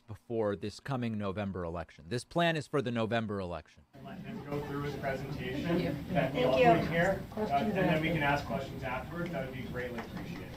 before this coming November election. This plan is for the November election. Let him go through his presentation. Thank you. Thank you. Here, and then we can ask questions afterwards. That would be greatly appreciated.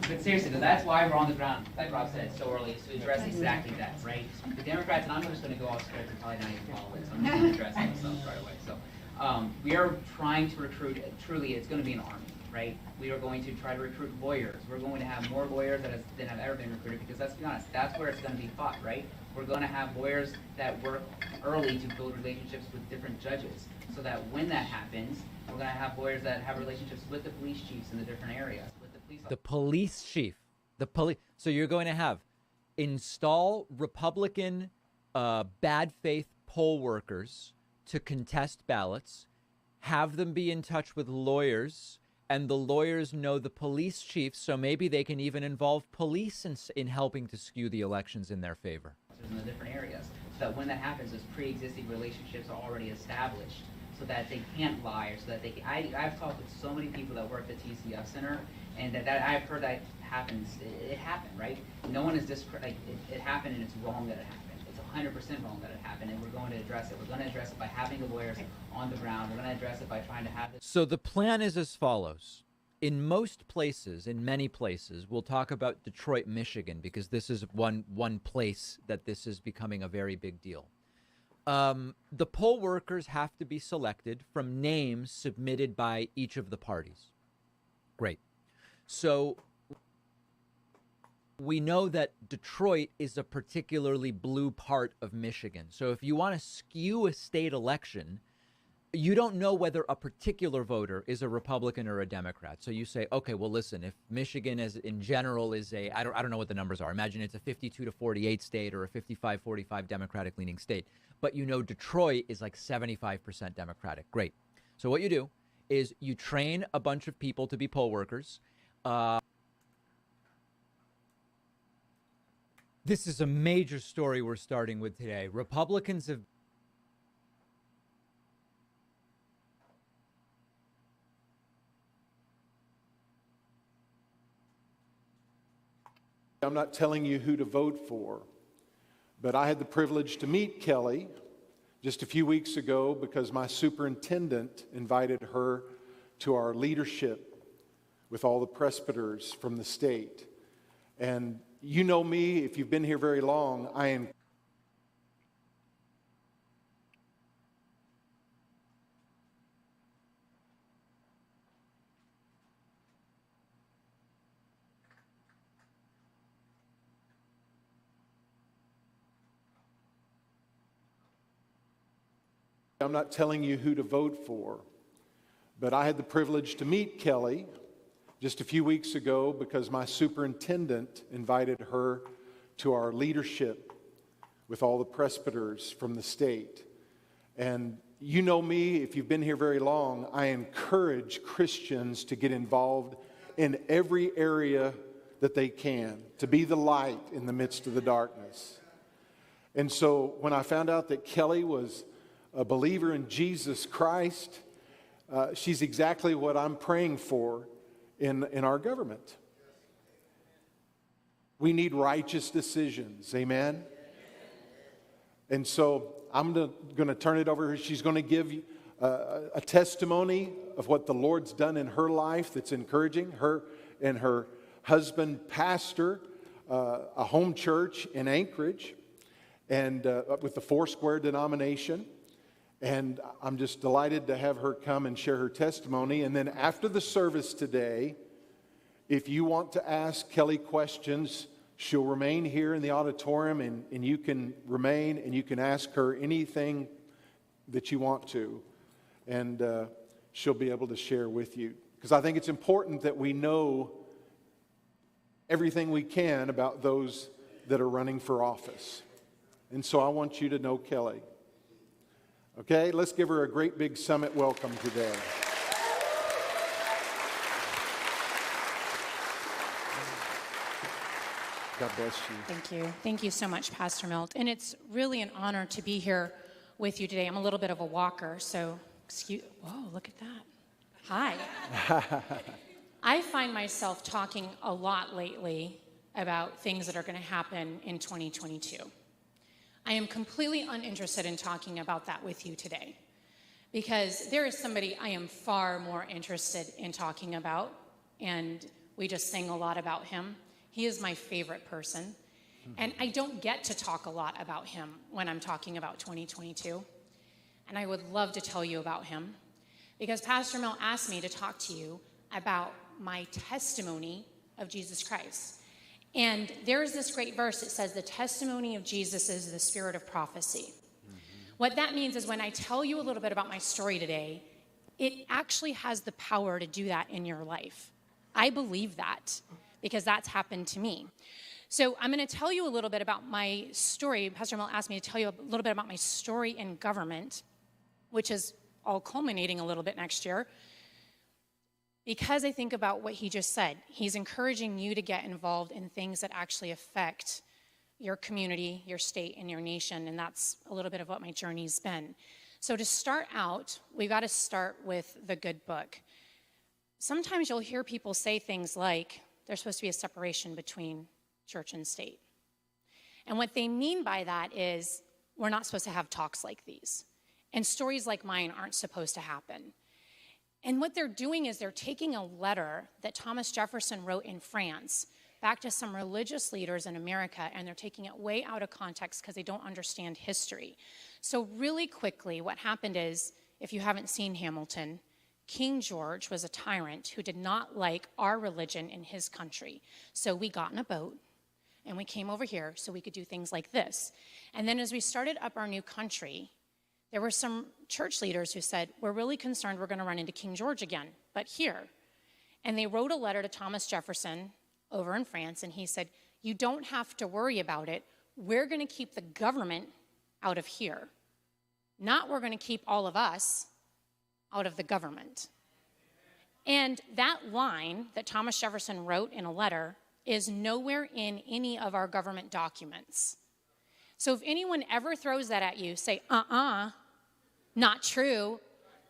But seriously, though, that's why we're on the ground, like Rob said, so early, is to address exactly that, right? The Democrats, and I'm just going to go off script and probably not even follow it, so I'm just going to address themselves right away. So we are trying to recruit, truly, it's going to be an army, right? We are going to try to recruit lawyers. We're going to have more lawyers than have ever been recruited, because let's be honest, that's where it's going to be fought, right? We're going to have lawyers that work early to build relationships with different judges, so that when that happens, we're going to have lawyers that have relationships with the police chiefs in the different areas. The police chief, so you're going to have install Republican bad faith poll workers to contest ballots, have them be in touch with lawyers, and the lawyers know the police chiefs, so maybe they can even involve police in helping to skew the elections in their favor. In the different areas, so that when that happens, those pre-existing relationships are already established, so that they can't lie, or so that they can, I've talked with so many people that work at the TCF Center, and that I've heard that happens. It happened, right? No one is it happened, and it's wrong that it happened. It's 100% wrong that it happened, and we're going to address it. We're going to address it by having the lawyers on the ground. We're going to address it by trying to have this. So the plan is as follows. In most places, in many places, we'll talk about Detroit, Michigan, because this is one place that this is becoming a very big deal. The poll workers have to be selected from names submitted by each of the parties. Great. So we know that Detroit is a particularly blue part of Michigan. So if you want to skew a state election, you don't know whether a particular voter is a Republican or a Democrat. So you say, okay, well, listen, if Michigan as in general is I don't know what the numbers are. Imagine it's a 52-48 state or a 55-45 Democratic leaning state. But you know Detroit is like 75% Democratic. Great. So what you do is you train a bunch of people to be poll workers. This is a major story we're starting with today. Republicans have I'm not telling you who to vote for, but I had the privilege to meet Kelly just a few weeks ago because my superintendent invited her to our leadership with all the presbyters from the state. And you know me, if you've been here very long, I'm not telling you who to vote for, but I had the privilege to meet Kelly just a few weeks ago because my superintendent invited her to our leadership with all the presbyters from the state. And you know me, if you've been here very long, I encourage Christians to get involved in every area that they can, to be the light in the midst of the darkness. And so when I found out that Kelly was a believer in Jesus Christ, she's exactly what I'm praying for in our government. We need righteous decisions, amen? And so I'm going to turn it over to her. She's going to give a testimony of what the Lord's done in her life that's encouraging. Her and her husband pastor a home church in Anchorage, and with the Foursquare denomination. And I'm just delighted to have her come and share her testimony. And then after the service today, if you want to ask Kelly questions, she'll remain here in the auditorium, and you can remain and you can ask her anything that you want to. And she'll be able to share with you. Because I think it's important that we know everything we can about those that are running for office. And so I want you to know Kelly. Okay, let's give her a great big summit welcome today. God bless you. Thank you. Thank you so much, Pastor Milt. And it's really an honor to be here with you today. I'm a little bit of a walker, so whoa, look at that. Hi. I find myself talking a lot lately, about things that are going to happen in 2022. I am completely uninterested in talking about that with you today, because there is somebody I am far more interested in talking about, and we just sing a lot about him. He is my favorite person, and I don't get to talk a lot about him when I'm talking about 2022, and I would love to tell you about him, because Pastor Mel asked me to talk to you about my testimony of Jesus Christ. And there's this great verse that says the testimony of Jesus is the spirit of prophecy. What that means is when I tell you a little bit about my story today, it actually has the power to do that in your life. I believe that because that's happened to me. So I'm going to tell you a little bit about my story. Pastor Mel asked me to tell you a little bit about my story in government, which is all culminating a little bit next year. Because I think about what he just said. He's encouraging you to get involved in things that actually affect your community, your state, and your nation, and that's a little bit of what my journey's been. So to start out, we've got to start with the good book. Sometimes you'll hear people say things like, there's supposed to be a separation between church and state. And what they mean by that is, we're not supposed to have talks like these. And stories like mine aren't supposed to happen. And what they're doing is they're taking a letter that Thomas Jefferson wrote in France back to some religious leaders in America, and they're taking it way out of context because they don't understand history. So really quickly, what happened is, if you haven't seen Hamilton, King George was a tyrant who did not like our religion in his country. So we got in a boat, and we came over here so we could do things like this. And then as we started up our new country, there were some church leaders who said, we're really concerned we're going to run into King George again, but here. And they wrote a letter to Thomas Jefferson over in France, and he said, you don't have to worry about it. We're going to keep the government out of here. Not we're going to keep all of us out of the government. And that line that Thomas Jefferson wrote in a letter is nowhere in any of our government documents. So if anyone ever throws that at you, say, not true.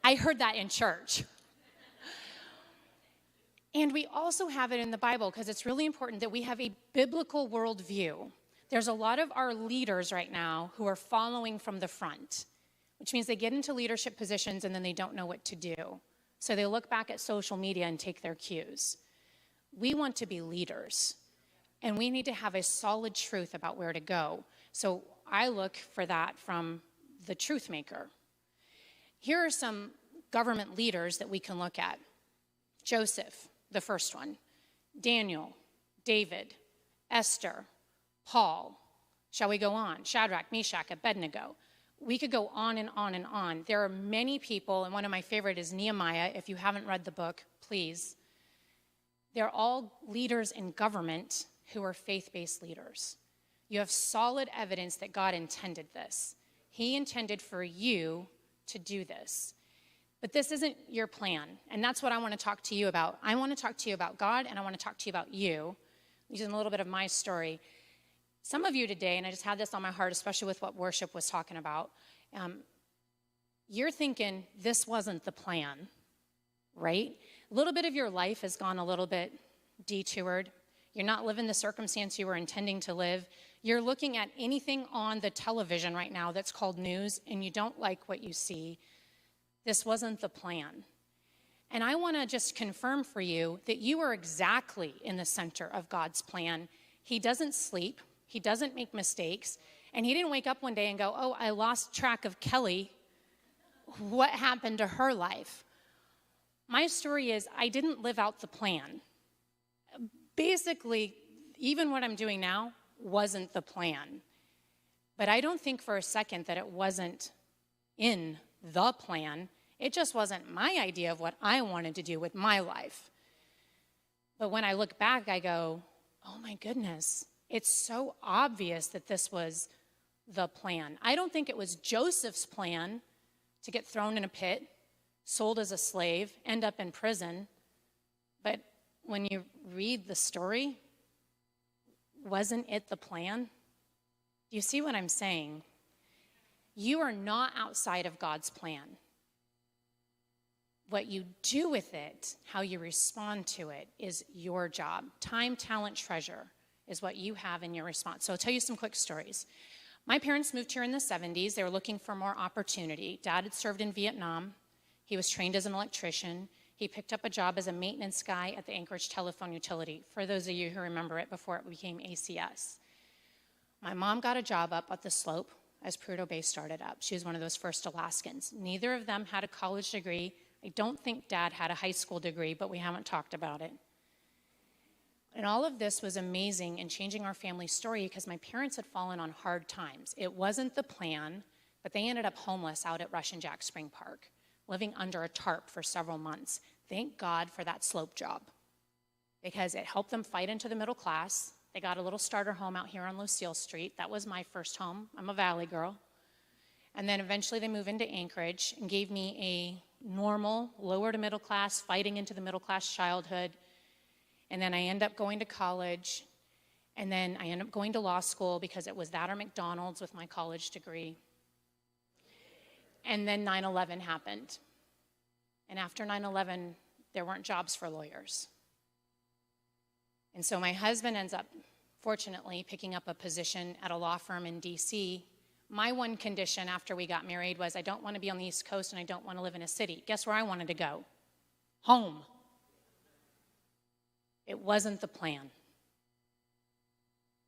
I heard that in church. And we also have it in the Bible because it's really important that we have a biblical worldview. There's a lot of our leaders right now who are following from the front, which means they get into leadership positions and then they don't know what to do. So they look back at social media and take their cues. We want to be leaders, and we need to have a solid truth about where to go. So I look for that from the truth maker. Here are some government leaders that we can look at. Joseph, the first one. Daniel, David, Esther, Paul. Shall we go on? Shadrach, Meshach, Abednego. We could go on and on and on. There are many people, and one of my favorite is Nehemiah. If you haven't read the book, please. They're all leaders in government who are faith-based leaders. You have solid evidence that God intended this. He intended for you to do this. But this isn't your plan, and that's what I want to talk to you about. I want to talk to you about God, and I want to talk to you about you, using a little bit of my story. Some of you today, and I just had this on my heart, especially with what worship was talking about, you're thinking this wasn't the plan, right? A little bit of your life has gone a little bit detoured. You're not living the circumstance you were intending to live. You're looking at anything on the television right now that's called news, and you don't like what you see. This wasn't the plan. And I want to just confirm for you that you are exactly in the center of God's plan. He doesn't sleep. He doesn't make mistakes. And he didn't wake up one day and go, oh, I lost track of Kelly. What happened to her life? My story is I didn't live out the plan. Basically, even what I'm doing now wasn't the plan. But I don't think for a second that it wasn't in the plan. It just wasn't my idea of what I wanted to do with my life. But when I look back, I go, oh my goodness, it's so obvious that this was the plan. I don't think it was Joseph's plan to get thrown in a pit, sold as a slave, end up in prison. But when you read the story, wasn't it the plan? Do you see what I'm saying? You are not outside of God's plan. What you do with it, how you respond to it, is your job. Time, talent, treasure. is what you have in your response. So I'll tell you some quick stories. My parents moved here in the 70s. They were looking for more opportunity. Dad had served in Vietnam. He was trained as an electrician. He picked up a job as a maintenance guy at the Anchorage Telephone Utility, for those of you who remember it before it became ACS. My mom got a job up at the slope as Prudhoe Bay started up. She was one of those first Alaskans. Neither of them had a college degree. I don't think Dad had a high school degree, but we haven't talked about it. And all of this was amazing in changing our family story because my parents had fallen on hard times. It wasn't the plan, but they ended up homeless out at Rush and Jack Spring Park, living under a tarp for several months. Thank God for that slope job because it helped them fight into the middle class. They got a little starter home out here on Lucille Street. That was my first home. I'm a Valley girl. And then eventually they moved into Anchorage and gave me a normal, lower to middle class, fighting into the middle class childhood. And then I end up going to college. And then I end up going to law school because it was that or McDonald's with my college degree. And then 9/11 happened. And after 9/11, there weren't jobs for lawyers. And so my husband ends up, fortunately, picking up a position at a law firm in D.C. My one condition after we got married was I don't want to be on the East Coast and I don't want to live in a city. Guess where I wanted to go? Home. It wasn't the plan.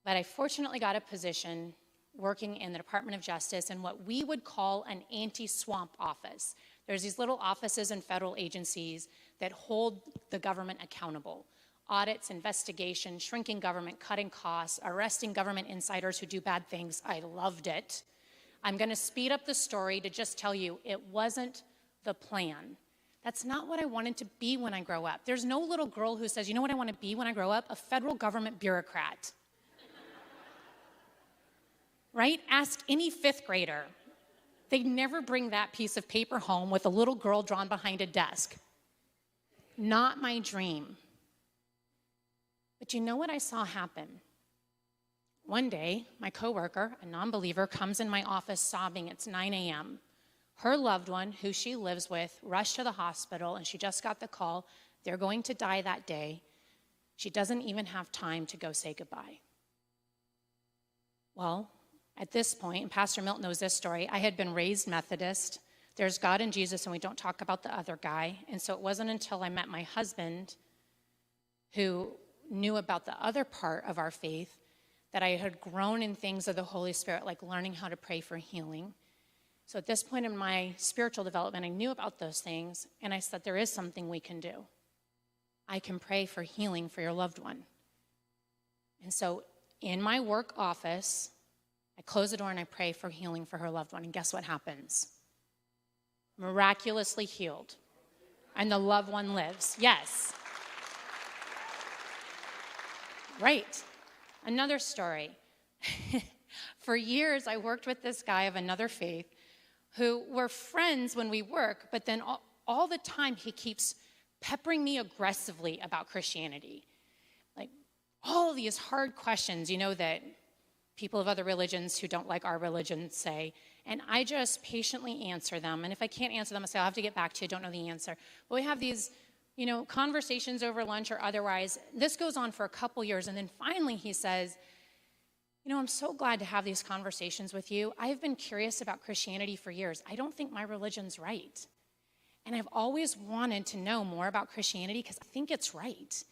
But I fortunately got a position working in the Department of Justice in what we would call an anti-swamp office. There's these little offices in federal agencies that hold the government accountable. Audits, investigations, shrinking government, cutting costs, arresting government insiders who do bad things. I loved it. I'm going to speed up the story to just tell you it wasn't the plan. That's not what I wanted to be when I grow up. There's no little girl who says, you know what I want to be when I grow up? A federal government bureaucrat. Right? Ask any fifth grader. They never bring that piece of paper home with a little girl drawn behind a desk. Not my dream. But you know what I saw happen? One day, my coworker, a non-believer, comes in my office sobbing. It's 9 a.m. Her loved one, who she lives with, rushed to the hospital, and she just got the call. They're going to die that day. She doesn't even have time to go say goodbye. Well, at this point, and Pastor Milton knows this story, I had been raised Methodist. There's God and Jesus, and we don't talk about the other guy. And so it wasn't until I met my husband who knew about the other part of our faith that I had grown in things of the Holy Spirit, like learning how to pray for healing. So at this point in my spiritual development, I knew about those things, and I said, there is something we can do. I can pray for healing for your loved one. And so in my work office, I close the door and I pray for healing for her loved one, and guess what happens? Miraculously healed. And the loved one lives. Yes. Right. Another story. For years, I worked with this guy of another faith who were friends when we work, but then all the time he keeps peppering me aggressively about Christianity. Like all of these hard questions, you know, that people of other religions who don't like our religion say, and I just patiently answer them. And if I can't answer them, I say, I'll have to get back to you, I don't know the answer. But we have these, you know, conversations over lunch or otherwise. This goes on for a couple years, and then finally he says, you know, I'm so glad to have these conversations with you. I've been curious about Christianity for years. I don't think my religion's right. And I've always wanted to know more about Christianity because I think it's right.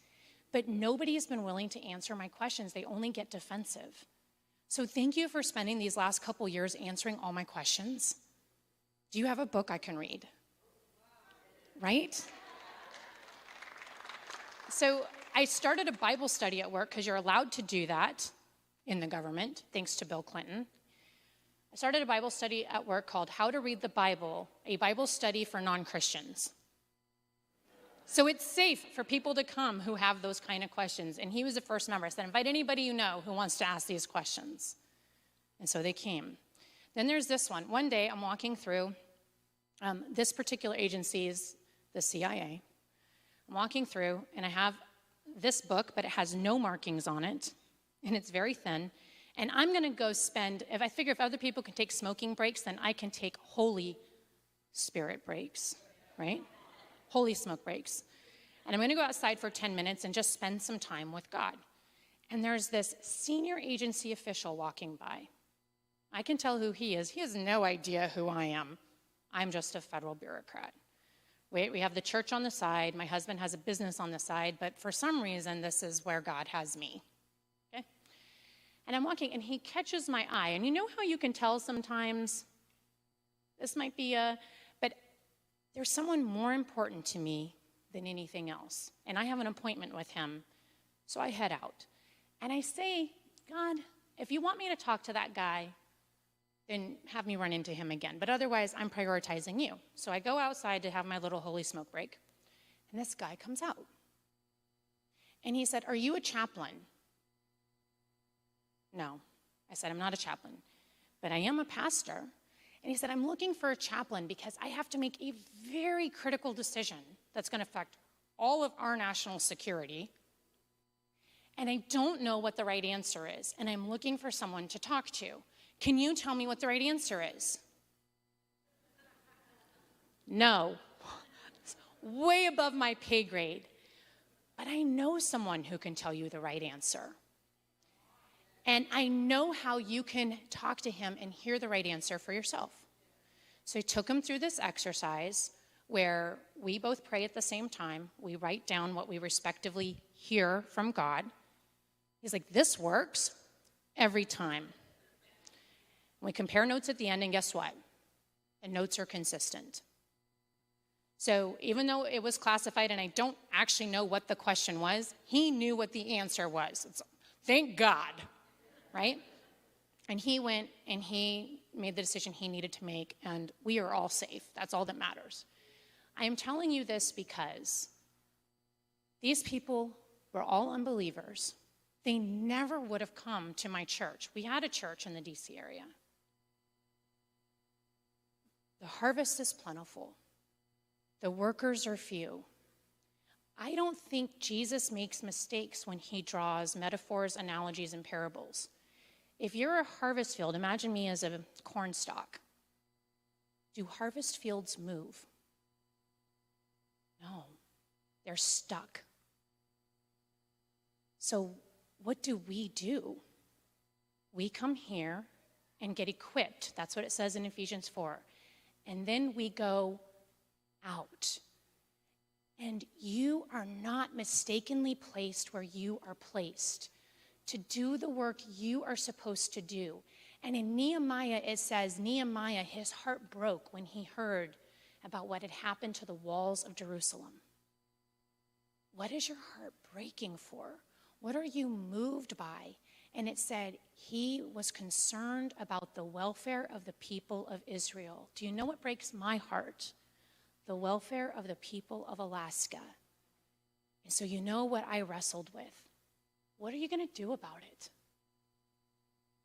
But nobody has been willing to answer my questions. They only get defensive. So thank you for spending these last couple years answering all my questions. Do you have a book I can read? Right? So I started a Bible study at work because you're allowed to do that in the government, thanks to Bill Clinton. I started a Bible study at work called How to Read the Bible, a Bible study for non-Christians. So it's safe for people to come who have those kind of questions. And he was the first member. I said, invite anybody you know who wants to ask these questions. And so they came. Then there's this one. One day I'm walking through this particular agency is the CIA. I'm walking through and I have this book, but it has no markings on it. And it's very thin. And I'm going to go spend, if I figure if other people can take smoking breaks, then I can take Holy Spirit breaks, right? Holy smoke breaks. And I'm going to go outside for 10 minutes and just spend some time with God. and there's this senior agency official walking by. I can tell who he is. He has no idea who I am. I'm just a federal bureaucrat. We have the church on the side. My husband has a business on the side, but for some reason, this is where God has me. Okay? And I'm walking, and he catches my eye. And you know how you can tell sometimes this might be but there's someone more important to me than anything else. And I have an appointment with him, so I head out. And I say, God, if you want me to talk to that guy, then have me run into him again. But otherwise, I'm prioritizing you. So I go outside to have my little holy smoke break, and this guy comes out. And he said, are you a chaplain? No. I said, I'm not a chaplain, but I am a pastor. And he said, I'm looking for a chaplain because I have to make a very critical decision that's going to affect all of our national security. And I don't know what the right answer is, and I'm looking for someone to talk to. Can you tell me what the right answer is? No. It's way above my pay grade. But I know someone who can tell you the right answer. And I know how you can talk to him and hear the right answer for yourself. So I took him through this exercise where we both pray at the same time. We write down what we respectively hear from God. He's like, this works every time. We compare notes at the end, and guess what? The notes are consistent. So even though it was classified and I don't actually know what the question was, he knew what the answer was. Thank God, right? And he went and he made the decision he needed to make, and we are all safe. That's all that matters. I am telling you this because these people were all unbelievers. They never would have come to my church. We had a church in the DC area. The harvest is plentiful. The workers are few. I don't think Jesus makes mistakes when he draws metaphors, analogies, and parables. If you're a harvest field, imagine me as a corn stalk. Do harvest fields move? No, they're stuck. So what do? We come here and get equipped. That's what it says in Ephesians 4. And then we go out. And you are not mistakenly placed where you are placed to do the work you are supposed to do. And in Nehemiah, it says, Nehemiah, his heart broke when he heard about what had happened to the walls of Jerusalem. What is your heart breaking for? What are you moved by? And it said he was concerned about the welfare of the people of Israel. Do you know what breaks my heart? The welfare of the people of Alaska. And so you know what I wrestled with. What are you going to do about it?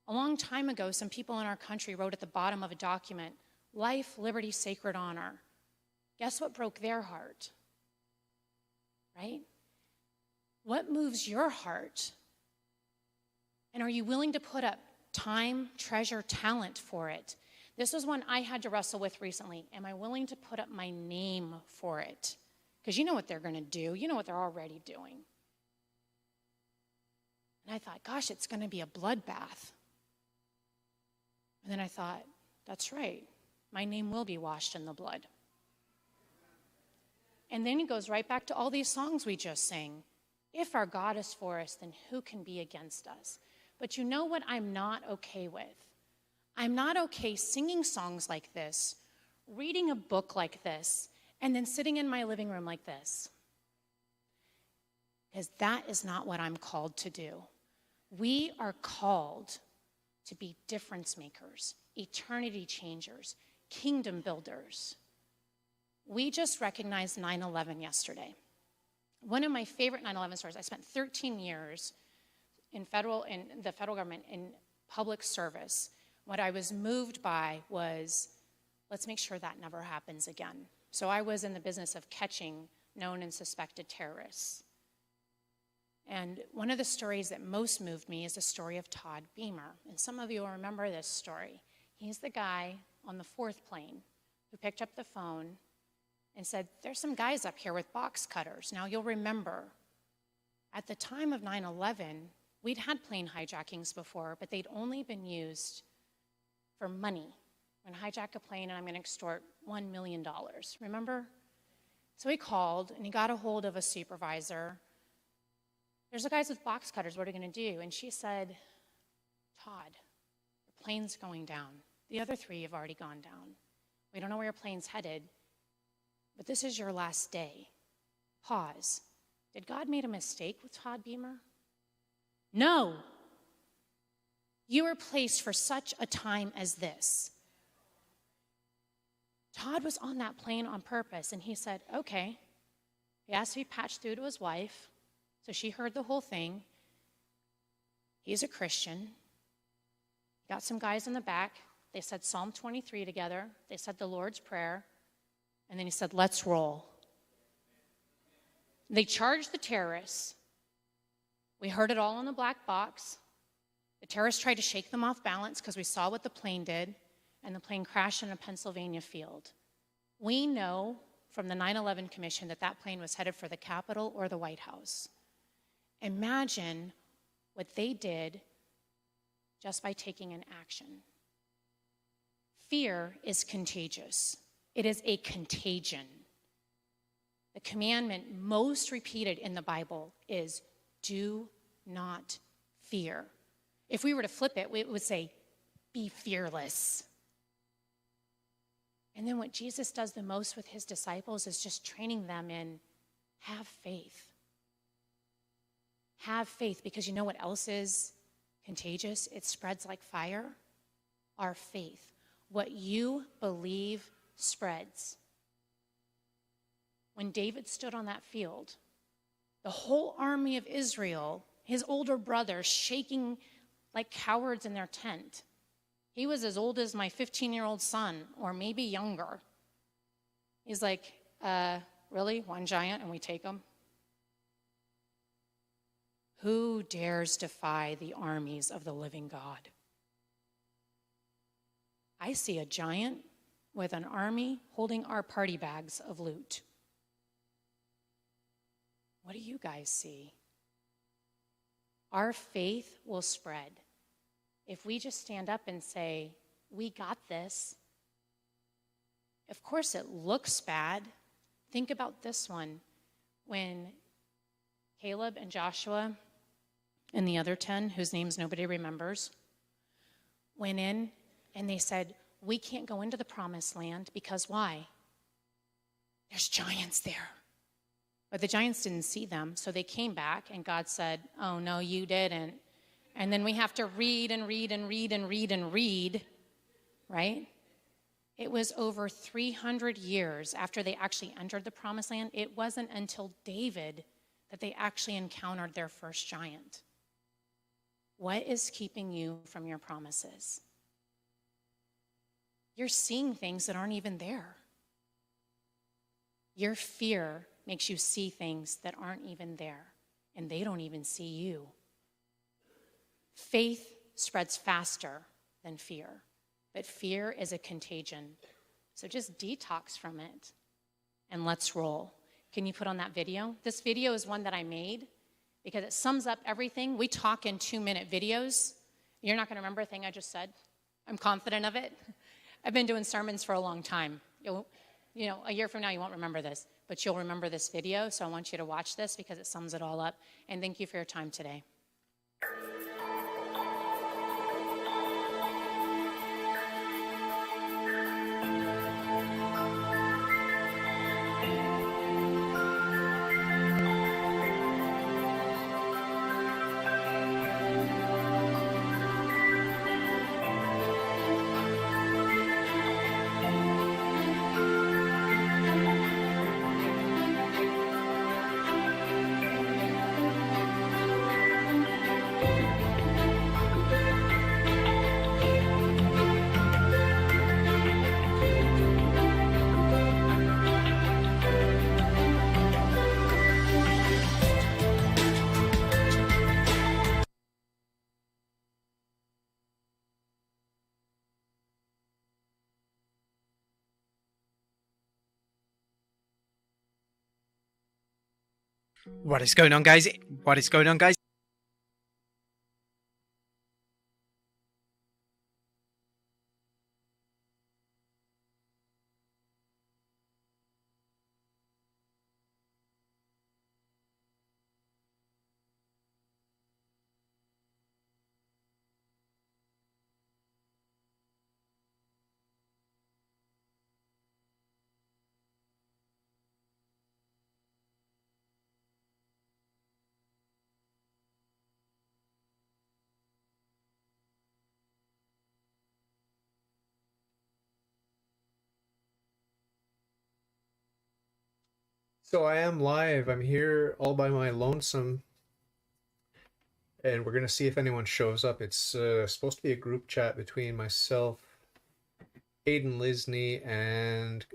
A long time ago, some people in our country wrote at the bottom of a document, life, liberty, sacred honor. Guess what broke their heart? Right? What moves your heart? And are you willing to put up time, treasure, talent for it? This was one I had to wrestle with recently. Am I willing to put up my name for it? Because you know what they're going to do. You know what they're already doing. And I thought, gosh, it's going to be a bloodbath. And then I thought, that's right. My name will be washed in the blood. And then he goes right back to all these songs we just sang. If our God is for us, then who can be against us? But you know what I'm not okay with? I'm not okay singing songs like this, reading a book like this, and then sitting in my living room like this. Because that is not what I'm called to do. We are called to be difference makers, eternity changers, kingdom builders. We just recognized 9/11 yesterday. One of my favorite 9/11 stories, I spent 13 years in the federal government in public service. What I was moved by was, let's make sure that never happens again. So I was in the business of catching known and suspected terrorists. And one of the stories that most moved me is the story of Todd Beamer. And some of you will remember this story. He's the guy on the 4th plane who picked up the phone and said, there's some guys up here with box cutters. Now you'll remember, at the time of 9/11, We'd had plane hijackings before, but they'd only been used for money. I'm going to hijack a plane and I'm going to extort $1 million. Remember? So he called and he got a hold of a supervisor. There's the guys with box cutters. What are you going to do? And she said, Todd, your plane's going down. The other 3 have already gone down. We don't know where your plane's headed, but this is your last day. Pause. Did God make a mistake with Todd Beamer? No. You were placed for such a time as this. Todd was on that plane on purpose, and he said, okay. He asked to be patched through to his wife, so she heard the whole thing. He's a Christian. He got some guys in the back. They said Psalm 23 together. They said the Lord's Prayer. And then he said, let's roll. They charged the terrorists. We heard it all in the black box. The terrorists tried to shake them off balance because we saw what the plane did, and the plane crashed in a Pennsylvania field. We know from the 9/11 Commission that that plane was headed for the Capitol or the White House. Imagine what they did just by taking an action. Fear is contagious. It is a contagion. The commandment most repeated in the Bible is, do not fear. If we were to flip it, it would say, be fearless. And then what Jesus does the most with his disciples is just training them in, have faith. Have faith, because you know what else is contagious? It spreads like fire. Our faith. What you believe spreads. When David stood on that field, the whole army of Israel, his older brothers, shaking like cowards in their tent. He was as old as my 15-year-old son, or maybe younger. He's like, really? One giant and we take him? Who dares defy the armies of the living God? I see a giant with an army holding our party bags of loot. What do you guys see? Our faith will spread if we just stand up and say, we got this. Of course it looks bad. Think about this one. When Caleb and Joshua and the other 10, whose names nobody remembers, went in and they said, we can't go into the promised land because why? There's giants there. But the giants didn't see them, so they came back and God said, oh no, you didn't. And then we have to read and read and read and read and read, right? It was over 300 years after they actually entered the promised land. It wasn't until David that they actually encountered their first giant. What is keeping you from your promises? You're seeing things that aren't even there. Your fear makes you see things that aren't even there, and they don't even see you. Faith spreads faster than fear, but fear is a contagion. So just detox from it, and let's roll. Can you put on that video? This video is one that I made because it sums up everything. We talk in 2-minute videos. You're not going to remember a thing I just said. I'm confident of it. I've been doing sermons for a long time. A year from now, you won't remember this, but you'll remember this video, so I want you to watch this because it sums it all up. And thank you for your time today. What is going on, guys? What is going on, guys? So I am live. I'm here all by my lonesome. And we're going to see if anyone shows up. It's supposed to be a group chat between myself, Aiden Lisney, and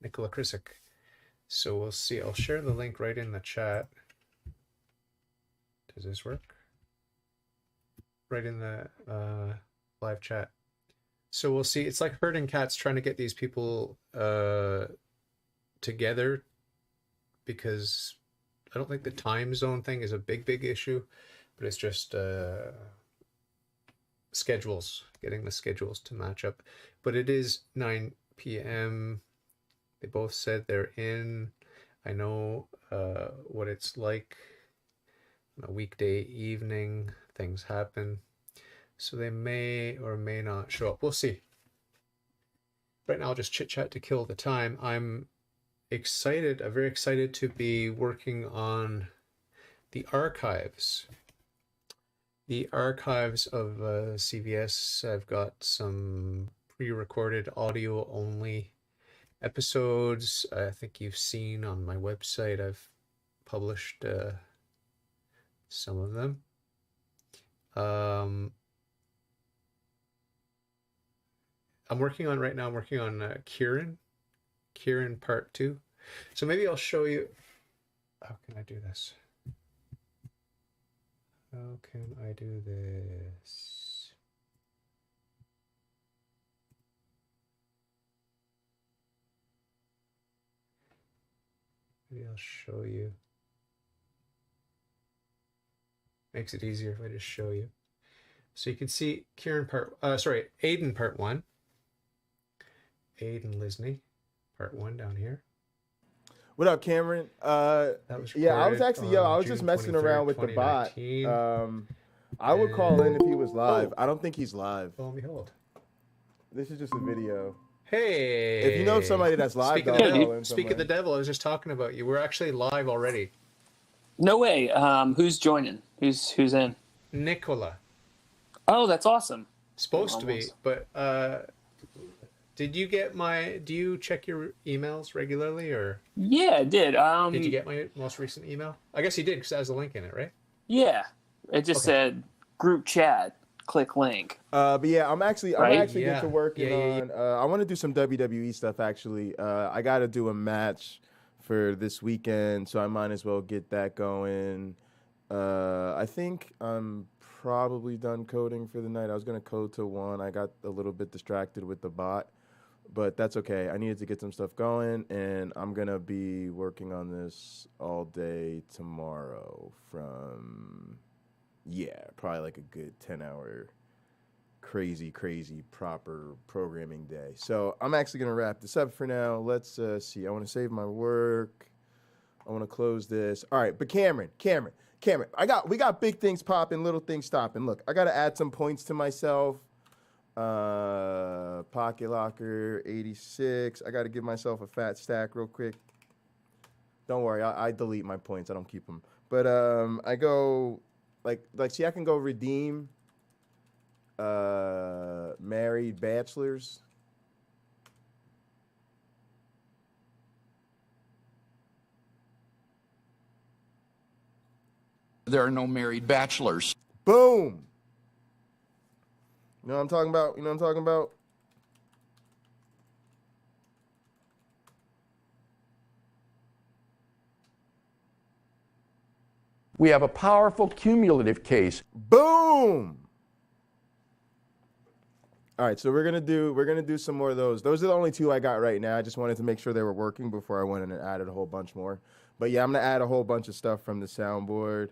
Nicola Krisick. So we'll see. I'll share the link right in the chat. Does this work? Right in the live chat. So we'll see. It's like herding cats trying to get these people together, because I don't think the time zone thing is a big issue, but it's just schedules, getting the schedules to match up. But it is 9 p.m. They both said they're in. I know what it's like on a weekday evening. Things happen. So they may or may not show up. We'll see. Right now, I'll just chit-chat to kill the time. I'm excited. I'm very excited to be working on the archives. The archives of CVS. I've got some pre-recorded audio-only episodes. I think you've seen on my website. I've published some of them. I'm working on Kieran part 2. So maybe I'll show you. How can I do this? How can I do this? Maybe I'll show you. Makes it easier if I just show you. So you can see Aiden part 1. Aiden Lisney, part 1 down here. What up, Cameron? Yeah, I was actually, I was just messing around with the bot. I would call in if he was live. I don't think he's live. Lo and behold. This is just a video. Hey! If you know somebody that's live, Speak of the devil, I was just talking about you. We're actually live already. No way. Who's joining? Who's in? Nicola. Oh, that's awesome. Supposed to be, but do you check your emails regularly, or? Yeah, I did. Did you get my most recent email? I guess you did, because it has a link in it, right? Yeah. It just said group chat, click link. But yeah, I'm actually get to working on. I want to do some WWE stuff. Actually, I got to do a match for this weekend, so I might as well get that going. I think I'm probably done coding for the night. I was gonna code till 1. I got a little bit distracted with the bot, but that's okay. I needed to get some stuff going, and I'm gonna be working on this all day tomorrow from, probably like a good 10-hour crazy proper programming day. So I'm actually gonna wrap this up for now. Let's see. I want to save my work. I want to close this. All right, but Cameron, we got big things popping, little things stopping. Look, I got to add some points to myself. Pocketlocker86. I got to give myself a fat stack real quick. Don't worry, I delete my points. I don't keep them. But I go see, I can go redeem married bachelors. There are no married bachelors. Boom. You know what I'm talking about? We have a powerful cumulative case. Boom. All right, so we're gonna do some more of those. Those are the only 2 I got right now. I just wanted to make sure they were working before I went in and added a whole bunch more. But yeah, I'm gonna add a whole bunch of stuff from the soundboard.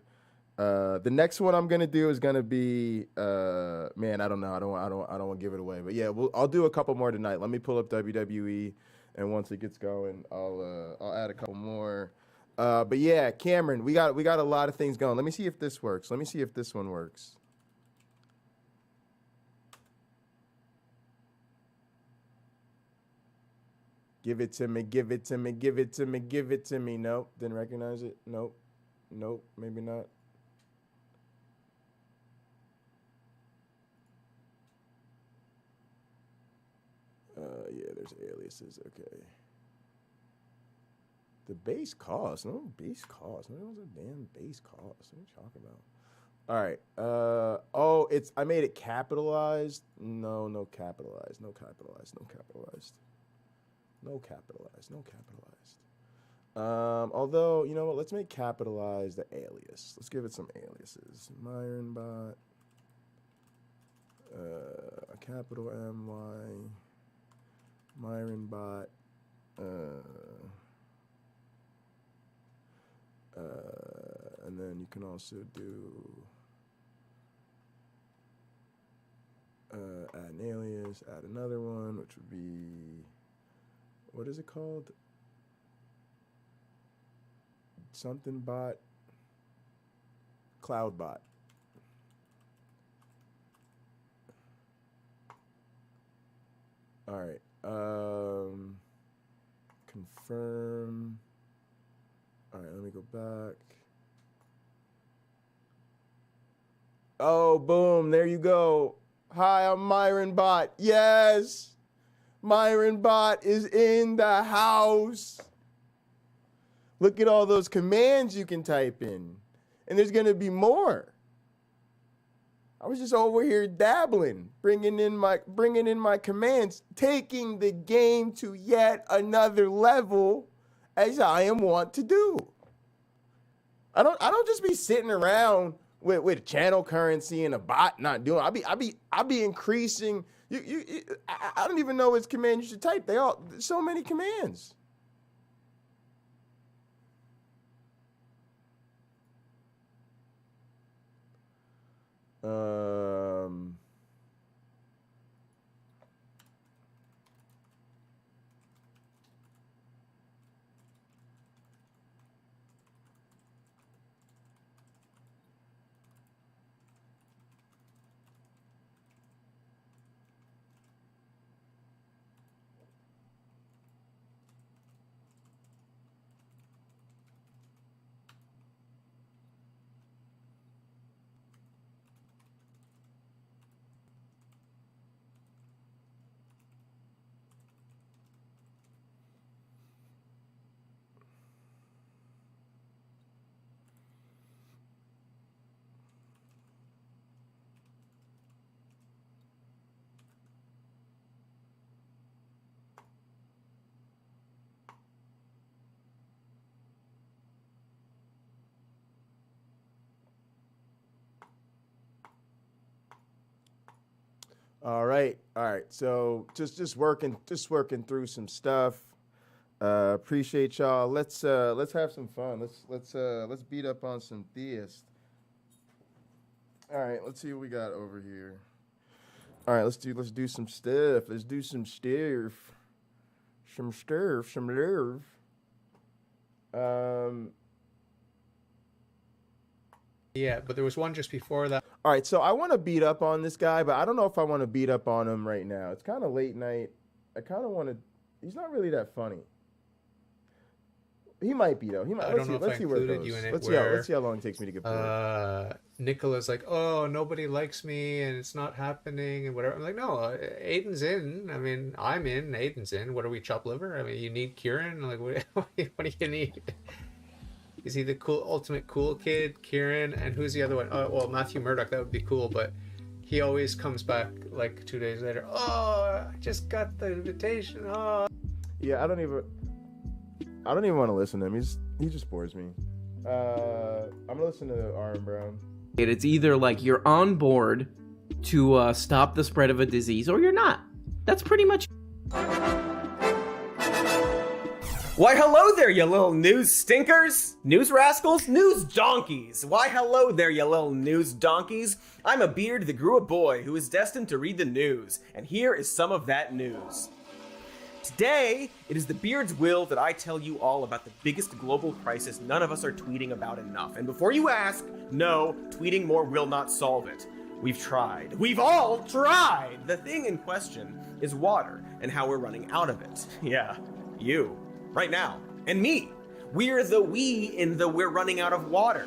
The next one I'm gonna do is gonna be man, I don't know. I don't want to give it away. But yeah, I'll do a couple more tonight. Let me pull up WWE, and once it gets going, I'll add a couple more. But yeah, Cameron, we got a lot of things going. Let me see if this works. Let me see if this one works. Give it to me, give it to me, give it to me, give it to me. Nope, didn't recognize it. Nope, maybe not. Yeah, there's aliases, okay. The base cost. No base cost. No, it was a damn base cost. What are you talking about? All right. Oh, I made it capitalized. No capitalized. No capitalized. No capitalized. No capitalized. No capitalized. Although, you know what? Let's make capitalized the alias. Let's give it some aliases. MyOneBlack. A capital MY. MyOneBlack. And then you can also do add an alias, add another one, which would be, what is it called? Something bot, cloud bot. All right. Confirm. All right, let me go back. Oh, boom, there you go. Hi, I'm MyOneBlack. Yes, MyOneBlack is in the house. Look at all those commands you can type in. And there's going to be more. I was just over here dabbling, bringing in my commands, taking the game to yet another level, as I am wont to do. I don't just be sitting around with channel currency and a bot not doing. I be increasing. I don't even know which command you should type. There's so many commands. All right. So just working through some stuff. Appreciate y'all. Let's have some fun. Let's beat up on some theists. All right. Let's see what we got over here. All right. Let's do some stuff. Let's do some stuff. Some nerve. Yeah, but there was one just before that. All right, so I want to beat up on this guy, but I don't know if I want to beat up on him right now. It's kind of late night. I kind of want to. He's not really that funny. He might be though. He might. Let's see where it goes. Let's see how long it takes me to get through. Nicola's like, oh, nobody likes me, and it's not happening, and whatever. I'm like, no, Aiden's in. I mean, I'm in. Aiden's in. What are we, chop liver? I mean, you need Kieran. Like, what do you need? Is he the ultimate cool kid, Kieran? And who's the other one? Oh, well, Matthew Murdoch, that would be cool, but he always comes back like 2 days later. Oh, I just got the invitation. Oh. Yeah, I don't even want to listen to him. He just bores me. I'm gonna listen to Aaron Brown. It's either like you're on board to stop the spread of a disease, or you're not. That's pretty much. Why hello there, you little news stinkers, news rascals, news donkeys. Why hello there, you little news donkeys. I'm a beard that grew a boy who is destined to read the news, and here is some of that news. Today, it is the beard's will that I tell you all about the biggest global crisis none of us are tweeting about enough. And before you ask, no, tweeting more will not solve it. We've tried. We've all tried! The thing in question is water, and how we're running out of it. Yeah, you. Right now. And me. We're the we in the we're running out of water.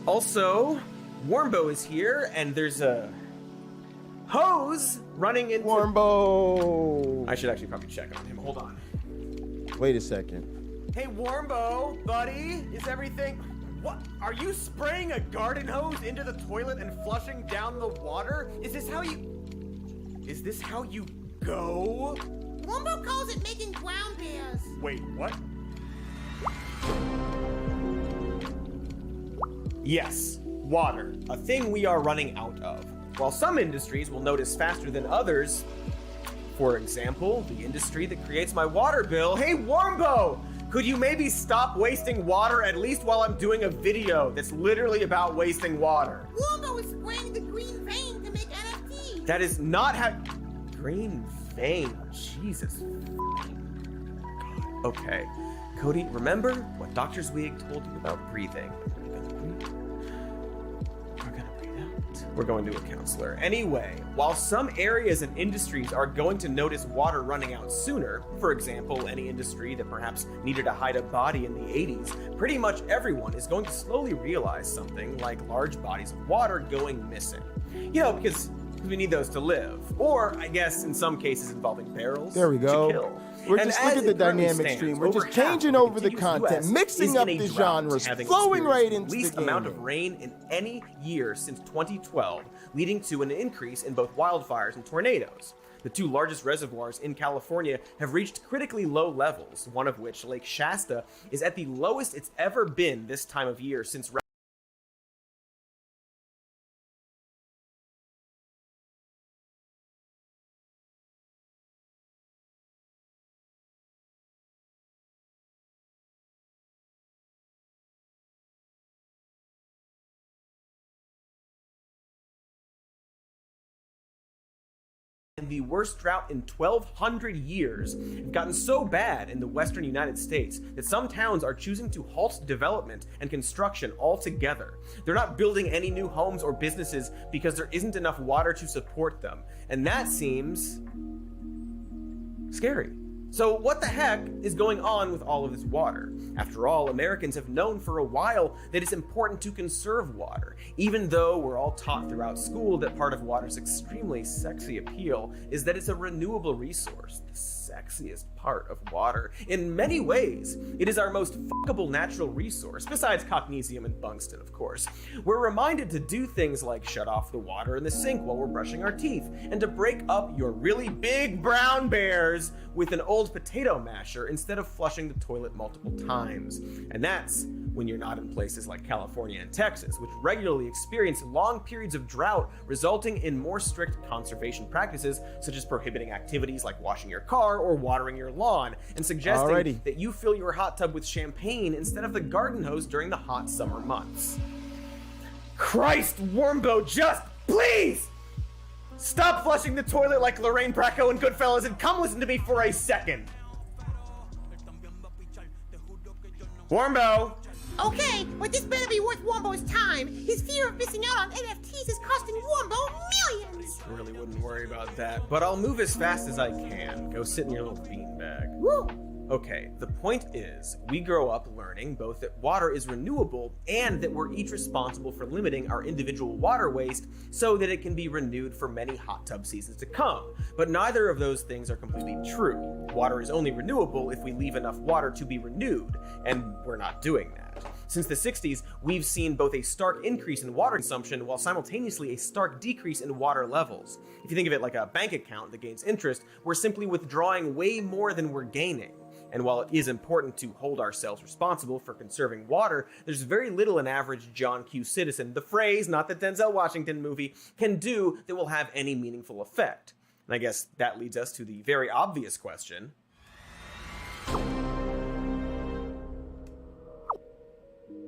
Also, Warmbo is here, and there's a hose running into... Warmbo! I should actually probably check on him. Hold on. Wait a second. Hey, Warmbo, buddy, is everything... What? Are you spraying a garden hose into the toilet and flushing down the water? Is this how you go? Wombo calls it making brown bears. Wait, what? Yes, water, a thing we are running out of. While some industries will notice faster than others, for example, the industry that creates my water bill. Hey, Warmbo! Could you maybe stop wasting water at least while I'm doing a video that's literally about wasting water? Wombo is spraying the green vein to make NFTs. That is not how... Green vein? Jesus. God. Okay. Cody, remember what Dr. Zweig told you about breathing. We're going to a counselor. Anyway, while some areas and industries are going to notice water running out sooner, for example, any industry that perhaps needed to hide a body in the 80s, pretty much everyone is going to slowly realize something like large bodies of water going missing. You know, because we need those to live. Or, I guess, in some cases involving barrels. There we go. To kill. We're just looking at the dynamic stream. We're just changing over the content, mixing up the genres, flowing right into the least amount of rain in any year since 2012, leading to an increase in both wildfires and tornadoes. The two largest reservoirs in California have reached critically low levels, one of which, Lake Shasta, is at the lowest it's ever been this time of year since and the worst drought in 1,200 years have gotten so bad in the western United States that some towns are choosing to halt development and construction altogether. They're not building any new homes or businesses because there isn't enough water to support them. And that seems scary. So what the heck is going on with all of this water? After all, Americans have known for a while that it's important to conserve water, even though we're all taught throughout school that part of water's extremely sexy appeal is that it's a renewable resource, the sexiest part of water. In many ways, it is our most fuckable natural resource, besides cognesium and tungsten, of course. We're reminded to do things like shut off the water in the sink while we're brushing our teeth, and to break up your really big brown bears with an old potato masher instead of flushing the toilet multiple times. And that's when you're not in places like California and Texas, which regularly experience long periods of drought, resulting in more strict conservation practices, such as prohibiting activities like washing your car or watering your lawn, and suggesting that you fill your hot tub with champagne instead of the garden hose during the hot summer months. Christ, Warmbo, just please! Stop flushing the toilet like Lorraine Bracco and Goodfellas and come listen to me for a second. Warmbo! Okay, but this better be worth Wombo's time. His fear of missing out on NFTs is costing Wombo millions. I really wouldn't worry about that, but I'll move as fast as I can. Go sit in your little beanbag. Woo! Okay, the point is, we grow up learning both that water is renewable and that we're each responsible for limiting our individual water waste so that it can be renewed for many hot tub seasons to come. But neither of those things are completely true. Water is only renewable if we leave enough water to be renewed, and we're not doing that. Since the 60s, we've seen both a stark increase in water consumption while simultaneously a stark decrease in water levels. If you think of it like a bank account that gains interest, we're simply withdrawing way more than we're gaining. And while it is important to hold ourselves responsible for conserving water, there's very little an average John Q. citizen, the phrase, not the Denzel Washington movie, can do that will have any meaningful effect. And I guess that leads us to the very obvious question.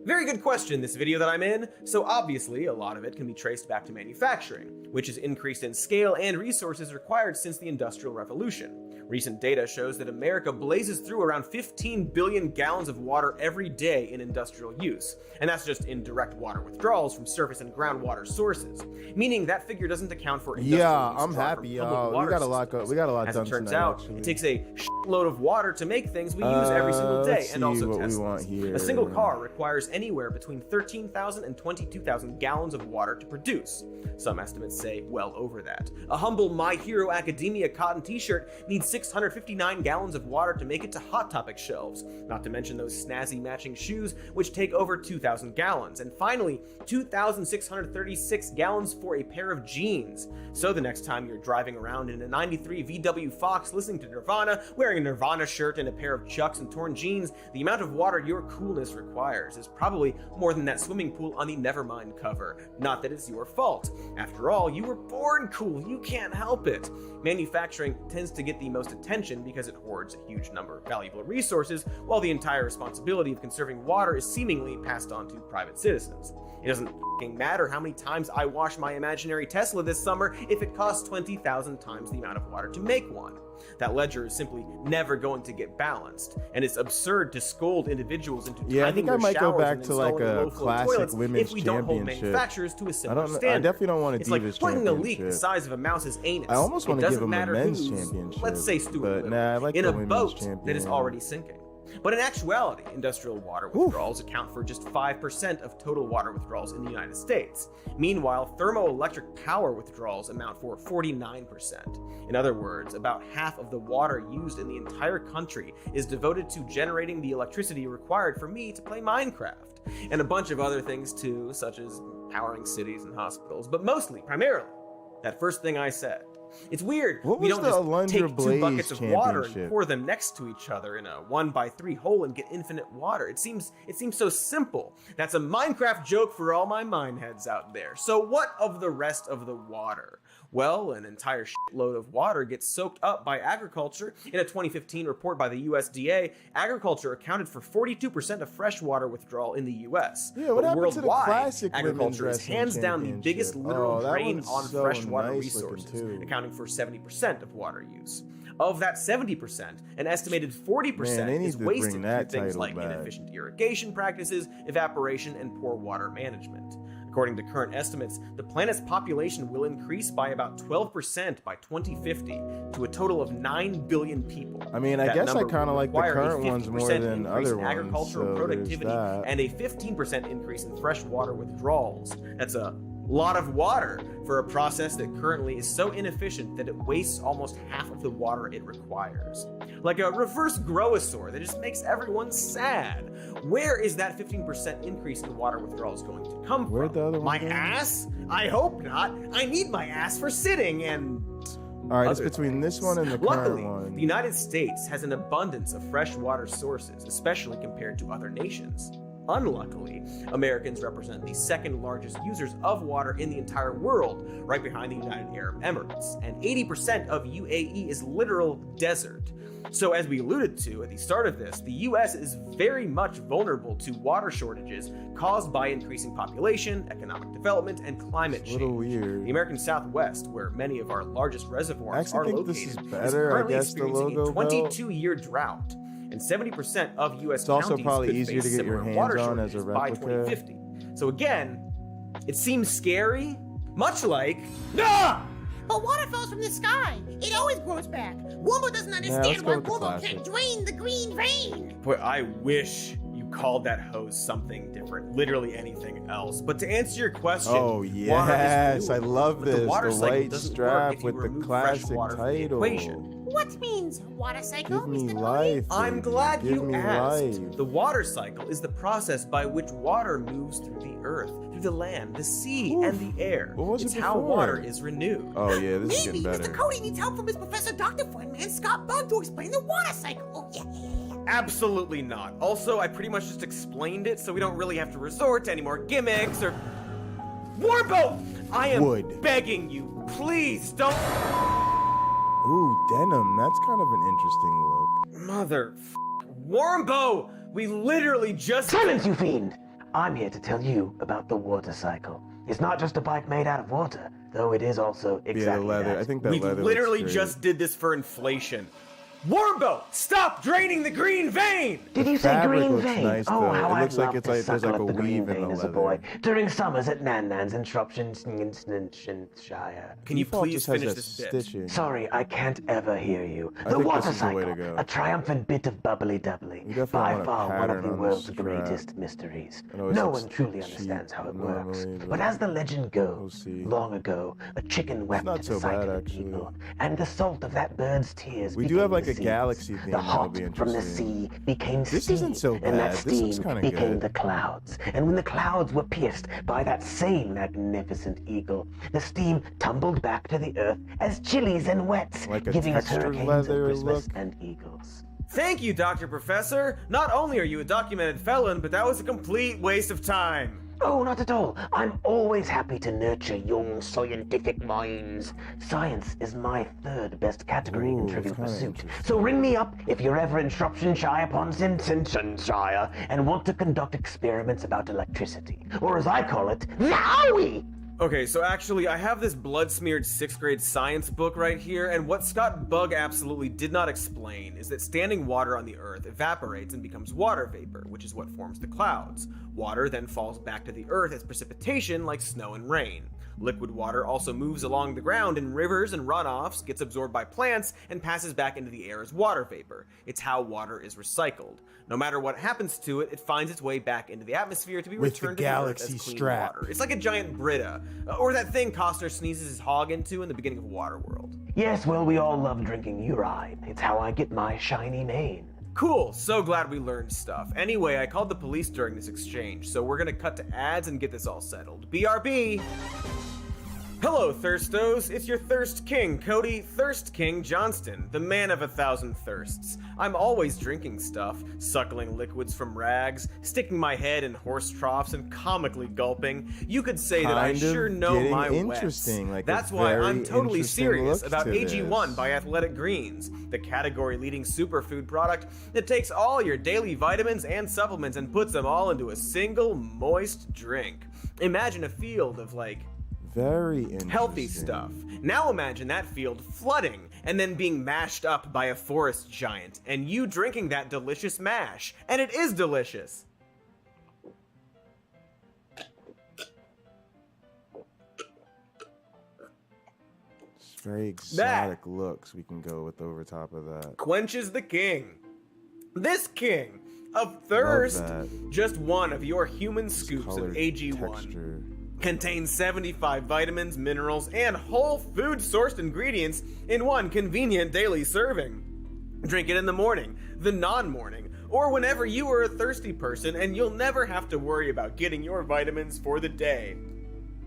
Very good question, this video that I'm in. So obviously, a lot of it can be traced back to manufacturing, which has increased in scale and resources required since the Industrial Revolution. Recent data shows that America blazes through around 15 billion gallons of water every day in industrial use. And that's just in direct water withdrawals from surface and groundwater sources, meaning that figure doesn't account for industrial use I'm happy, y'all. We got a lot done tonight. As it turns out, it takes a shitload of water to make things we use every single day, and also Teslas. A single car requires anywhere between 13,000 and 22,000 gallons of water to produce. Some estimates say well over that. A humble My Hero Academia cotton t-shirt needs 659 gallons of water to make it to Hot Topic shelves, not to mention those snazzy matching shoes, which take over 2,000 gallons. And finally, 2,636 gallons for a pair of jeans. So the next time you're driving around in a 93 VW Fox listening to Nirvana, wearing a Nirvana shirt and a pair of Chucks and torn jeans, the amount of water your coolness requires is probably more than that swimming pool on the Nevermind cover. Not that it's your fault. After all, you were born cool, you can't help it. Manufacturing tends to get the most attention because it hoards a huge number of valuable resources, while the entire responsibility of conserving water is seemingly passed on to private citizens. It doesn't matter how many times I wash my imaginary Tesla this summer if it costs 20,000 times the amount of water to make one. That ledger is simply never going to get balanced, and it's absurd to scold individuals into I think I might go back to like a classic women's if we don't hold championship. manufacturers to a similar standard. I definitely don't want a It's divas like putting a leak championship. the size of a mouse's anus. I almost want to give them a men's who's, championship. let's say Stuart but nah, I like in the a women's boat champion that is one. already sinking. But in actuality, industrial water withdrawals account for just 5% of total water withdrawals in the United States. Meanwhile, thermoelectric power withdrawals amount for 49%. In other words, about half of the water used in the entire country is devoted to generating the electricity required for me to play Minecraft. And a bunch of other things too, such as powering cities and hospitals, but mostly, primarily, that first thing I said. It's weird. We don't just take 2 buckets of water and pour them next to each other in a 1x3 hole and get infinite water. It seems so simple. That's a Minecraft joke for all my mineheads out there. So what of the rest of the water? Well, an entire shitload of water gets soaked up by agriculture. In a 2015 report by the USDA, agriculture accounted for 42% of freshwater withdrawal in the US. Yeah, what happened to the worldwide, classic agriculture is hands down the biggest literal drain on so freshwater nice resources, too. accounting for 70% of water use. Of that 70%, an estimated 40% is wasted through things like inefficient irrigation practices, evaporation, and poor water management. According to current estimates, the planet's population will increase by about 12% by 2050 to a total of 9 billion people. I mean, I guess I kind of like the current ones more than other ones. Agricultural productivity and a 15% increase in freshwater withdrawals. That's a lot of water for a process that currently is so inefficient that it wastes almost half of the water it requires. Like a reverse growosaur that just makes everyone sad. Where is that 15% increase in water withdrawals going to come from? Where'd the other one My go? ass? I hope not. I need my ass for sitting and... All right, it's between this one and the Luckily, current one. the United States has an abundance of freshwater sources, especially compared to other nations. Unluckily, Americans represent the second largest users of water in the entire world, right behind the United Arab Emirates, and 80% of UAE is literal desert. So as we alluded to at the start of this, the US is very much vulnerable to water shortages caused by increasing population, economic development, and climate change. Weird. The American Southwest, where many of our largest reservoirs are located, this is better, currently I guess, the experiencing logo a 22-year drought. And 70% of U.S. It's also counties probably could easier face to get your similar water hands on as a shortages by replica. 2050. So again, it seems scary, much like... But water falls from the sky. It always grows back. Wombo doesn't understand why Wombo can't drain the green vein. Boy, I wish you called that hose something different, literally anything else. But to answer your question, Oh water is yes, I renewable, love but this. the water The cycle white doesn't work strap if you with the remove classic fresh water from the title. equation. What means water cycle, Give me Mr. life. I'm baby. glad Give you me asked. life. The water cycle is the process by which water moves through the earth, through the land, the sea, and the air. What was it's it how before? water is renewed. Oh yeah, this is Maybe getting Mr. better. Cody needs help from his Professor Dr. Funman, Scott Bug, to explain the water cycle. Oh, yeah. Absolutely not. Also, I pretty much just explained it, so we don't really have to resort to any more gimmicks or... Warbo! I am begging you, please don't... Ooh, denim. That's kind of an interesting look. Mother... Warmbo! We literally just... Silence, you fiend! I'm here to tell you about the water cycle. It's not just a bike made out of water, though it is also exactly leather. that. I think that We leather literally looks great. just did this for inflation. Warmbo, stop draining the green vein! Did you say fabric green looks vein? nice, Oh, though. how It I looks like loved it's to like there's suckle like up a the green weave in vein the as a leather. boy during summers at Nan-Nan's in Shropshire. Can you Default please just has finish that this bit? stitching. Sorry, I can't ever hear you. I The think water this is the way to cycle, go. a triumphant bit of bubbly-doubly. You definitely By want a far one pattern of the on the world's strap. greatest mysteries. I know it's No like one truly cheap understands how it works. normally, But as the legend goes, we'll see. long ago, a chicken wept not at so the sight bad, of an actually. eagle, and the salt of that bird's tears We do became have like the a seas. galaxy theme The that'll hot be from the interesting. sea became This steam, isn't so and that bad. This looks steam kinda became good. the clouds. And when the clouds were pierced by that same magnificent eagle, the steam tumbled back to the earth as chilies and wets, Like a giving us textured hurricanes leather of Christmas look. and eagles. Thank you, Dr. Professor. Not only are you a documented felon, but that was a complete waste of time. Oh, not at all. I'm always happy to nurture young scientific minds. Science is my third best category in Trivial kinda Pursuit. So ring me up if you're ever in Shropshire upon Simpsonshire and want to conduct experiments about electricity. Or as I call it, Zowie! Okay, so actually, I have this blood-smeared 6th grade science book right here, and what Scott Bug absolutely did not explain is that standing water on the Earth evaporates and becomes water vapor, which is what forms the clouds. Water then falls back to the Earth as precipitation like snow and rain. Liquid water also moves along the ground in rivers and runoffs, gets absorbed by plants, and passes back into the air as water vapor. It's how water is recycled. No matter what happens to it, it finds its way back into the atmosphere to be With the returned to the Earth galaxy as clean strap. water. It's like a giant Brita, or that thing Costner sneezes his hog into in the beginning of Waterworld. Yes, well, we all love drinking urine. It's how I get my shiny mane. Cool, so glad we learned stuff. Anyway, I called the police during this exchange, so we're gonna cut to ads and get this all settled. BRB! Hello, Thirstos. It's your Thirst King, Cody Thirst King Johnston, the man of 1,000 thirsts. I'm always drinking stuff, suckling liquids from rags, sticking my head in horse troughs, and comically gulping. You could say that I Kind of sure know getting my wets. interesting, like a That's why I'm very totally interesting serious look about to AG1 this. by Athletic Greens, the category-leading superfood product that takes all your daily vitamins and supplements and puts them all into a single moist drink. Imagine a field of, like, Very interesting. healthy stuff. Now imagine that field flooding and then being mashed up by a forest giant, and you drinking that delicious mash. And it is delicious. It's very exotic looks we can go with over top of that. Quenches the king. This king of thirst, that. just one of your human scoops of Colored AG1. texture. Contains 75 vitamins, minerals, and whole food sourced ingredients in one convenient daily serving. Drink it in the morning, the non-morning, or whenever you are a thirsty person, and you'll never have to worry about getting your vitamins for the day.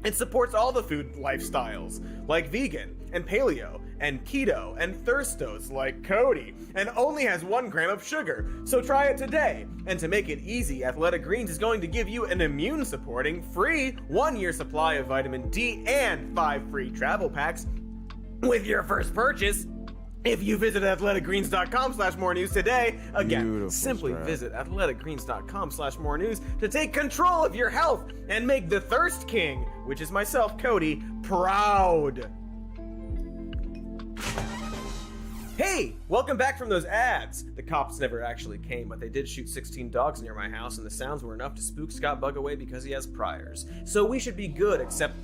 It supports all the food lifestyles, like vegan, and paleo, and keto, and thirstos, like Cody, and only has 1 gram of sugar, so try it today. And to make it easy, Athletic Greens is going to give you an immune-supporting, free 1-year supply of vitamin D and 5 free travel packs with your first purchase. If you visit athleticgreens.com/more-news today, again, Beautiful simply strap. visit athleticgreens.com/more-news to take control of your health and make the Thirst King, which is myself, Cody, proud. Hey, welcome back from those ads. The cops never actually came, but they did shoot 16 dogs near my house, and the sounds were enough to spook Scott Bug away because he has priors. So we should be good, except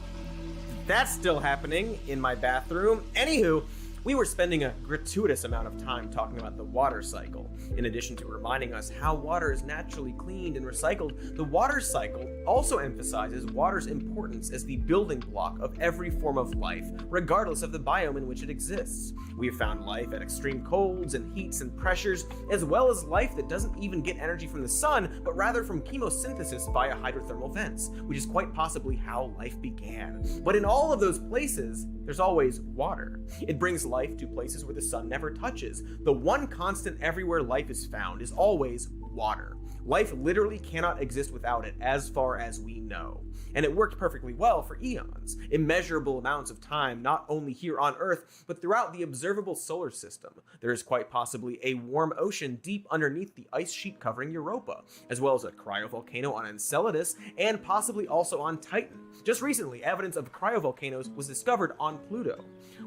that's still happening in my bathroom. Anywho, we were spending a gratuitous amount of time talking about the water cycle. In addition to reminding us how water is naturally cleaned and recycled, the water cycle also emphasizes water's importance as the building block of every form of life, regardless of the biome in which it exists. We have found life at extreme colds and heats and pressures, as well as life that doesn't even get energy from the sun, but rather from chemosynthesis via hydrothermal vents, which is quite possibly how life began. But in all of those places, there's always water. It brings life to places where the sun never touches. The one constant everywhere life is found is always water. Life literally cannot exist without it, as far as we know. And it worked perfectly well for eons, immeasurable amounts of time, not only here on Earth, but throughout the observable solar system. There is quite possibly a warm ocean deep underneath the ice sheet covering Europa, as well as a cryovolcano on Enceladus, and possibly also on Titan. Just recently, evidence of cryovolcanoes was discovered on Pluto.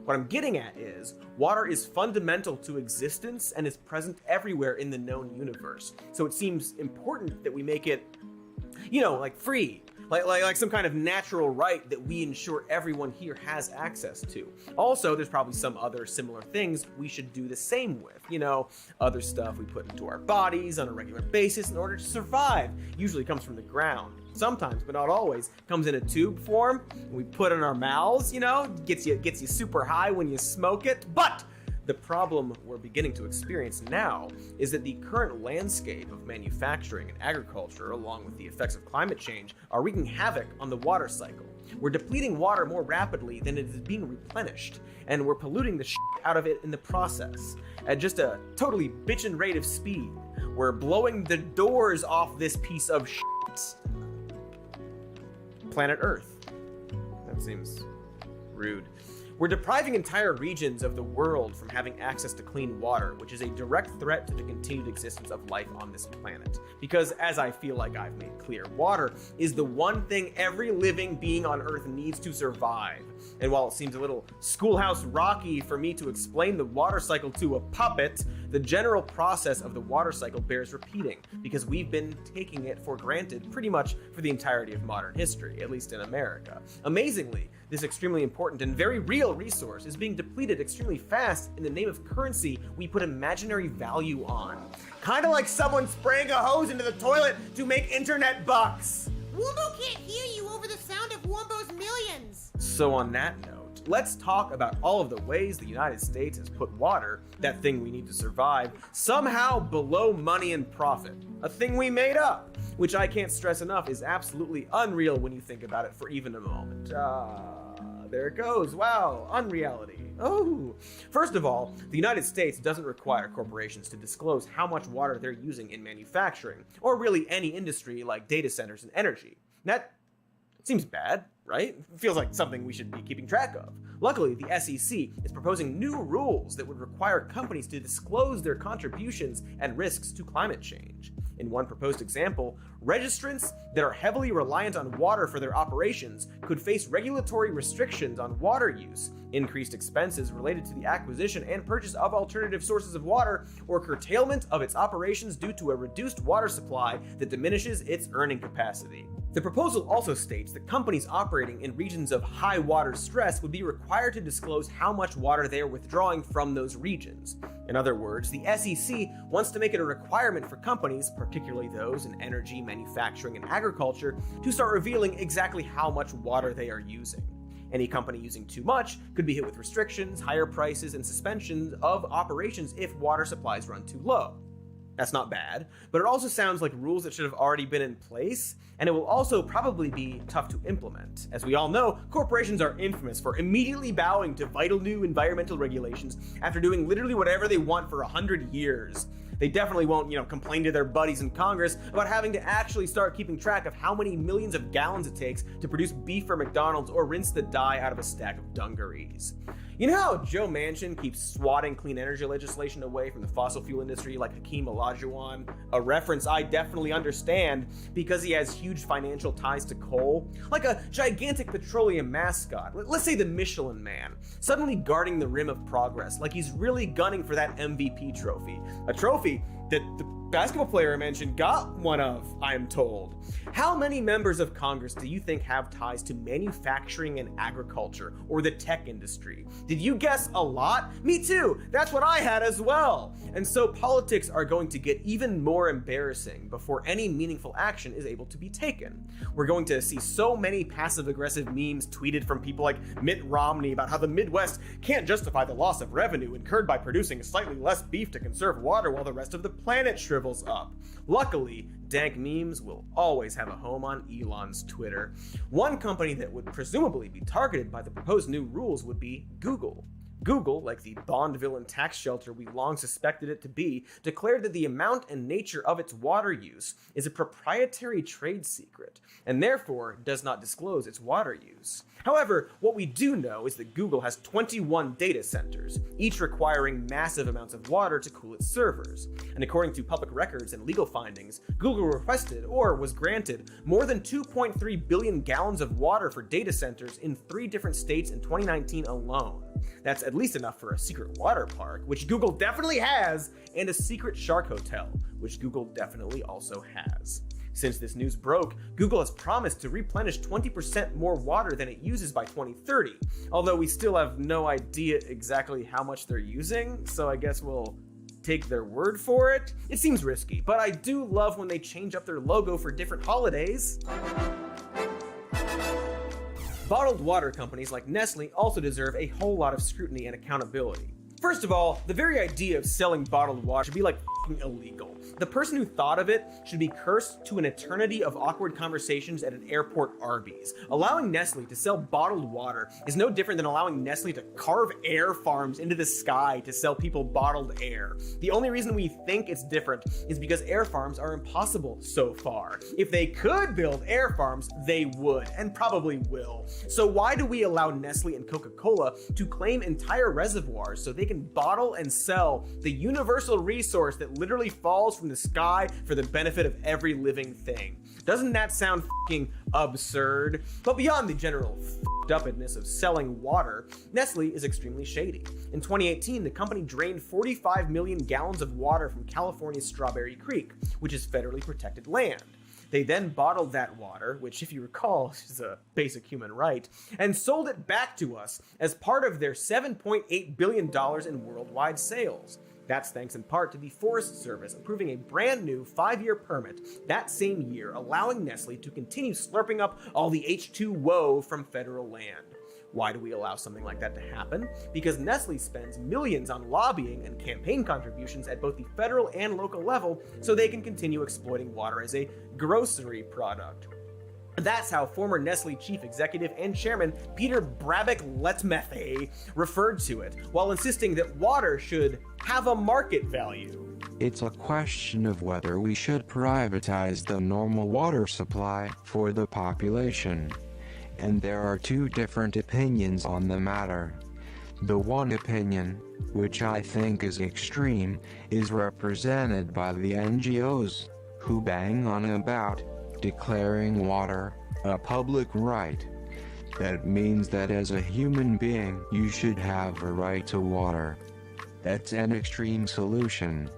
What I'm getting at is, water is fundamental to existence and is present everywhere in the known universe. So it seems important that we make it, like free. Like some kind of natural right that we ensure everyone here has access to. Also, there's probably some other similar things we should do the same with. Other stuff we put into our bodies on a regular basis in order to survive. Usually comes from the ground. Sometimes, but not always, comes in a tube form. We put in our mouths, gets you super high when you smoke it. But the problem we're beginning to experience now is that the current landscape of manufacturing and agriculture, along with the effects of climate change, are wreaking havoc on the water cycle. We're depleting water more rapidly than it is being replenished, and we're polluting the shit out of it in the process at just a totally bitchin' rate of speed. We're blowing the doors off this piece of shit. Planet Earth. That seems rude. We're depriving entire regions of the world from having access to clean water, which is a direct threat to the continued existence of life on this planet. Because, as I feel like I've made clear, water is the one thing every living being on Earth needs to survive. And while it seems a little Schoolhouse Rocky for me to explain the water cycle to a puppet, the general process of the water cycle bears repeating, because we've been taking it for granted pretty much for the entirety of modern history, at least in America. Amazingly, this extremely important and very real resource is being depleted extremely fast in the name of currency we put imaginary value on. Kinda like someone spraying a hose into the toilet to make internet bucks. Wombo can't hear you over the sound of Wombo's millions. So on that note, let's talk about all of the ways the United States has put water, that thing we need to survive, somehow below money and profit. A thing we made up, which I can't stress enough is absolutely unreal when you think about it for even a moment. There it goes. Wow, unreality. Oh. First of all, the United States doesn't require corporations to disclose how much water they're using in manufacturing, or really any industry like data centers and energy. That seems bad, right? Feels like something we should be keeping track of. Luckily, the SEC is proposing new rules that would require companies to disclose their contributions and risks to climate change. In one proposed example, registrants that are heavily reliant on water for their operations could face regulatory restrictions on water use, increased expenses related to the acquisition and purchase of alternative sources of water, or curtailment of its operations due to a reduced water supply that diminishes its earning capacity. The proposal also states that companies operating in regions of high water stress would be required to disclose how much water they are withdrawing from those regions. In other words, the SEC wants to make it a requirement for companies, particularly those in energy, manufacturing, and agriculture, to start revealing exactly how much water they are using. Any company using too much could be hit with restrictions, higher prices, and suspensions of operations if water supplies run too low. That's not bad, but it also sounds like rules that should have already been in place, and it will also probably be tough to implement. As we all know, corporations are infamous for immediately bowing to vital new environmental regulations after doing literally whatever they want for 100 years. They definitely won't, complain to their buddies in Congress about having to actually start keeping track of how many millions of gallons it takes to produce beef for McDonald's or rinse the dye out of a stack of dungarees. You know how Joe Manchin keeps swatting clean energy legislation away from the fossil fuel industry like Hakeem Olajuwon? A reference I definitely understand because he has huge financial ties to coal. Like a gigantic petroleum mascot, let's say the Michelin Man, suddenly guarding the rim of progress like he's really gunning for that MVP trophy. A trophy that the basketball player I mentioned got one of, I'm told. How many members of Congress do you think have ties to manufacturing and agriculture or the tech industry? Did you guess a lot? Me too. That's what I had as well. And so politics are going to get even more embarrassing before any meaningful action is able to be taken. We're going to see so many passive-aggressive memes tweeted from people like Mitt Romney about how the Midwest can't justify the loss of revenue incurred by producing slightly less beef to conserve water while the rest of the planet shrivels up. Luckily, dank memes will always have a home on Elon's Twitter. One company that would presumably be targeted by the proposed new rules would be Google. Google, like the Bond villain tax shelter we long suspected it to be, declared that the amount and nature of its water use is a proprietary trade secret, and therefore does not disclose its water use. However, what we do know is that Google has 21 data centers, each requiring massive amounts of water to cool its servers. And according to public records and legal findings, Google requested, or was granted, more than 2.3 billion gallons of water for data centers in 3 different states in 2019 alone. That's at least enough for a secret water park, which Google definitely has, and a secret shark hotel, which Google definitely also has. Since this news broke, Google has promised to replenish 20% more water than it uses by 2030, although we still have no idea exactly how much they're using, so I guess we'll take their word for it. It seems risky, but I do love when they change up their logo for different holidays. Bottled water companies like Nestle also deserve a whole lot of scrutiny and accountability. First of all, the very idea of selling bottled water should be like f***ing illegal. The person who thought of it should be cursed to an eternity of awkward conversations at an airport Arby's. Allowing Nestle to sell bottled water is no different than allowing Nestle to carve air farms into the sky to sell people bottled air. The only reason we think it's different is because air farms are impossible so far. If they could build air farms, they would, and probably will. So why do we allow Nestle and Coca-Cola to claim entire reservoirs so they can bottle and sell the universal resource that literally falls from the sky for the benefit of every living thing? Doesn't that sound f***ing absurd? But beyond the general f***ed-upness of selling water, Nestle is extremely shady. In 2018, the company drained 45 million gallons of water from California's Strawberry Creek, which is federally protected land. They then bottled that water, which if you recall is a basic human right, and sold it back to us as part of their $7.8 billion in worldwide sales. That's thanks in part to the Forest Service approving a brand new 5-year permit that same year, allowing Nestle to continue slurping up all the H2O from federal land. Why do we allow something like that to happen? Because Nestle spends millions on lobbying and campaign contributions at both the federal and local level so they can continue exploiting water as a grocery product. That's how former Nestle chief executive and chairman Peter Brabeck-Letmathe referred to it, while insisting that water should have a market value. It's a question of whether we should privatize the normal water supply for the population. And there are two different opinions on the matter. The one opinion, which I think is extreme, is represented by the NGOs, who bang on about declaring water a public right. That means that as a human being, you should have a right to water. That's an extreme solution.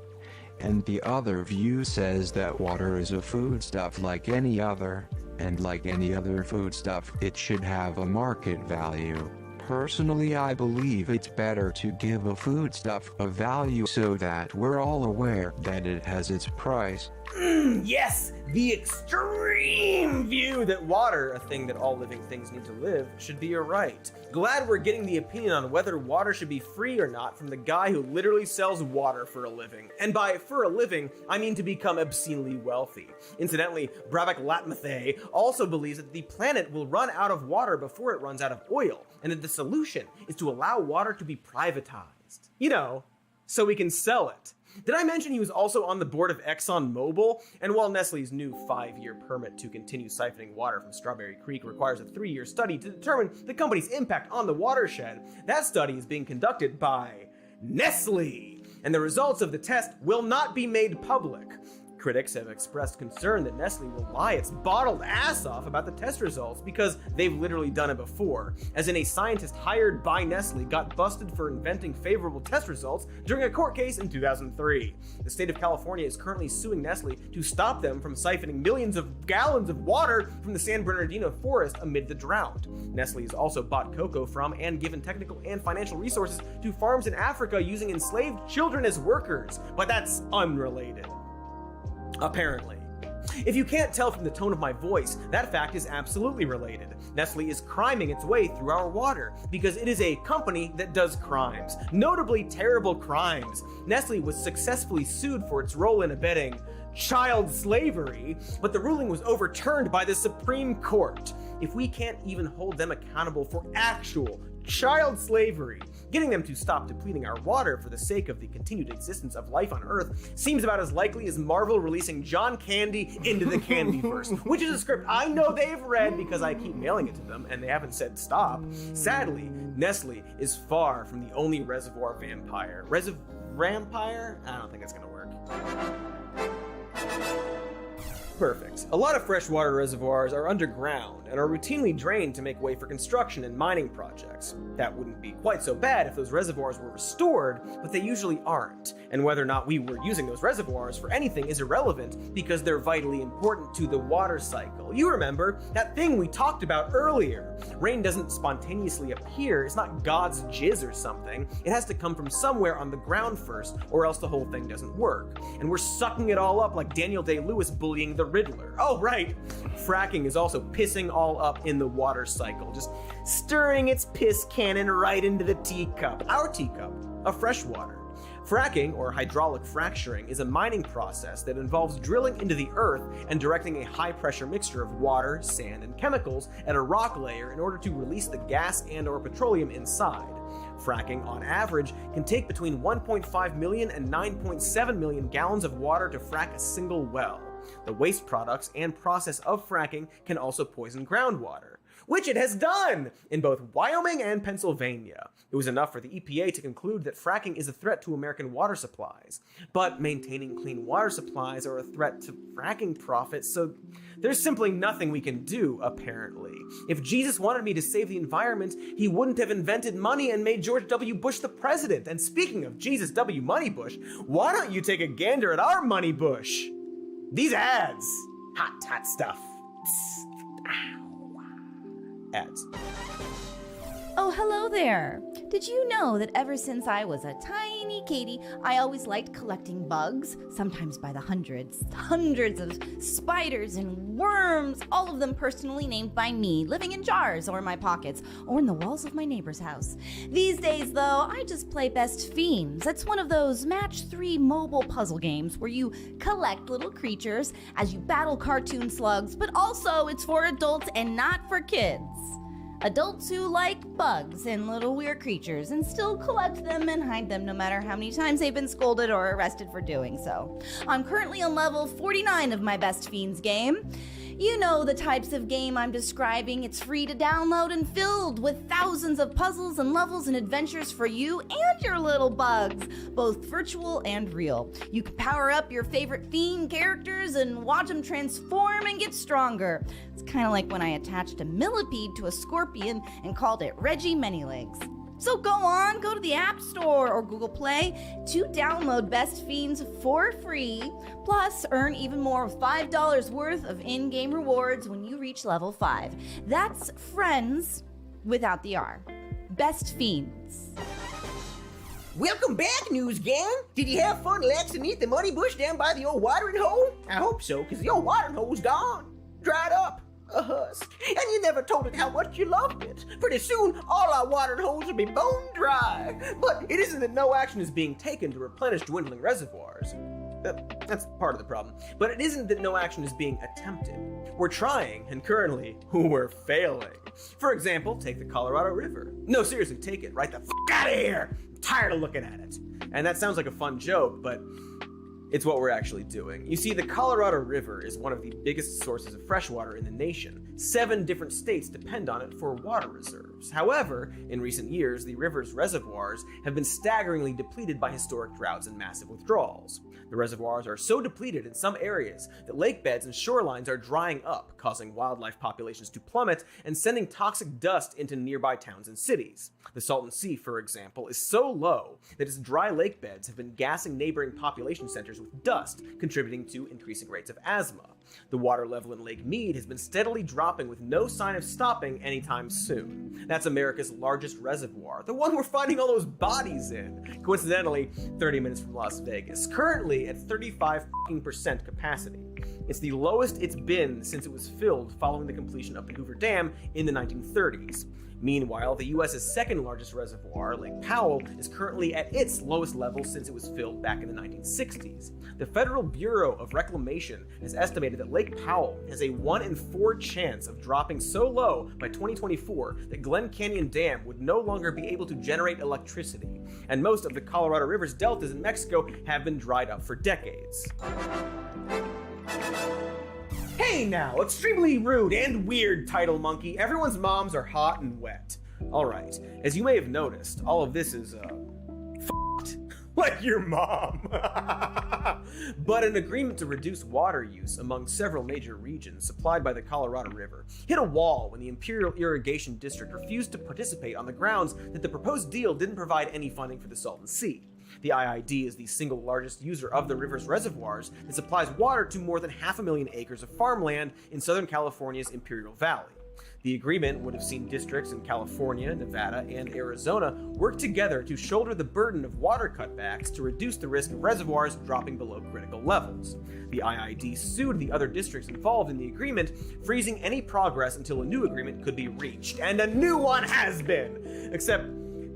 And the other view says that water is a foodstuff like any other, and like any other foodstuff, it should have a market value. Personally, I believe it's better to give a foodstuff a value so that we're all aware that it has its price. Yes! The extreme view that water, a thing that all living things need to live, should be a right. Glad we're getting the opinion on whether water should be free or not from the guy who literally sells water for a living. And by for a living, I mean to become obscenely wealthy. Incidentally, Brabeck-Letmathe also believes that the planet will run out of water before it runs out of oil, and that the solution is to allow water to be privatized. You know, so we can sell it. Did I mention he was also on the board of ExxonMobil? And while Nestle's new 5-year permit to continue siphoning water from Strawberry Creek requires a 3-year study to determine the company's impact on the watershed, that study is being conducted by Nestle, and the results of the test will not be made public. Critics have expressed concern that Nestle will lie its bottled ass off about the test results because they've literally done it before, as in a scientist hired by Nestle got busted for inventing favorable test results during a court case in 2003. The state of California is currently suing Nestle to stop them from siphoning millions of gallons of water from the San Bernardino forest amid the drought. Nestle has also bought cocoa from and given technical and financial resources to farms in Africa using enslaved children as workers, but that's unrelated. Apparently. If you can't tell from the tone of my voice, that fact is absolutely related. Nestle is criming its way through our water because it is a company that does crimes, notably terrible crimes. Nestle was successfully sued for its role in abetting child slavery, but the ruling was overturned by the Supreme Court. If we can't even hold them accountable for actual child slavery, getting them to stop depleting our water for the sake of the continued existence of life on Earth seems about as likely as Marvel releasing John Candy into the Candyverse, which is a script I know they've read because I keep mailing it to them and they haven't said stop. Sadly, Nestle is far from the only reservoir vampire. Vampire? I don't think that's gonna work. Perfect. A lot of freshwater reservoirs are underground, and are routinely drained to make way for construction and mining projects. That wouldn't be quite so bad if those reservoirs were restored, but they usually aren't, and whether or not we were using those reservoirs for anything is irrelevant because they're vitally important to the water cycle. You remember, that thing we talked about earlier. Rain doesn't spontaneously appear, it's not God's jizz or something. It has to come from somewhere on the ground first, or else the whole thing doesn't work. And we're sucking it all up like Daniel Day-Lewis bullying the Riddler. Oh right, fracking is also pissing all up in the water cycle, just stirring its piss cannon right into the teacup, our teacup, of fresh water. Fracking, or hydraulic fracturing, is a mining process that involves drilling into the earth and directing a high-pressure mixture of water, sand, and chemicals at a rock layer in order to release the gas and/or petroleum inside. Fracking, on average, can take between 1.5 million and 9.7 million gallons of water to frack a single well. The waste products and process of fracking can also poison groundwater, which it has done in both Wyoming and Pennsylvania. It was enough for the EPA to conclude that fracking is a threat to American water supplies. But maintaining clean water supplies are a threat to fracking profits, so there's simply nothing we can do, apparently. If Jesus wanted me to save the environment, he wouldn't have invented money and made George W. Bush the president. And speaking of Jesus W. Money Bush, why don't you take a gander at our Money Bush? These ads. Hot stuff. Ads. Oh, hello there. Did you know that ever since I was a tiny Katie, I always liked collecting bugs, sometimes by the hundreds of spiders and worms, all of them personally named by me, living in jars or in my pockets or in the walls of my neighbor's house. These days, though, I just play Best Fiends. It's one of those match 3 mobile puzzle games where you collect little creatures as you battle cartoon slugs, but also it's for adults and not for kids. Adults who like bugs and little weird creatures and still collect them and hide them no matter how many times they've been scolded or arrested for doing so. I'm currently on level 49 of my Best Fiends game. You know the types of game I'm describing. It's free to download and filled with thousands of puzzles and levels and adventures for you and your little bugs, both virtual and real. You can power up your favorite fiend characters and watch them transform and get stronger. It's kind of like when I attached a millipede to a scorpion and called it Reggie Manylegs. So go to the App Store or Google Play to download Best Fiends for free, plus earn even more of $5 worth of in-game rewards when you reach level 5. That's friends without the R. Best Fiends. Welcome back, News Gang! Did you have fun relaxing beneath the money bush down by the old watering hole? I hope so, because the old watering hole's gone. Dried up. A husk. And you never told it how much you loved it. Pretty soon, all our watering holes will be bone dry. But it isn't that no action is being taken to replenish dwindling reservoirs. That's part of the problem. But it isn't that no action is being attempted. We're trying, and currently, we're failing. For example, take the Colorado River. No, seriously, take it. Right the f*** out of here! I'm tired of looking at it. And that sounds like a fun joke, but it's what we're actually doing. You see, the Colorado River is one of the biggest sources of fresh water in the nation. 7 different states depend on it for water reserves. However, in recent years, the river's reservoirs have been staggeringly depleted by historic droughts and massive withdrawals. The reservoirs are so depleted in some areas that lake beds and shorelines are drying up, causing wildlife populations to plummet and sending toxic dust into nearby towns and cities. The Salton Sea, for example, is so low that its dry lake beds have been gassing neighboring population centers with dust, contributing to increasing rates of asthma. The water level in Lake Mead has been steadily dropping with no sign of stopping anytime soon. That's America's largest reservoir, the one we're finding all those bodies in. Coincidentally, 30 minutes from Las Vegas, currently at 35% capacity. It's the lowest it's been since it was filled following the completion of the Hoover Dam in the 1930s. Meanwhile, the U.S.'s second largest reservoir, Lake Powell, is currently at its lowest level since it was filled back in the 1960s. The Federal Bureau of Reclamation has estimated that Lake Powell has a 1 in 4 chance of dropping so low by 2024 that Glen Canyon Dam would no longer be able to generate electricity. And most of the Colorado River's deltas in Mexico have been dried up for decades. Hey now, extremely rude and weird title monkey. Everyone's moms are hot and wet. Alright, as you may have noticed, all of this is, f***ed. Like your mom. But an agreement to reduce water use among several major regions supplied by the Colorado River hit a wall when the Imperial Irrigation District refused to participate on the grounds that the proposed deal didn't provide any funding for the Salton Sea. The IID is the single largest user of the river's reservoirs and supplies water to more than 500,000 acres of farmland in Southern California's Imperial Valley. The agreement would have seen districts in California, Nevada, and Arizona work together to shoulder the burden of water cutbacks to reduce the risk of reservoirs dropping below critical levels. The IID sued the other districts involved in the agreement, freezing any progress until a new agreement could be reached. And a new one has been! Except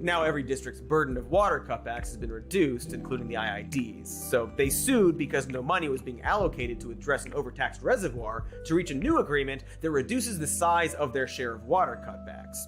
now every district's burden of water cutbacks has been reduced, including the IIDs. So they sued because no money was being allocated to address an overtaxed reservoir to reach a new agreement that reduces the size of their share of water cutbacks.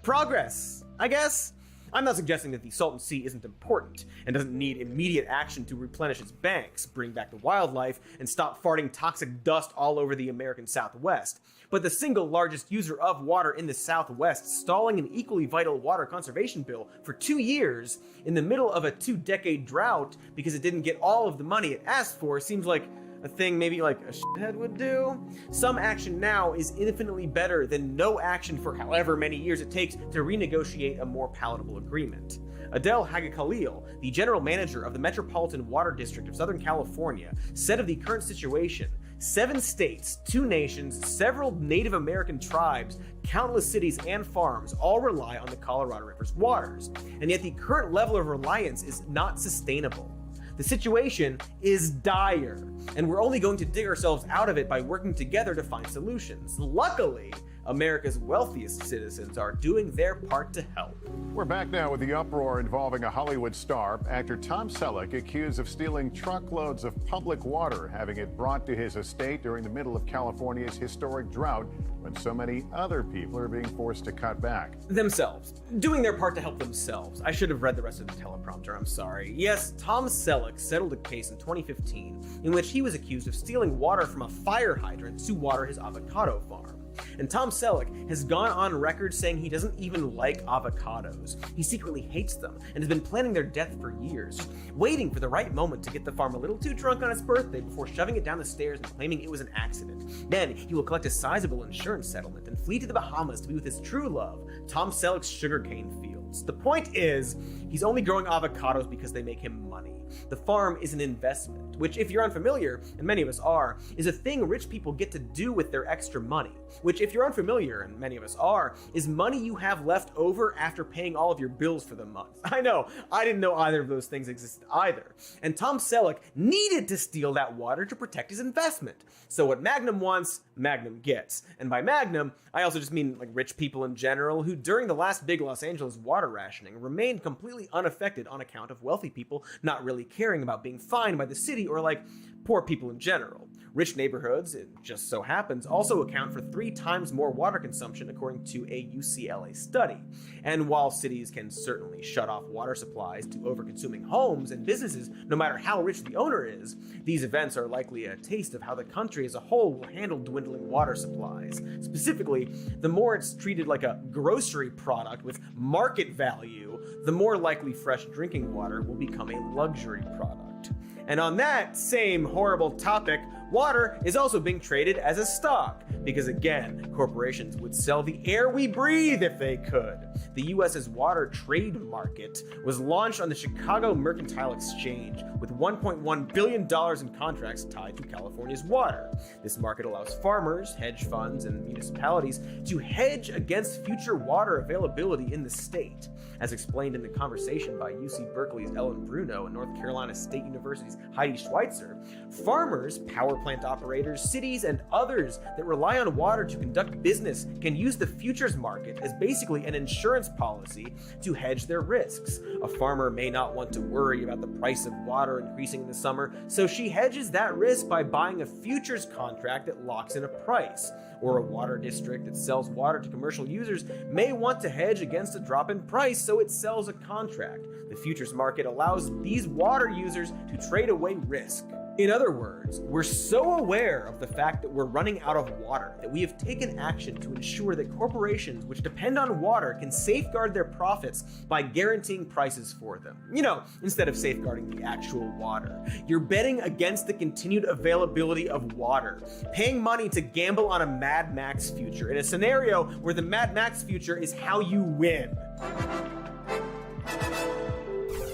Progress, I guess? I'm not suggesting that the Salton Sea isn't important and doesn't need immediate action to replenish its banks, bring back the wildlife, and stop farting toxic dust all over the American Southwest. But the single largest user of water in the Southwest stalling an equally vital water conservation bill for 2 years in the middle of a 2-decade drought because it didn't get all of the money it asked for seems like a thing maybe like a shithead would do. Some action now is infinitely better than no action for however many years it takes to renegotiate a more palatable agreement. Adele Hagakhalil, the general manager of the Metropolitan Water District of Southern California, said of the current situation, 7 states, 2 nations, several Native American tribes, countless cities and farms all rely on the Colorado River's waters, and yet the current level of reliance is not sustainable. The situation is dire, and we're only going to dig ourselves out of it by working together to find solutions. Luckily, America's wealthiest citizens are doing their part to help. We're back now with the uproar involving a Hollywood star, actor Tom Selleck, accused of stealing truckloads of public water, having it brought to his estate during the middle of California's historic drought when so many other people are being forced to cut back. Themselves. Doing their part to help themselves. I should have read the rest of the teleprompter, I'm sorry. Yes, Tom Selleck settled a case in 2015 in which he was accused of stealing water from a fire hydrant to water his avocado farm. And Tom Selleck has gone on record saying he doesn't even like avocados. He secretly hates them and has been planning their death for years, waiting for the right moment to get the farm a little too drunk on its birthday before shoving it down the stairs and claiming it was an accident. Then he will collect a sizable insurance settlement and flee to the Bahamas to be with his true love, Tom Selleck's sugarcane fields. The point is, he's only growing avocados because they make him money. The farm is an investment, which, if you're unfamiliar, and many of us are, is a thing rich people get to do with their extra money. Which, if you're unfamiliar, and many of us are, is money you have left over after paying all of your bills for the month. I know, I didn't know either of those things existed either. And Tom Selleck needed to steal that water to protect his investment. So what Magnum wants, Magnum gets. And by Magnum, I also just mean like rich people in general who during the last big Los Angeles water rationing remained completely unaffected on account of wealthy people not really caring about being fined by the city or like poor people in general. Rich neighborhoods, it just so happens, also account for 3 times more water consumption according to a UCLA study. And while cities can certainly shut off water supplies to overconsuming homes and businesses, no matter how rich the owner is, these events are likely a taste of how the country as a whole will handle dwindling water supplies. Specifically, the more it's treated like a grocery product with market value, the more likely fresh drinking water will become a luxury product. And on that same horrible topic, water is also being traded as a stock, because again, corporations would sell the air we breathe if they could. The US's water trade market was launched on the Chicago Mercantile Exchange with $1.1 billion in contracts tied to California's water. This market allows farmers, hedge funds, and municipalities to hedge against future water availability in the state. As explained in the conversation by UC Berkeley's Ellen Bruno and North Carolina State University's Heidi Schweitzer, farmers, power plant operators, cities, and others that rely on water to conduct business can use the futures market as basically an insurance policy to hedge their risks. A farmer may not want to worry about the price of water increasing in the summer, so she hedges that risk by buying a futures contract that locks in a price. Or a water district that sells water to commercial users may want to hedge against a drop in price, so it sells a contract. The futures market allows these water users to trade away risk. In other words, we're so aware of the fact that we're running out of water that we have taken action to ensure that corporations which depend on water can safeguard their profits by guaranteeing prices for them. You know, instead of safeguarding the actual water. You're betting against the continued availability of water, paying money to gamble on a Mad Max future in a scenario where the Mad Max future is how you win.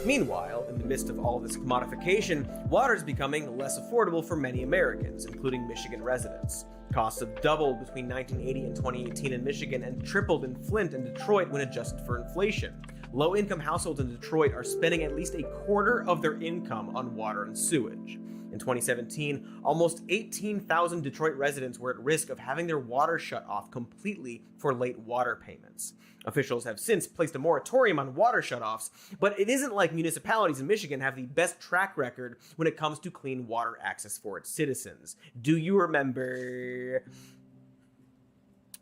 Meanwhile, in the midst of all this commodification, water is becoming less affordable for many Americans, including Michigan residents. Costs have doubled between 1980 and 2018 in Michigan and tripled in Flint and Detroit when adjusted for inflation. Low-income households in Detroit are spending at least a quarter of their income on water and sewage. In 2017, almost 18,000 Detroit residents were at risk of having their water shut off completely for late water payments. Officials have since placed a moratorium on water shutoffs, but it isn't like municipalities in Michigan have the best track record when it comes to clean water access for its citizens. Do you remember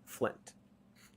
Flint?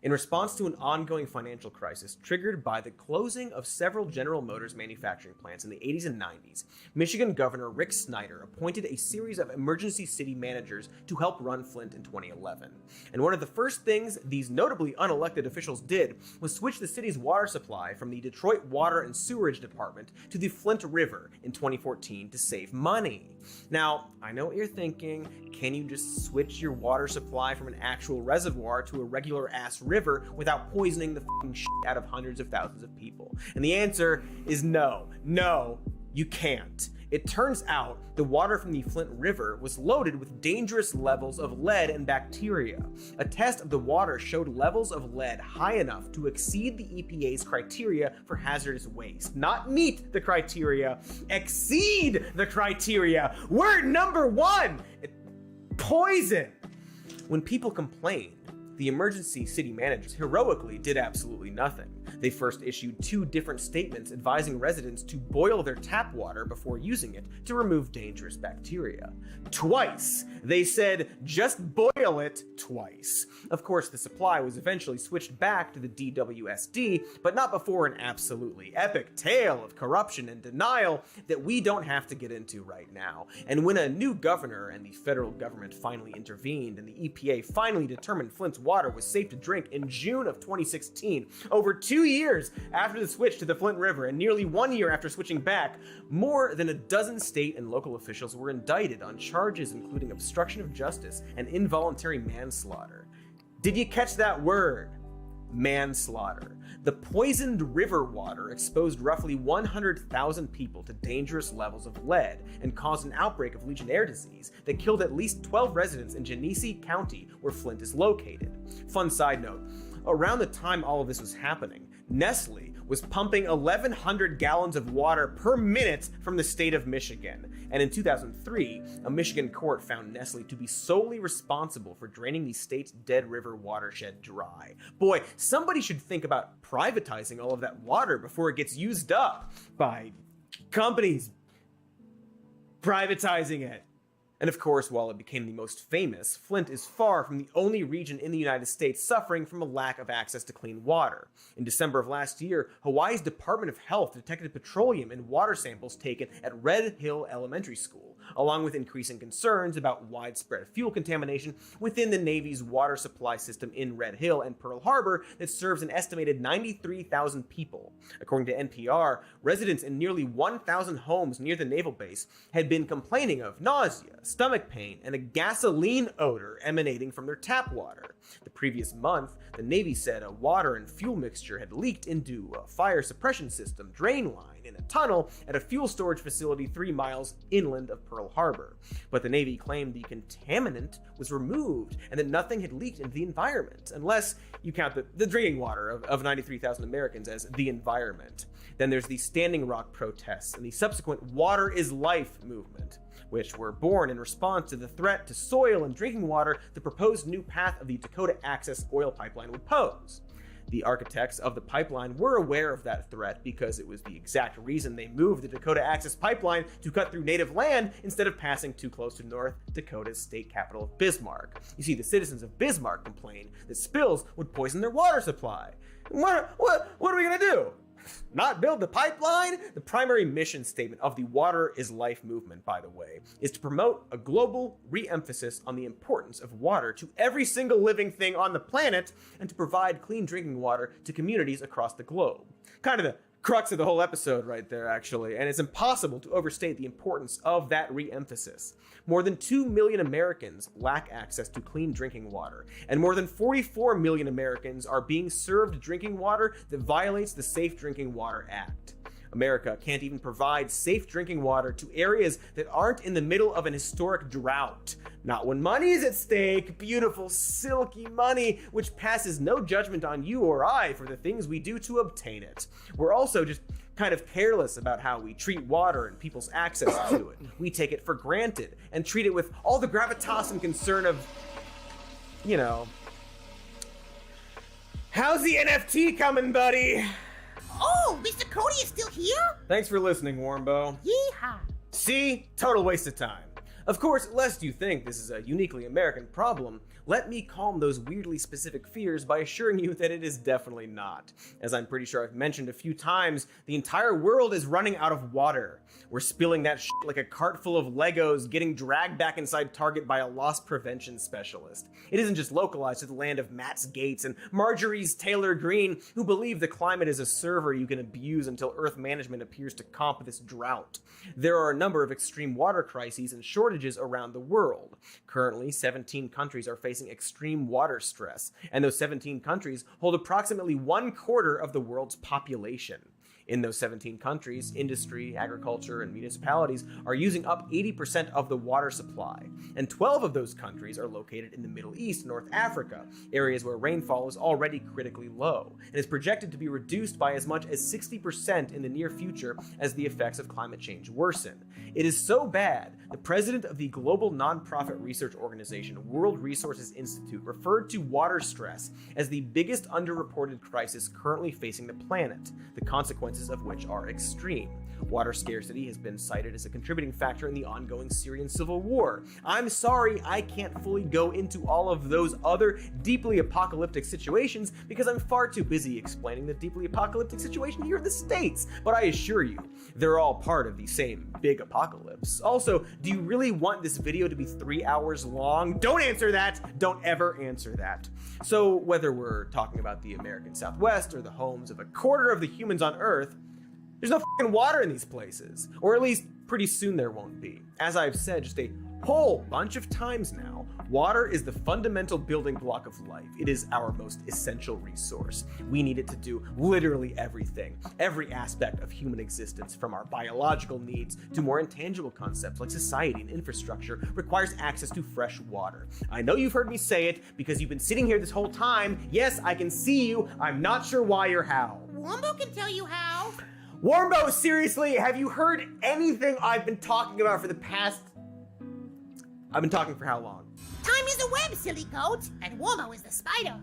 In response to an ongoing financial crisis triggered by the closing of several General Motors manufacturing plants in the 80s and 90s, Michigan Governor Rick Snyder appointed a series of emergency city managers to help run Flint in 2011. And one of the first things these notably unelected officials did was switch the city's water supply from the Detroit Water and Sewerage Department to the Flint River in 2014 to save money. Now, I know what you're thinking. Can you just switch your water supply from an actual reservoir to a regular-ass river without poisoning the f***ing shit out of hundreds of thousands of people? And the answer is no. No, you can't. It turns out the water from the Flint River was loaded with dangerous levels of lead and bacteria. A test of the water showed levels of lead high enough to exceed the EPA's criteria for hazardous waste. Not meet the criteria, exceed the criteria. Word number one, poison. When people complained, the emergency city managers heroically did absolutely nothing. They first issued 2 different statements advising residents to boil their tap water before using it to remove dangerous bacteria. Twice, they said just boil it twice. Of course, the supply was eventually switched back to the DWSD, but not before an absolutely epic tale of corruption and denial that we don't have to get into right now. And when a new governor and the federal government finally intervened and the EPA finally determined Flint's water was safe to drink in June of 2016, over 2 years after the switch to the Flint River and nearly 1 year after switching back, more than a dozen state and local officials were indicted on charges including obstruction of justice and involuntary manslaughter. Did you catch that word? Manslaughter. The poisoned river water exposed roughly 100,000 people to dangerous levels of lead and caused an outbreak of Legionnaire disease that killed at least 12 residents in Genesee County, where Flint is located. Fun side note, around the time all of this was happening, Nestle was pumping 1,100 gallons of water per minute from the state of Michigan. And in 2003, a Michigan court found Nestle to be solely responsible for draining the state's Dead River watershed dry. Boy, somebody should think about privatizing all of that water before it gets used up by companies privatizing it. And of course, while it became the most famous, Flint is far from the only region in the United States suffering from a lack of access to clean water. In December of last year, Hawaii's Department of Health detected petroleum in water samples taken at Red Hill Elementary School, along with increasing concerns about widespread fuel contamination within the Navy's water supply system in Red Hill and Pearl Harbor that serves an estimated 93,000 people. According to NPR, residents in nearly 1,000 homes near the naval base had been complaining of nausea, stomach pain, and a gasoline odor emanating from their tap water. The previous month, the Navy said a water and fuel mixture had leaked into a fire suppression system drain line in a tunnel at a fuel storage facility 3 miles inland of Pearl Harbor. But the Navy claimed the contaminant was removed and that nothing had leaked into the environment, unless you count the drinking water of 93,000 Americans as the environment. Then there's the Standing Rock protests and the subsequent Water is Life movement, which were born in response to the threat to soil and drinking water the proposed new path of the Dakota Access oil pipeline would pose. The architects of the pipeline were aware of that threat because it was the exact reason they moved the Dakota Access pipeline to cut through native land instead of passing too close to North Dakota's state capital of Bismarck. You see, the citizens of Bismarck complained that spills would poison their water supply. What are we gonna do? Not build the pipeline? The primary mission statement of the Water is Life movement, by the way, is to promote a global re-emphasis on the importance of water to every single living thing on the planet and to provide clean drinking water to communities across the globe. Kind of the crux of the whole episode right there, actually, and it's impossible to overstate the importance of that re-emphasis. More than 2 million Americans lack access to clean drinking water, and more than 44 million Americans are being served drinking water that violates the Safe Drinking Water Act. America can't even provide safe drinking water to areas that aren't in the middle of an historic drought. Not when money is at stake, beautiful, silky money, which passes no judgment on you or I for the things we do to obtain it. We're also just kind of careless about how we treat water and people's access to it. We take it for granted and treat it with all the gravitas and concern of, you know, how's the NFT coming, buddy? Oh, Mr. Cody is still here? Thanks for listening, Warmbo. Yeehaw. See? Total waste of time. Of course, lest you think this is a uniquely American problem, let me calm those weirdly specific fears by assuring you that it is definitely not. As I'm pretty sure I've mentioned a few times, the entire world is running out of water. We're spilling that shit like a cart full of Legos getting dragged back inside Target by a loss prevention specialist. It isn't just localized to the land of Matt's Gates and Marjorie's Taylor Greene, who believe the climate is a server you can abuse until Earth management appears to comp this drought. There are a number of extreme water crises and shortages around the world. Currently, 17 countries are facing extreme water stress, and those 17 countries hold approximately 1/4 of the world's population. In those 17 countries, industry, agriculture, and municipalities are using up 80% of the water supply. And 12 of those countries are located in the Middle East and North Africa, areas where rainfall is already critically low, and is projected to be reduced by as much as 60% in the near future as the effects of climate change worsen. It is so bad, the president of the global nonprofit research organization World Resources Institute referred to water stress as the biggest underreported crisis currently facing the planet, the consequences of which are extreme. Water scarcity has been cited as a contributing factor in the ongoing Syrian civil war. I'm sorry I can't fully go into all of those other deeply apocalyptic situations because I'm far too busy explaining the deeply apocalyptic situation here in the States, but I assure you, they're all part of the same big apocalypse. Also, do you really want this video to be 3 hours long? Don't answer that! Don't ever answer that. So, whether we're talking about the American Southwest or the homes of 1/4 of the humans on Earth, there's no fucking water in these places. Or at least, pretty soon there won't be. As I've said just a whole bunch of times now, water is the fundamental building block of life. It is our most essential resource. We need it to do literally everything. Every aspect of human existence, from our biological needs to more intangible concepts like society and infrastructure, requires access to fresh water. I know you've heard me say it because you've been sitting here this whole time. Yes, I can see you. I'm not sure why or how. Wombo can tell you how. Warmbo, seriously, have you heard anything I've been talking about for the past... I've been talking for how long? Time is a web, silly goat, and Wombo is the spider.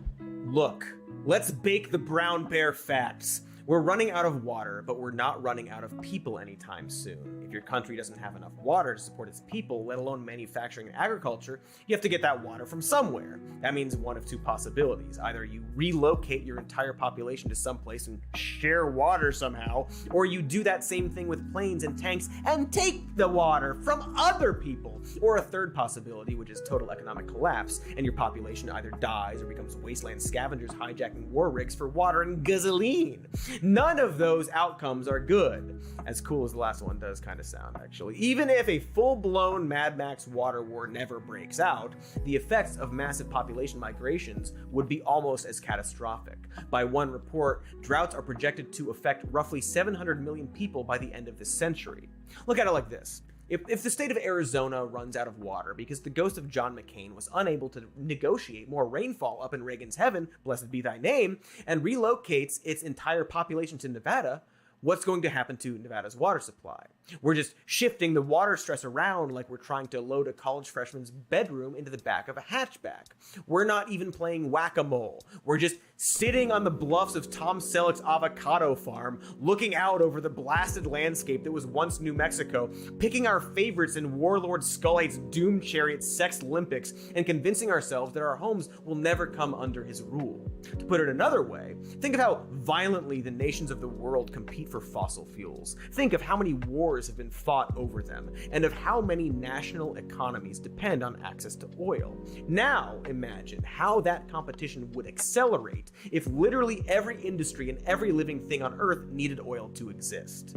Look, let's bake the brown bear facts. We're running out of water, but we're not running out of people anytime soon. If your country doesn't have enough water to support its people, let alone manufacturing and agriculture, you have to get that water from somewhere. That means one of two possibilities. Either you relocate your entire population to someplace and share water somehow, or you do that same thing with planes and tanks and take the water from other people. Or a third possibility, which is total economic collapse, and your population either dies or becomes wasteland scavengers hijacking war rigs for water and gasoline. None of those outcomes are good. As cool as the last one does kind of sound, actually. Even if a full-blown Mad Max water war never breaks out, the effects of massive population migrations would be almost as catastrophic. By one report, droughts are projected to affect roughly 700 million people by the end of this century. Look at it like this. If the state of Arizona runs out of water because the ghost of John McCain was unable to negotiate more rainfall up in Reagan's heaven, blessed be thy name, and relocates its entire population to Nevada, what's going to happen to Nevada's water supply? We're just shifting the water stress around like we're trying to load a college freshman's bedroom into the back of a hatchback. We're not even playing whack-a-mole. We're just sitting on the bluffs of Tom Selleck's avocado farm, looking out over the blasted landscape that was once New Mexico, picking our favorites in Warlord Skullhate's Doom Chariot Sex Olympics, and convincing ourselves that our homes will never come under his rule. To put it another way, think of how violently the nations of the world compete for fossil fuels. Think of how many wars have been fought over them, and of how many national economies depend on access to oil. Now imagine how that competition would accelerate if literally every industry and every living thing on Earth needed oil to exist.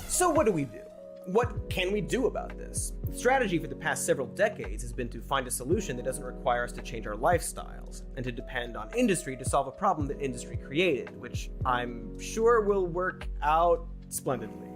So what do we do? What can we do about this? The strategy for the past several decades has been to find a solution that doesn't require us to change our lifestyles, and to depend on industry to solve a problem that industry created, which I'm sure will work out splendidly.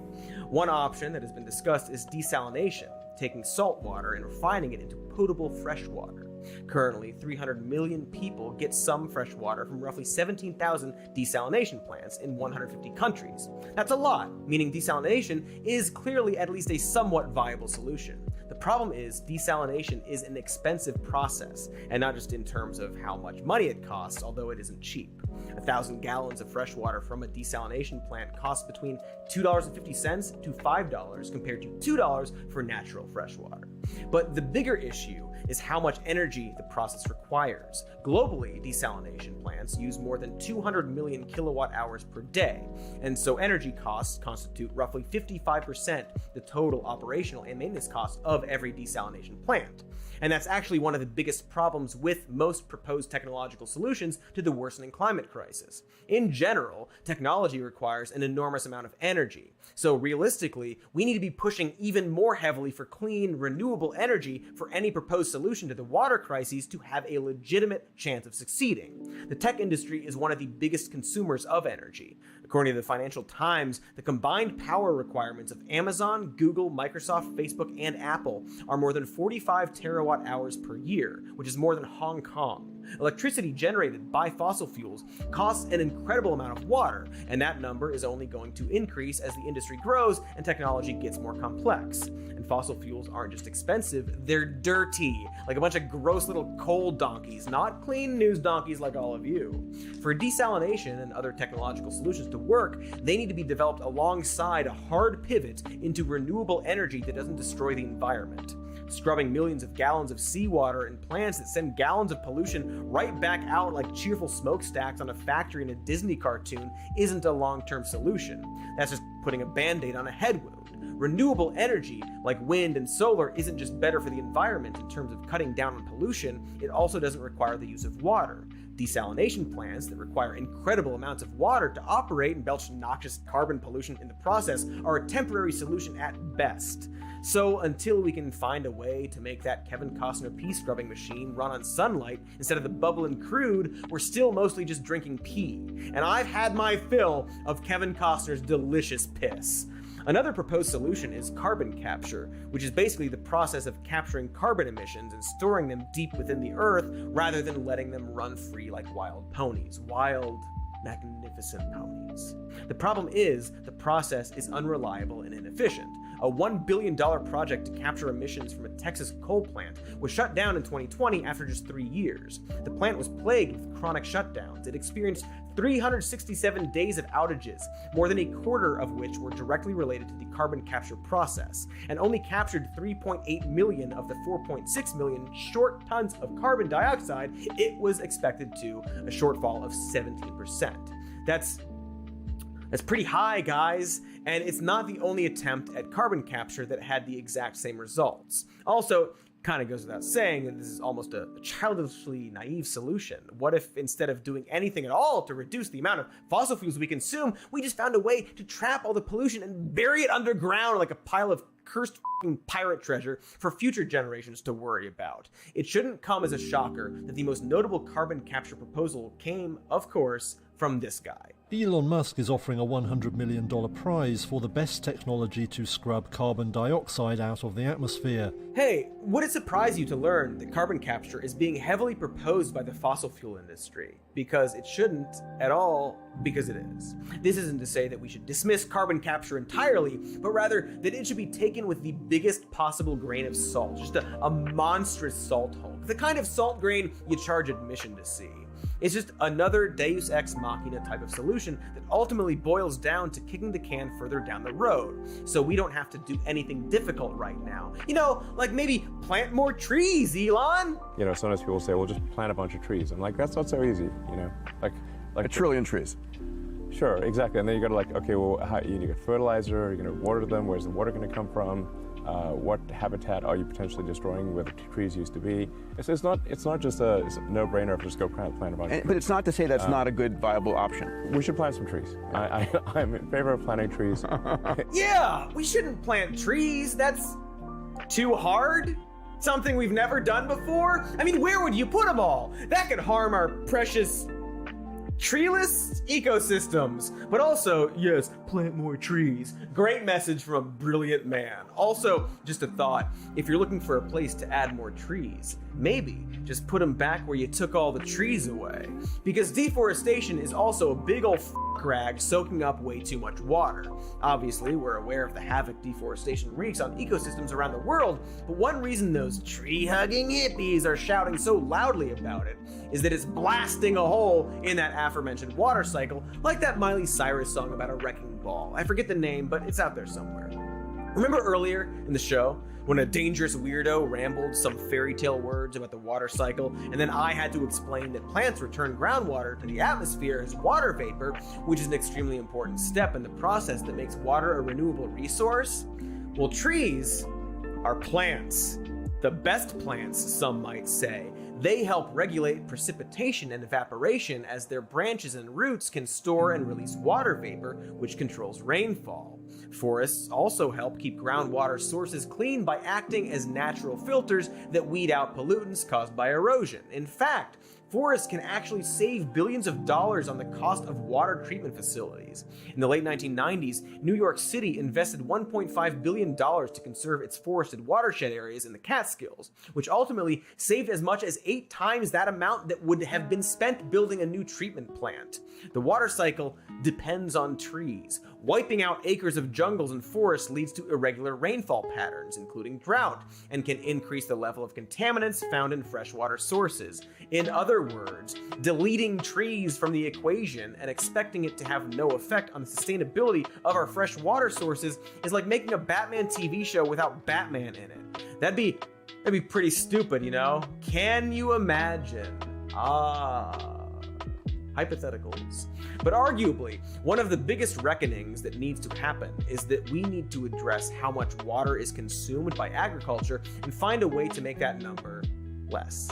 One option that has been discussed is desalination, taking salt water and refining it into potable fresh water. Currently, 300 million people get some fresh water from roughly 17,000 desalination plants in 150 countries. That's a lot, meaning desalination is clearly at least a somewhat viable solution. The problem is desalination is an expensive process, and not just in terms of how much money it costs, although it isn't cheap. 1,000 gallons of fresh water from a desalination plant costs between $2.50 to $5 compared to $2 for natural fresh water. But the bigger issue is how much energy the process requires. Globally, desalination plants use more than 200 million kilowatt hours per day, and so energy costs constitute roughly 55% the total operational and maintenance costs of every desalination plant. And that's actually one of the biggest problems with most proposed technological solutions to the worsening climate crisis. In general, technology requires an enormous amount of energy. So realistically, we need to be pushing even more heavily for clean, renewable energy for any proposed solution to the water crises to have a legitimate chance of succeeding. The tech industry is one of the biggest consumers of energy. According to the Financial Times, the combined power requirements of Amazon, Google, Microsoft, Facebook, and Apple are more than 45 terawatt hours per year, which is more than Hong Kong. Electricity generated by fossil fuels costs an incredible amount of water, and that number is only going to increase as the industry grows and technology gets more complex. And fossil fuels aren't just expensive, they're dirty, like a bunch of gross little coal donkeys, not clean news donkeys like all of you. For desalination and other technological solutions to work, they need to be developed alongside a hard pivot into renewable energy that doesn't destroy the environment. Scrubbing millions of gallons of seawater in plants that send gallons of pollution right back out like cheerful smokestacks on a factory in a Disney cartoon isn't a long-term solution. That's just putting a band-aid on a head wound. Renewable energy, like wind and solar, isn't just better for the environment in terms of cutting down on pollution, it also doesn't require the use of water. Desalination plants that require incredible amounts of water to operate and belch noxious carbon pollution in the process are a temporary solution at best. So until we can find a way to make that Kevin Costner pee scrubbing machine run on sunlight instead of the bubbling crude, we're still mostly just drinking pee. And I've had my fill of Kevin Costner's delicious piss. Another proposed solution is carbon capture, which is basically the process of capturing carbon emissions and storing them deep within the earth rather than letting them run free like wild ponies. Wild, magnificent ponies. The problem is the process is unreliable and inefficient. A $1 billion project to capture emissions from a Texas coal plant was shut down in 2020 after just 3 years. The plant was plagued with chronic shutdowns. It experienced 367 days of outages, more than a quarter of which were directly related to the carbon capture process, and only captured 3.8 million of the 4.6 million short tons of carbon dioxide it was expected to, a shortfall of 17%. That's pretty high, guys, and it's not the only attempt at carbon capture that had the exact same results. Also, kind of goes without saying that this is almost a childishly naive solution. What if instead of doing anything at all to reduce the amount of fossil fuels we consume, we just found a way to trap all the pollution and bury it underground like a pile of cursed pirate treasure for future generations to worry about? It shouldn't come as a shocker that the most notable carbon capture proposal came, of course, from this guy. Elon Musk is offering a $100 million prize for the best technology to scrub carbon dioxide out of the atmosphere. Hey, would it surprise you to learn that carbon capture is being heavily proposed by the fossil fuel industry? Because it shouldn't at all, because it is. This isn't to say that we should dismiss carbon capture entirely, but rather that it should be taken with the biggest possible grain of salt, just a monstrous salt hulk, the kind of salt grain you charge admission to see. It's just another Deus Ex Machina type of solution that ultimately boils down to kicking the can further down the road, so we don't have to do anything difficult right now. You know, like maybe plant more trees, Elon! You know, sometimes people say, well, just plant a bunch of trees. I'm like, that's not so easy, you know? Like a trillion trees. Sure, exactly. And then you gotta like, okay, well, how, you need fertilizer, you're gonna water them, where's the water gonna come from? What habitat are you potentially destroying where the trees used to be? It's not just a no-brainer of just go plant a bunch of trees. But it's not to say that's not a good, viable option. We should plant some trees. I'm in favor of planting trees. Yeah, we shouldn't plant trees. That's too hard. Something we've never done before. I mean, where would you put them all? That could harm our precious treeless ecosystems. But also, yes, plant more trees. Great message from a brilliant man. Also, just a thought, if you're looking for a place to add more trees, maybe just put them back where you took all the trees away. Because deforestation is also a big ol' rag soaking up way too much water. Obviously, we're aware of the havoc deforestation wreaks on ecosystems around the world, but one reason those tree-hugging hippies are shouting so loudly about it is that it's blasting a hole in that aforementioned water cycle, like that Miley Cyrus song about a wrecking ball. I forget the name, but it's out there somewhere. Remember earlier in the show when a dangerous weirdo rambled some fairy tale words about the water cycle, and then I had to explain that plants return groundwater to the atmosphere as water vapor, which is an extremely important step in the process that makes water a renewable resource? Well, trees are plants. The best plants, some might say. They help regulate precipitation and evaporation as their branches and roots can store and release water vapor, which controls rainfall. Forests also help keep groundwater sources clean by acting as natural filters that weed out pollutants caused by erosion. In fact, forests can actually save billions of dollars on the cost of water treatment facilities. In the late 1990s, New York City invested $1.5 billion to conserve its forested watershed areas in the Catskills, which ultimately saved as much as 8 times that amount that would have been spent building a new treatment plant. The water cycle depends on trees. Wiping out acres of jungles and forests leads to irregular rainfall patterns, including drought, and can increase the level of contaminants found in freshwater sources. In other words, deleting trees from the equation and expecting it to have no effect on the sustainability of our fresh water sources is like making a Batman TV show without Batman in it. That'd be pretty stupid, you know? Can you imagine? Hypotheticals. But arguably, one of the biggest reckonings that needs to happen is that we need to address how much water is consumed by agriculture and find a way to make that number less.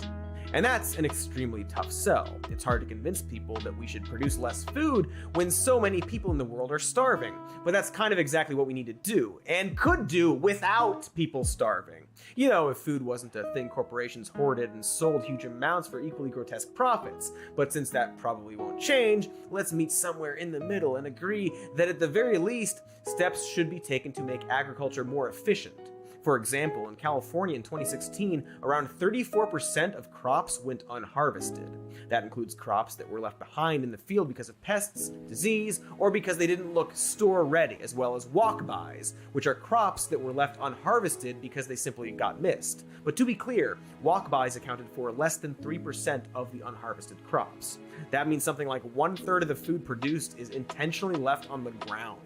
And that's an extremely tough sell. It's hard to convince people that we should produce less food when so many people in the world are starving. But that's kind of exactly what we need to do, and could do without people starving. You know, if food wasn't a thing corporations hoarded and sold huge amounts for equally grotesque profits. But since that probably won't change, let's meet somewhere in the middle and agree that at the very least, steps should be taken to make agriculture more efficient. For example, in California in 2016, around 34% of crops went unharvested. That includes crops that were left behind in the field because of pests, disease, or because they didn't look store-ready, as well as walk-bys, which are crops that were left unharvested because they simply got missed. But to be clear, walk-bys accounted for less than 3% of the unharvested crops. That means something like 1/3 of the food produced is intentionally left on the ground.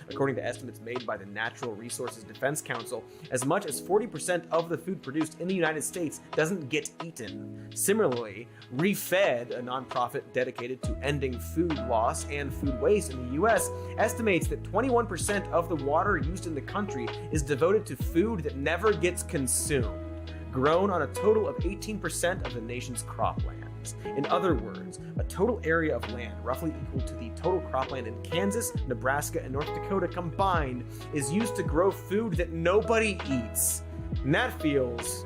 According to estimates made by the Natural Resources Defense Council, as much as 40% of the food produced in the United States doesn't get eaten. Similarly, Refed, a nonprofit dedicated to ending food loss and food waste in the US, estimates that 21% of the water used in the country is devoted to food that never gets consumed, grown on a total of 18% of the nation's cropland. In other words, a total area of land roughly equal to the total cropland in Kansas, Nebraska, and North Dakota combined is used to grow food that nobody eats. And that feels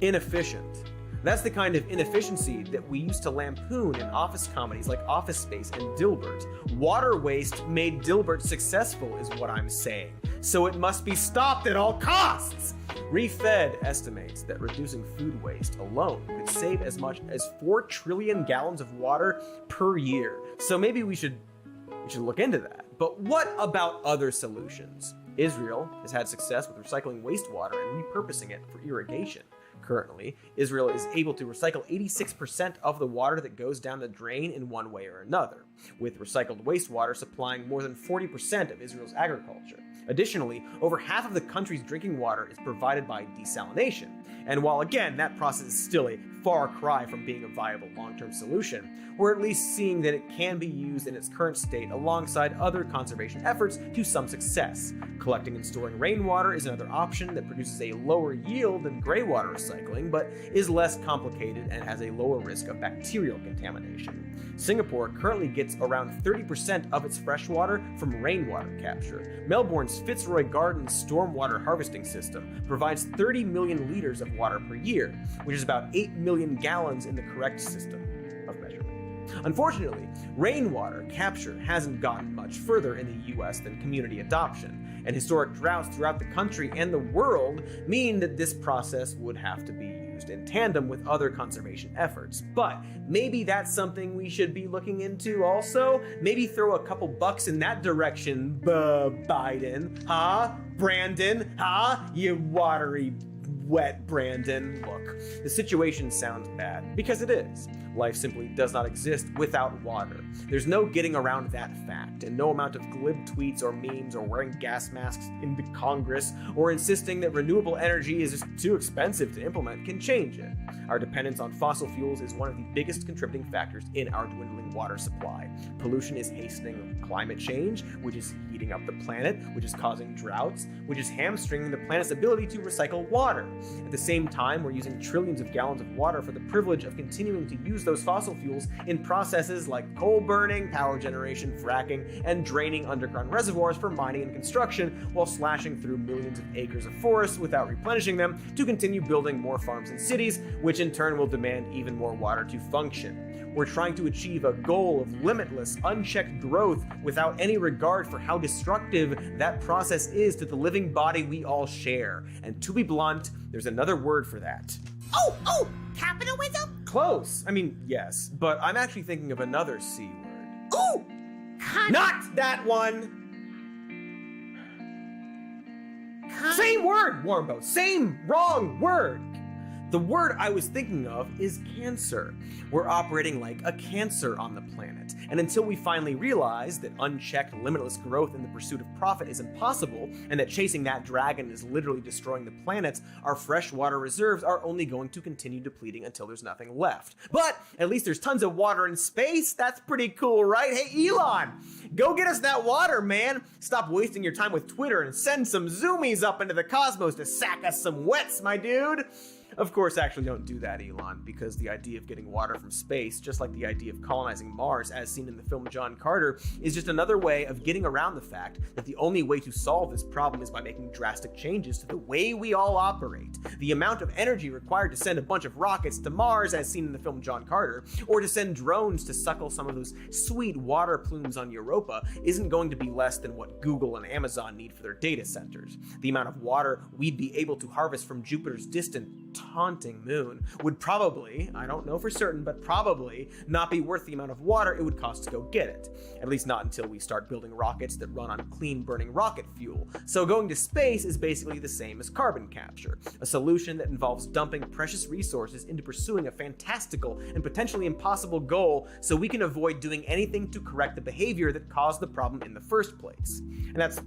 inefficient. That's the kind of inefficiency that we used to lampoon in office comedies like Office Space and Dilbert. Water waste made Dilbert successful, is what I'm saying. So it must be stopped at all costs! Refed estimates that reducing food waste alone could save as much as 4 trillion gallons of water per year. So maybe we should look into that. But what about other solutions? Israel has had success with recycling wastewater and repurposing it for irrigation. Currently, Israel is able to recycle 86% of the water that goes down the drain in one way or another, with recycled wastewater supplying more than 40% of Israel's agriculture. Additionally, over half of the country's drinking water is provided by desalination. And while again, that process is still a far cry from being a viable long-term solution, we're at least seeing that it can be used in its current state alongside other conservation efforts to some success. Collecting and storing rainwater is another option that produces a lower yield than gray water recycling, but is less complicated and has a lower risk of bacterial contamination. Singapore currently gets around 30% of its fresh water from rainwater capture. Melbourne's Fitzroy Gardens stormwater harvesting system provides 30 million liters of water per year, which is about 8 million gallons in the correct system of measurement. Unfortunately, rainwater capture hasn't gotten much further in the US than community adoption, and historic droughts throughout the country and the world mean that this process would have to be used in tandem with other conservation efforts. But maybe that's something we should be looking into also? Maybe throw a couple bucks in that direction, Biden. Huh? Brandon? Huh? You watery wet Brandon. Look, the situation sounds bad, because it is. Life simply does not exist without water. There's no getting around that fact, and no amount of glib tweets or memes or wearing gas masks into Congress or insisting that renewable energy is just too expensive to implement can change it. Our dependence on fossil fuels is one of the biggest contributing factors in our dwindling water supply. Pollution is hastening climate change, which is heating up the planet, which is causing droughts, which is hamstringing the planet's ability to recycle water. At the same time, we're using trillions of gallons of water for the privilege of continuing to use those fossil fuels in processes like coal burning, power generation, fracking, and draining underground reservoirs for mining and construction, while slashing through millions of acres of forests without replenishing them to continue building more farms and cities, which in turn will demand even more water to function. We're trying to achieve a goal of limitless, unchecked growth without any regard for how destructive that process is to the living body we all share. And to be blunt, there's another word for that. Oh, capitalism? Close. I mean, yes, but I'm actually thinking of another C word. Ooh! Not that one! Same word, Warmbo. Same wrong word. The word I was thinking of is cancer. We're operating like a cancer on the planet. And until we finally realize that unchecked, limitless growth in the pursuit of profit is impossible, and that chasing that dragon is literally destroying the planet, our freshwater reserves are only going to continue depleting until there's nothing left. But at least there's tons of water in space. That's pretty cool, right? Hey, Elon, go get us that water, man. Stop wasting your time with Twitter and send some zoomies up into the cosmos to sack us some wets, my dude. Of course, actually don't do that, Elon, because the idea of getting water from space, just like the idea of colonizing Mars as seen in the film John Carter, is just another way of getting around the fact that the only way to solve this problem is by making drastic changes to the way we all operate. The amount of energy required to send a bunch of rockets to Mars as seen in the film John Carter, or to send drones to suckle some of those sweet water plumes on Europa, isn't going to be less than what Google and Amazon need for their data centers. The amount of water we'd be able to harvest from Jupiter's distant taunting moon would probably, I don't know for certain, but probably not be worth the amount of water it would cost to go get it. At least not until we start building rockets that run on clean burning rocket fuel. So going to space is basically the same as carbon capture, a solution that involves dumping precious resources into pursuing a fantastical and potentially impossible goal so we can avoid doing anything to correct the behavior that caused the problem in the first place. And that's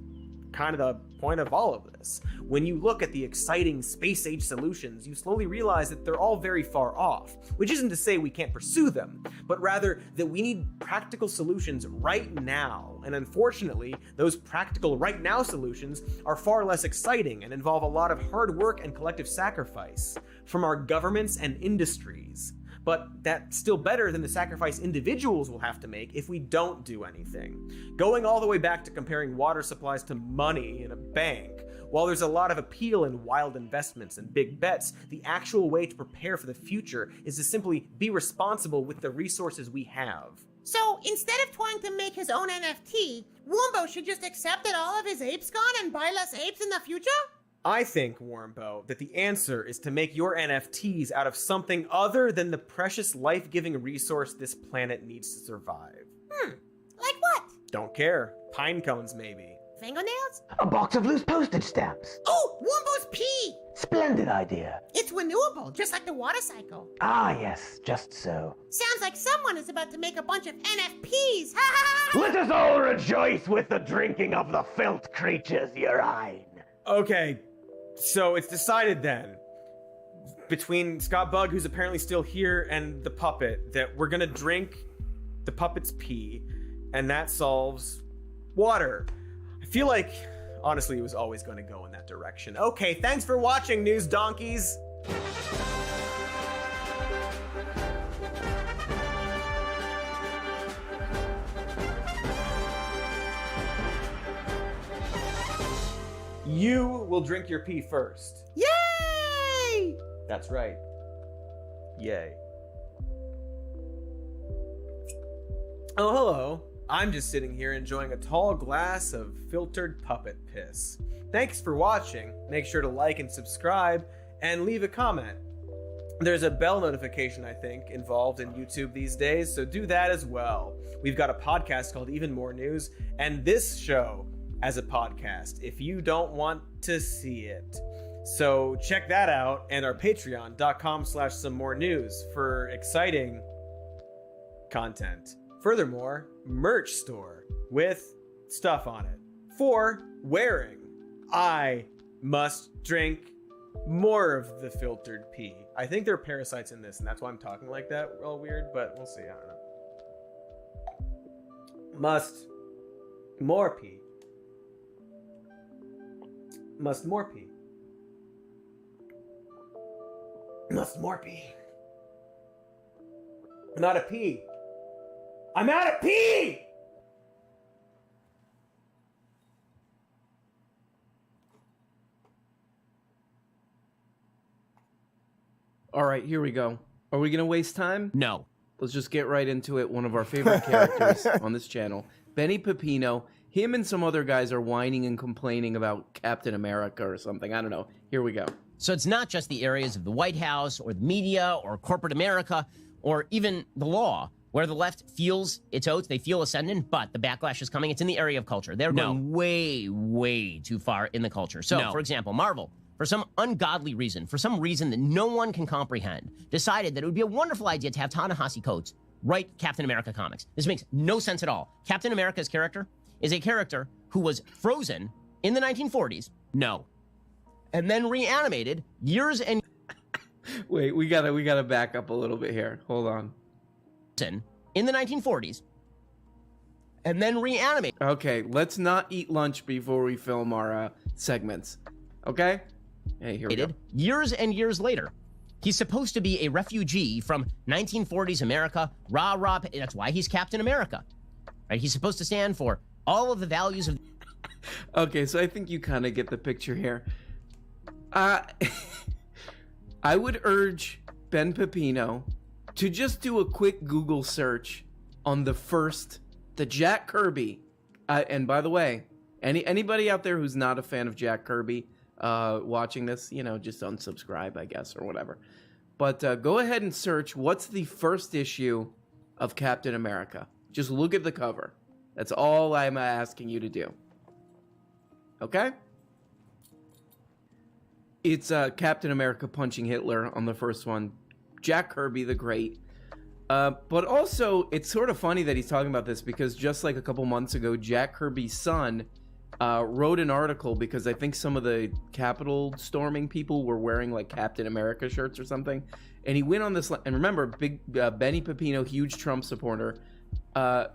kind of the point of all of this. When you look at the exciting space-age solutions, you slowly realize that they're all very far off, which isn't to say we can't pursue them, but rather that we need practical solutions right now. And unfortunately, those practical right now solutions are far less exciting and involve a lot of hard work and collective sacrifice from our governments and industries. But that's still better than the sacrifice individuals will have to make if we don't do anything. Going all the way back to comparing water supplies to money in a bank, While there's a lot of appeal in wild investments and big bets, the actual way to prepare for the future is to simply be responsible with the resources we have. So instead of trying to make his own NFT, Wombo should just accept that all of his apes gone and buy less apes in the future? I think, Warmbo, that the answer is to make your NFTs out of something other than the precious life-giving resource this planet needs to survive. Like what? Don't care. Pine cones, maybe. Fingernails? A box of loose postage stamps. Oh, Wombo's pee! Splendid idea. It's renewable, just like the water cycle. Ah, yes, just so. Sounds like someone is about to make a bunch of NFPs. Let us all rejoice with the drinking of the filth creatures, Urine. Okay, so it's decided then, between Scott Bug, who's apparently still here, and the puppet, that we're gonna drink the puppet's pee, and that solves water. I feel like, honestly, it was always going to go in that direction. Okay, thanks for watching, News Donkeys! You will drink your pee first. Yay! That's right. Yay. Oh, hello. I'm just sitting here enjoying a tall glass of filtered puppet piss. Thanks for watching. Make sure to like and subscribe and leave a comment. There's a bell notification, I think, involved in YouTube these days, so do that as well. We've got a podcast called Even More News, and this show as a podcast, if you don't want to see it. So check that out, and our patreon.com/somemorenews for exciting content. Furthermore, merch store with stuff on it for wearing. I must drink more of the filtered pee. I think there are parasites in this, and that's why I'm talking like that. All weird, but we'll see. I don't know. Must more pee. Must more pee. Must more pee. I'm out of pee. I'm out of pee! All right, here we go. Are we going to waste time? No. Let's just get right into it. One of our favorite characters on this channel, Benny Pepino. Him and some other guys are whining and complaining about Captain America or something. I don't know. Here we go. So it's not just the areas of the White House or the media or corporate America or even the law where the left feels its oats, they feel ascendant, but the backlash is coming. It's in the area of culture. They're going way, way too far in the culture. So, for example, Marvel, for some ungodly reason, for some reason that no one can comprehend, decided that it would be a wonderful idea to have Ta-Nehisi Coates write Captain America comics. This makes no sense at all. Captain America's character is a character who was frozen in the 1940s, and then reanimated years and... Wait, we gotta back up a little bit here. Hold on. In the 1940s, and then reanimate. Okay, let's not eat lunch before we film our segments. Okay? Hey, here we go. Years and years later. He's supposed to be a refugee from 1940s America. Rah. That's why he's Captain America. Right? He's supposed to stand for all of the values of... Okay, so I think you kind of get the picture here. I would urge Ben Pepino to just do a quick Google search on the Jack Kirby. And by the way, anybody out there who's not a fan of Jack Kirby watching this, just unsubscribe, I guess, or whatever. But go ahead and search what's the first issue of Captain America. Just look at the cover. That's all I'm asking you to do. Okay? It's Captain America punching Hitler on the first one. Jack Kirby the Great. But also, it's sort of funny that he's talking about this because just like a couple months ago, Jack Kirby's son wrote an article because I think some of the Capitol storming people were wearing like Captain America shirts or something. And he went on this, and remember, big Benny Pepino, huge Trump supporter.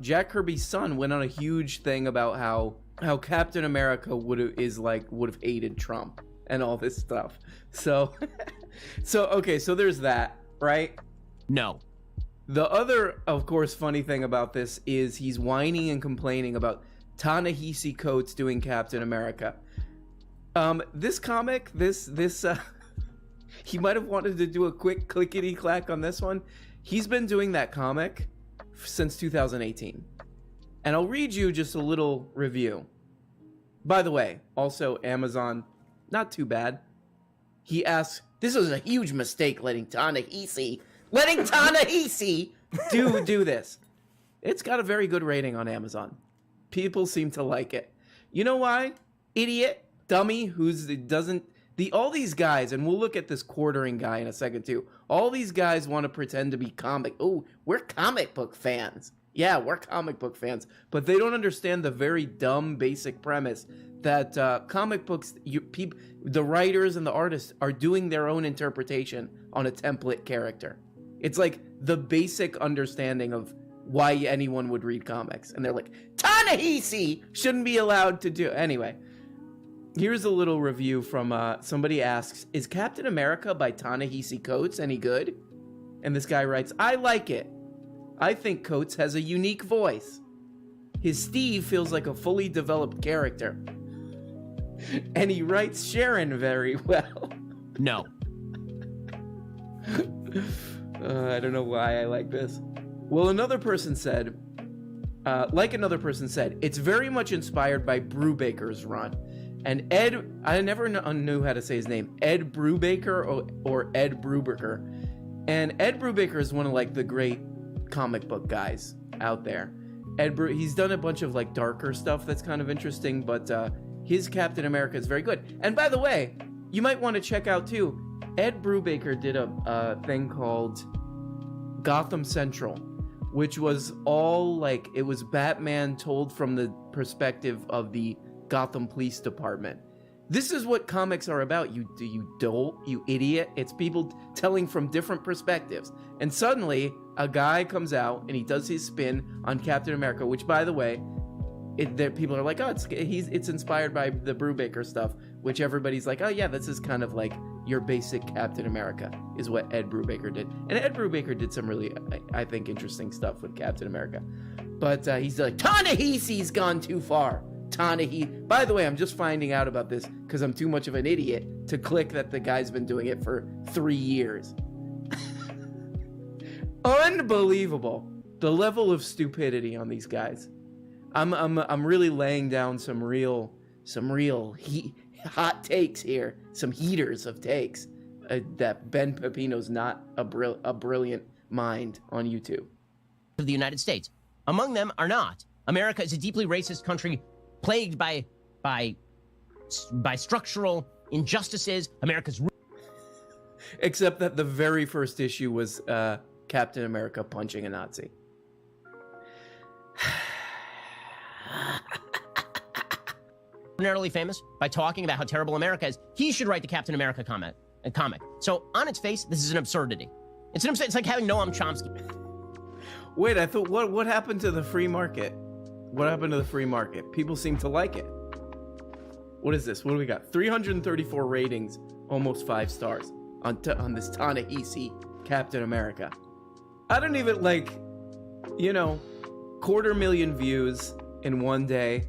Jack Kirby's son went on a huge thing about how Captain America would have hated Trump and all this stuff. So, okay, so there's that. Right? No. The other, of course, funny thing about this is he's whining and complaining about Ta-Nehisi Coates doing Captain America. This comic, he might have wanted to do a quick clickety-clack on this one. He's been doing that comic since 2018. And I'll read you just a little review. By the way, also Amazon, not too bad. He asks, this was a huge mistake letting Ta-Nehisi do this. It's got a very good rating on Amazon. People seem to like it. You know why? Idiot, dummy, all these guys, and we'll look at this quartering guy in a second too. All these guys want to pretend to be we're comic book fans. Yeah, we're comic book fans. But they don't understand the very dumb basic premise that comic books, the writers and the artists are doing their own interpretation on a template character. It's like the basic understanding of why anyone would read comics. And they're like, Ta-Nehisi shouldn't be allowed to do. Anyway, here's a little review from somebody asks, is Captain America by Ta-Nehisi Coates any good? And this guy writes, I like it. I think Coates has a unique voice. His Steve feels like a fully developed character. And he writes Sharon very well. No. I don't know why I like this. Well, another person said, it's very much inspired by Brubaker's run. And Ed, I never knew how to say his name, Ed Brubaker or Ed Brubaker. And Ed Brubaker is one of like the great comic book guys out there. He's done a bunch of like darker stuff that's kind of interesting, but his Captain America is very good. And by the way, you might want to check out too, Ed Brubaker did a thing called Gotham Central, which was all like, it was Batman told from the perspective of the Gotham Police Department. This is what comics are about, you dolt, you idiot. It's people telling from different perspectives. And suddenly, a guy comes out and he does his spin on Captain America, which, by the way, people are like, oh, it's inspired by the Brubaker stuff, which everybody's like, oh yeah, this is kind of like your basic Captain America, is what Ed Brubaker did. And Ed Brubaker did some really, I think, interesting stuff with Captain America. But he's like, Ta-Nehisi's gone too far. Ta-Nehisi. By the way, I'm just finding out about this because I'm too much of an idiot to click that the guy's been doing it for 3 years. Unbelievable. The level of stupidity on these guys. I'm really laying down some real hot takes here, some heaters of takes. That Ben Pepino's not a brilliant mind on YouTube. Of the United States. Among them are not. America is a deeply racist country plagued by structural injustices. America's except that the very first issue was Captain America punching a Nazi. Ordinarily famous by talking about how terrible America is. He should write the Captain America comic. So on its face, this is an absurdity. It's like having Noam Chomsky. Wait, I thought what happened to the free market? What happened to the free market? People seem to like it. What is this? What do we got? 334 ratings, almost 5 stars on this Ta-Nehisi Captain America. I don't even 250,000 views in one day.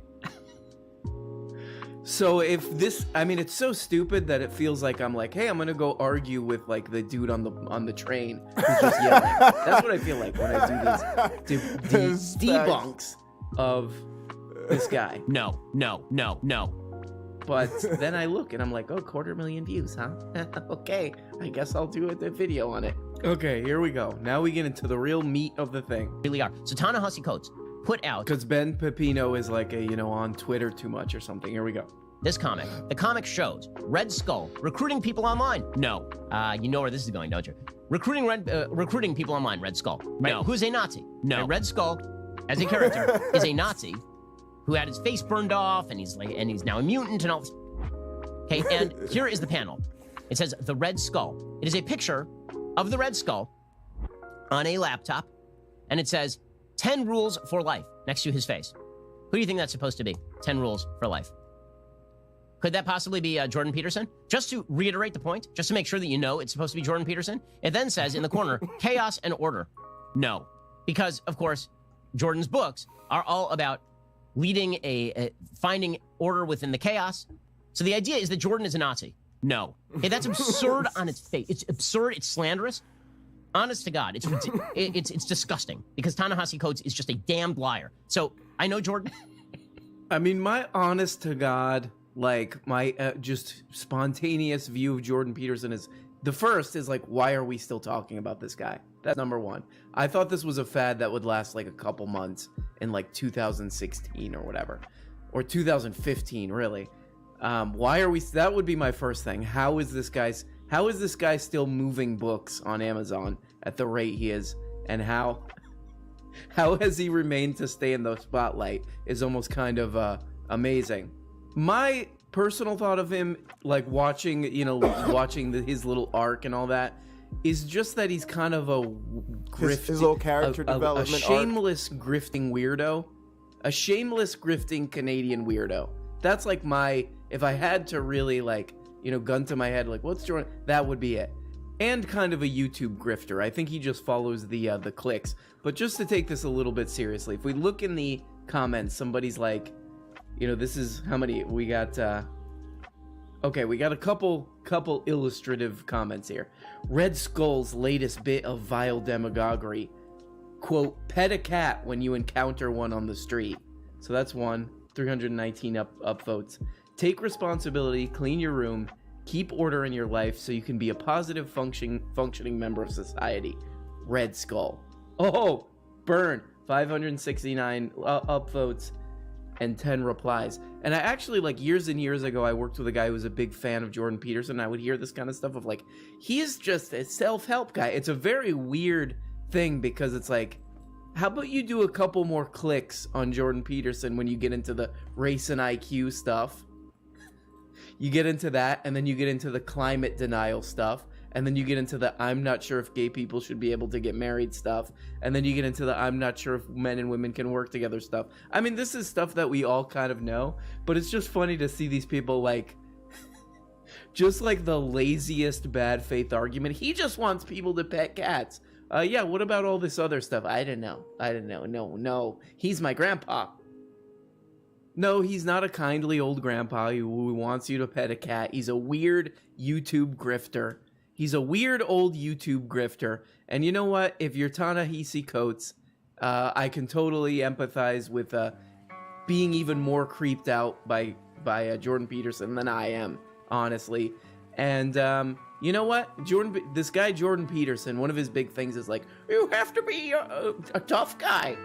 So if this, it's so stupid that it feels like I'm like, hey, I'm gonna go argue with like the dude on the train who's just yelling. That's what I feel like when I do these debunks of this guy. No. But then I look and I'm like, oh, 250,000 views, huh? Okay, I guess I'll do a video on it. Okay, here we go. Now we get into the real meat of the thing. Really are. So Ta-Nehisi Coates put out, because Ben Pepino is like on Twitter too much or something. Here we go. This comic. The comic shows Red Skull recruiting people online. No. You know where this is going, don't you? Recruiting people online, Red Skull. Right. No. Who's a Nazi? No. And Red Skull, as a character, is a Nazi who had his face burned off, and he's now a mutant and all this. Okay, and here is the panel. It says the Red Skull. It is a picture of the Red Skull on a laptop, and it says 10 rules for life next to his face. Who do you think that's supposed to be? 10 rules for life. Could that possibly be Jordan Peterson? Just to reiterate the point, just to make sure that you know it's supposed to be Jordan Peterson, it then says in the corner, chaos and order. No, because of course, Jordan's books are all about leading finding order within the chaos So the idea is that Jordan is a Nazi. No. Hey, that's absurd on its face. It's absurd. It's slanderous. Honest to God, it's disgusting because Ta-Nehisi Coates is just a damned liar. So I know Jordan. I mean, my honest to God, like my just spontaneous view of Jordan Peterson is the first is like, why are we still talking about this guy? That's number one. I thought this was a fad that would last like a couple months in like 2016 or whatever, or 2015 really. Why are we? That would be my first thing. How is this guy still moving books on Amazon at the rate he is, and how has he remained to stay in the spotlight is almost kind of amazing. My personal thought of him, like watching his little arc and all that, is just that he's kind of a his little character development, a shameless grifting weirdo, a shameless grifting Canadian weirdo. That's like if I had to really gun to my head, like what's Jordan, that would be it. And kind of a YouTube grifter. I think he just follows the clicks. But just to take this a little bit seriously, if we look in the comments, somebody's like, this is how many we got. Okay, we got a couple illustrative comments here. Red Skull's latest bit of vile demagoguery. Quote, pet a cat when you encounter one on the street. So that's 319 upvotes. Take responsibility, clean your room, keep order in your life so you can be a positive functioning member of society. Red Skull. Oh, burn. 569 upvotes and 10 replies. And I actually, years and years ago, I worked with a guy who was a big fan of Jordan Peterson. I would hear this kind of stuff of he's just a self-help guy. It's a very weird thing because it's like, how about you do a couple more clicks on Jordan Peterson when you get into the race and IQ stuff? You get into that, and then you get into the climate denial stuff, and then you get into the I'm not sure if gay people should be able to get married stuff, and then you get into the I'm not sure if men and women can work together stuff. I mean, this is stuff that we all kind of know, but it's just funny to see these people just like the laziest bad faith argument. He just wants people to pet cats. Yeah, what about all this other stuff? I don't know. No. He's my grandpa. No, he's not a kindly old grandpa who wants you to pet a cat. He's a weird YouTube grifter. He's a weird old YouTube grifter. And you know what? If you're Ta-Nehisi Coates, I can totally empathize with being even more creeped out by Jordan Peterson than I am, honestly. And you know what? This guy Jordan Peterson, one of his big things is you have to be a tough guy.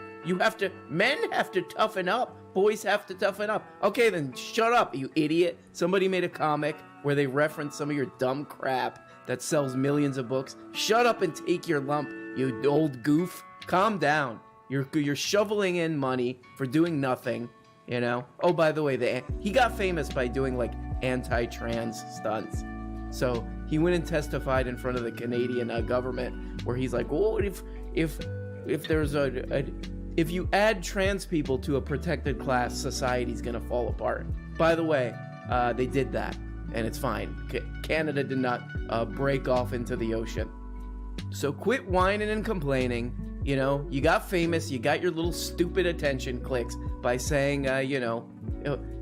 Men have to toughen up. Boys have to toughen up. Okay, then shut up, you idiot. Somebody made a comic where they reference some of your dumb crap that sells millions of books. Shut up and take your lump, you old goof. Calm down. You're shoveling in money for doing nothing, Oh, by the way, he got famous by doing anti-trans stunts. So he went and testified in front of the Canadian government where he's like, well, if there's if you add trans people to a protected class, society's gonna fall apart. By the way, they did that, and it's fine. Canada did not break off into the ocean. So quit whining and complaining. You got famous, you got your little stupid attention clicks by saying,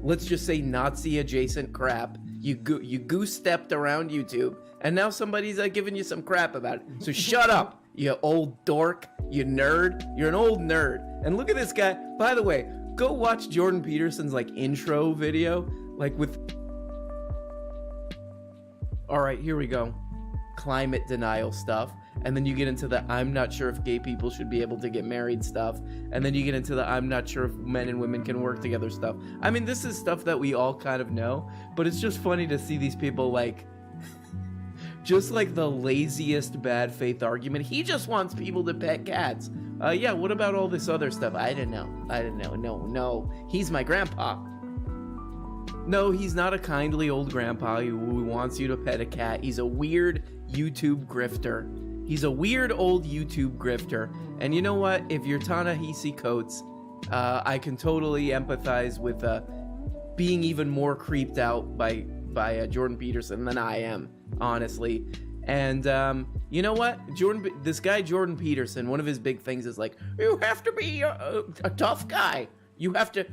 let's just say Nazi-adjacent crap. You goose-stepped around YouTube, and now somebody's giving you some crap about it. So shut up. You old dork, you nerd. You're an old nerd. And look at this guy. By the way, go watch Jordan Peterson's intro video, with... All right, here we go. Climate denial stuff. And then you get into the I'm not sure if gay people should be able to get married stuff. And then you get into the I'm not sure if men and women can work together stuff. I mean, this is stuff that we all kind of know, but it's just funny to see these people just like the laziest bad faith argument. He just wants people to pet cats. Yeah, what about all this other stuff? I don't know. No. He's my grandpa. No, he's not a kindly old grandpa who wants you to pet a cat. He's a weird YouTube grifter. He's a weird old YouTube grifter. And you know what? If you're Ta-Nehisi Coates, I can totally empathize with being even more creeped out by Jordan Peterson than I am, honestly. And you know what? This guy Jordan Peterson, one of his big things is you have to be a tough guy.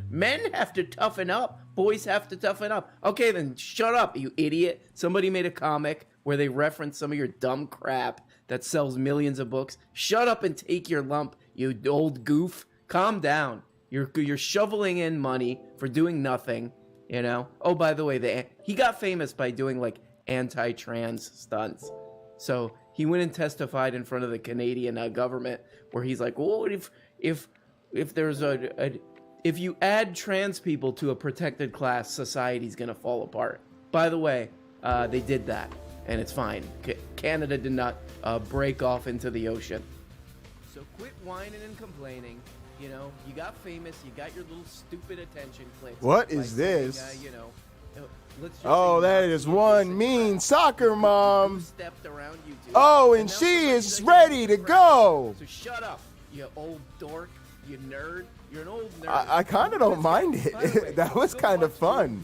Men have to toughen up. Boys have to toughen up. Okay, then shut up, you idiot. Somebody made a comic where they reference some of your dumb crap that sells millions of books. Shut up and take your lump, you old goof. Calm down. You're shoveling in money for doing nothing, you know? Oh, by the way, he got famous by doing, like, anti-trans stunts. So he went and testified in front of the Canadian government where he's like, well, if there's if you add trans people to a protected class, society's gonna fall apart. By the way, they did that, and it's fine. Canada did not break off into the ocean. So quit whining and complaining. You know, you got famous, you got your little stupid attention clicks. What is this? Saying, you know, let's just Oh, say that is one mean soccer mom. stepped around YouTube. Oh, and she is ready to go. So shut up, you old dork, you nerd. You're an old nerd. I kind of don't mind it. That was kind of fun.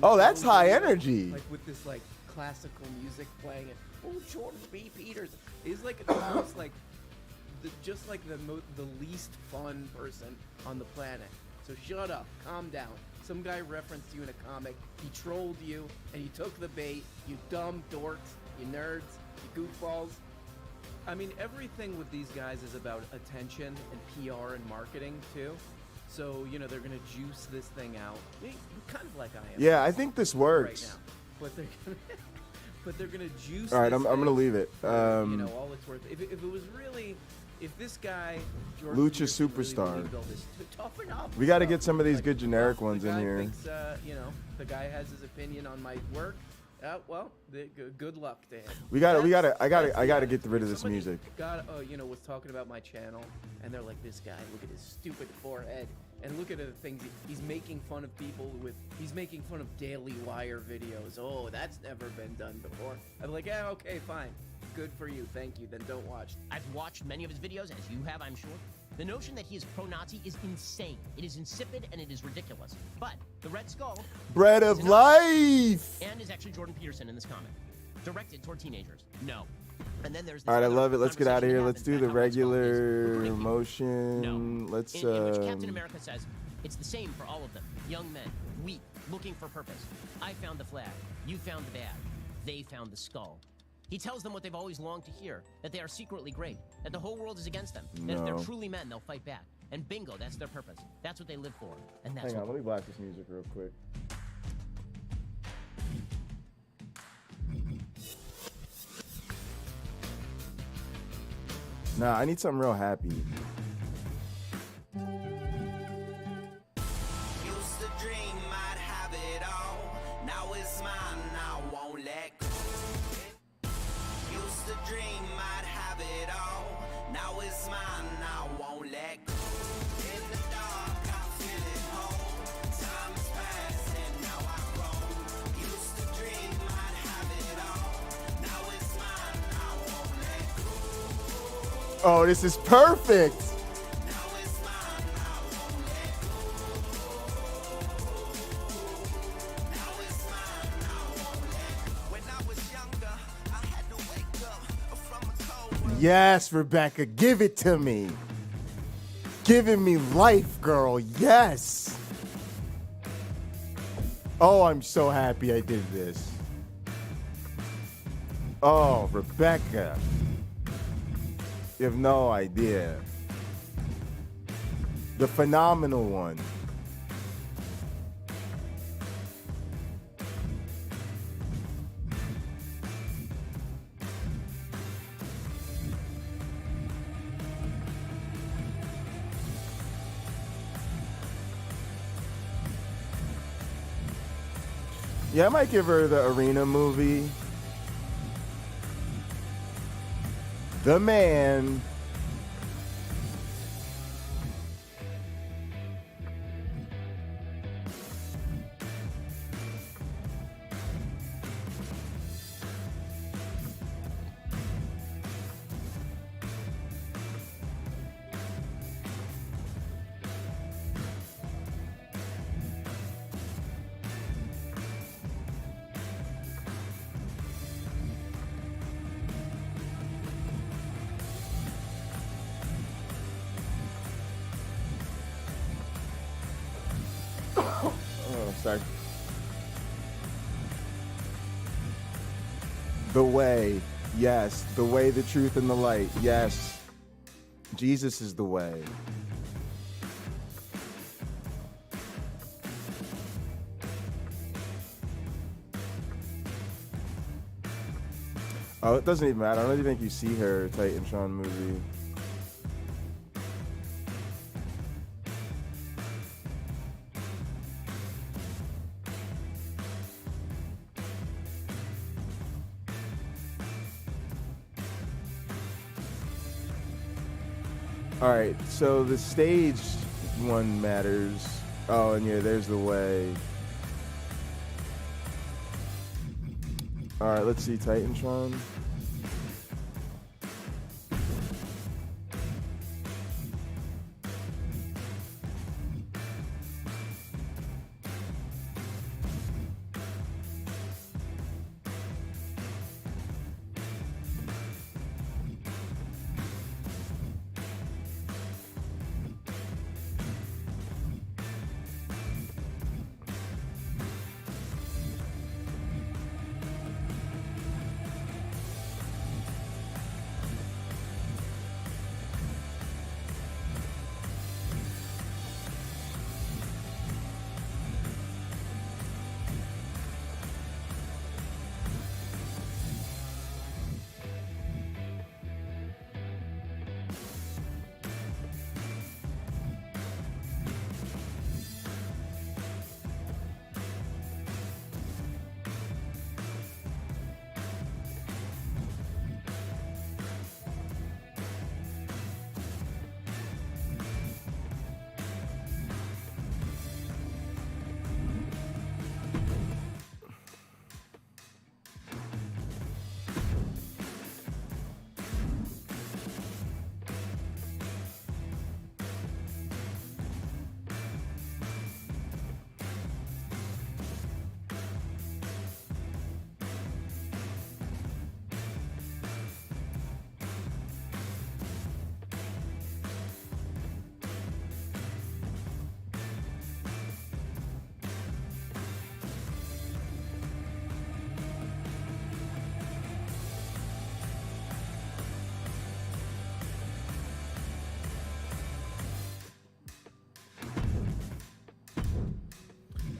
Oh, that's high energy. Like with this like classical music playing. And, oh, Jordan B. Peterson. He's like the most like, just like the least fun person on the planet. So shut up, calm down. Some guy referenced you in a comic. He trolled you, and you took the bait. You dumb dorks, you nerds, you goofballs. I mean, everything with these guys is about attention and PR and marketing, too. So, you know, they're going to juice this thing out. Kind of like I am. Yeah, I think this works. Right now. But they're going to juice All right, this I'm going to thing leave it. for, you know, all it's worth. If it was really... If this guy... Jordan Lucha Peterson Superstar. really believed all this, toughen up. We got to get some of these good generic ones in here. Thinks, you know, the guy has his opinion on my work. Well, good luck to him. I gotta get rid of this music. You know, was talking about my channel, and they're like, this guy, look at his stupid forehead, and look at the things he's making fun of people with. He's making fun of Daily Wire videos. Oh, that's never been done before. I'm like, yeah, okay, fine, good for you, thank you. Then don't watch. I've watched many of his videos, as you have, I'm sure. The notion that he is pro-Nazi is insane. It is insipid and it is ridiculous. But the Red Skull... Bread of life! And is actually Jordan Peterson in this comic. Directed toward teenagers. No. And then there's... All right, I love it. Let's get out of here. Let's do the regular motion. No. Let's... In which Captain America says, it's the same for all of them. Young men, weak, looking for purpose. I found the flag. You found the badge. They found the skull. He tells them what they've always longed to hear, that they are secretly great, that the whole world is against them, that if they're truly men, they'll fight back. And bingo, that's their purpose. That's what they live for. And that's Hang on, let me blast this music real quick. Nah, I need something real happy. Used to dream I'd have it all. Now it's mine, I won't let go. Used to dream I'd have it all. Now it's mine, I won't let go. In the dark, I feel it whole. Time has passed and now I grow. Used to dream I'd have it all. Now it's mine, I won't let go. Oh, this is perfect! Yes, Rebecca, give it to me. Giving me life, girl. Yes. Oh, I'm so happy I did this. Oh, Rebecca. You have no idea. The phenomenal one. Yeah, I might give her the Arena movie. The Man. Sorry. The way. Yes. The way, the truth, and the light. Yes. Jesus is the way. Oh, it doesn't even matter. I don't even think you see her Titantron movie. All right, so the stage one matters. Oh, and yeah, there's the way. All right, let's see Titantron.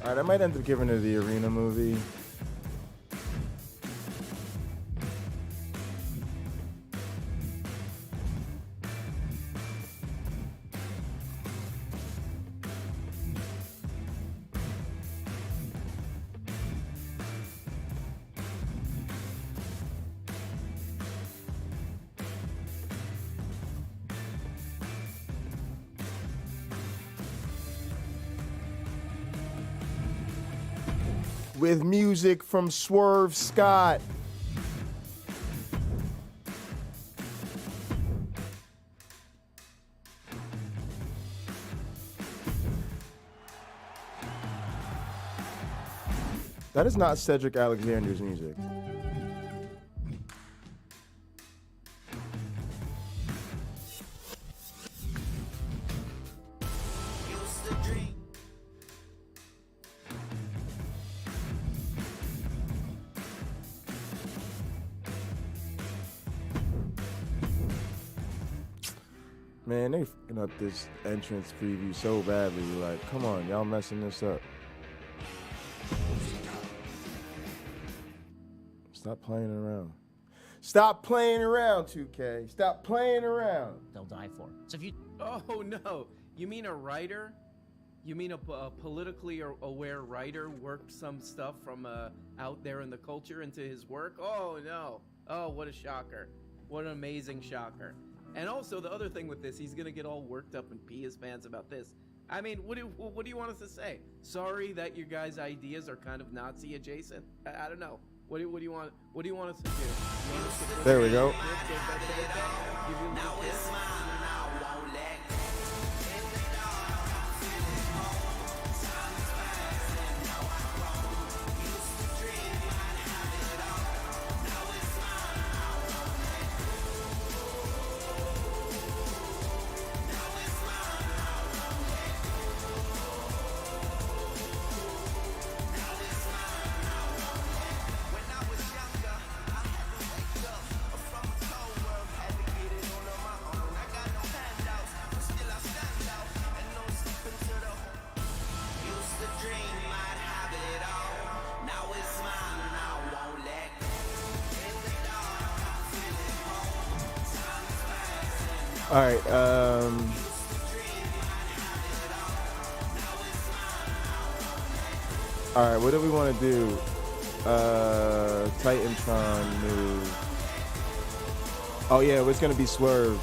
All right, I might end up giving her the Arena movie. With music from Swerve Scott. That is not Cedric Alexander's music. Man, they fucking up this entrance preview so badly. Like, come on, y'all messing this up. Stop playing around. Stop playing around, 2K. Stop playing around. They'll die for. So if you... Oh, no. You mean a writer? You mean a politically aware writer worked some stuff from out there in the culture into his work? Oh, no. Oh, what a shocker. What an amazing shocker. And also, the other thing with this, he's going to get all worked up and pee his pants about this. I mean, what do you want us to say? Sorry that your guys' ideas are kind of Nazi adjacent? I don't know. What do you want us to do? There we go. All right. All right. What do we want to do? Titantron move. Oh yeah, it's gonna be Swerve.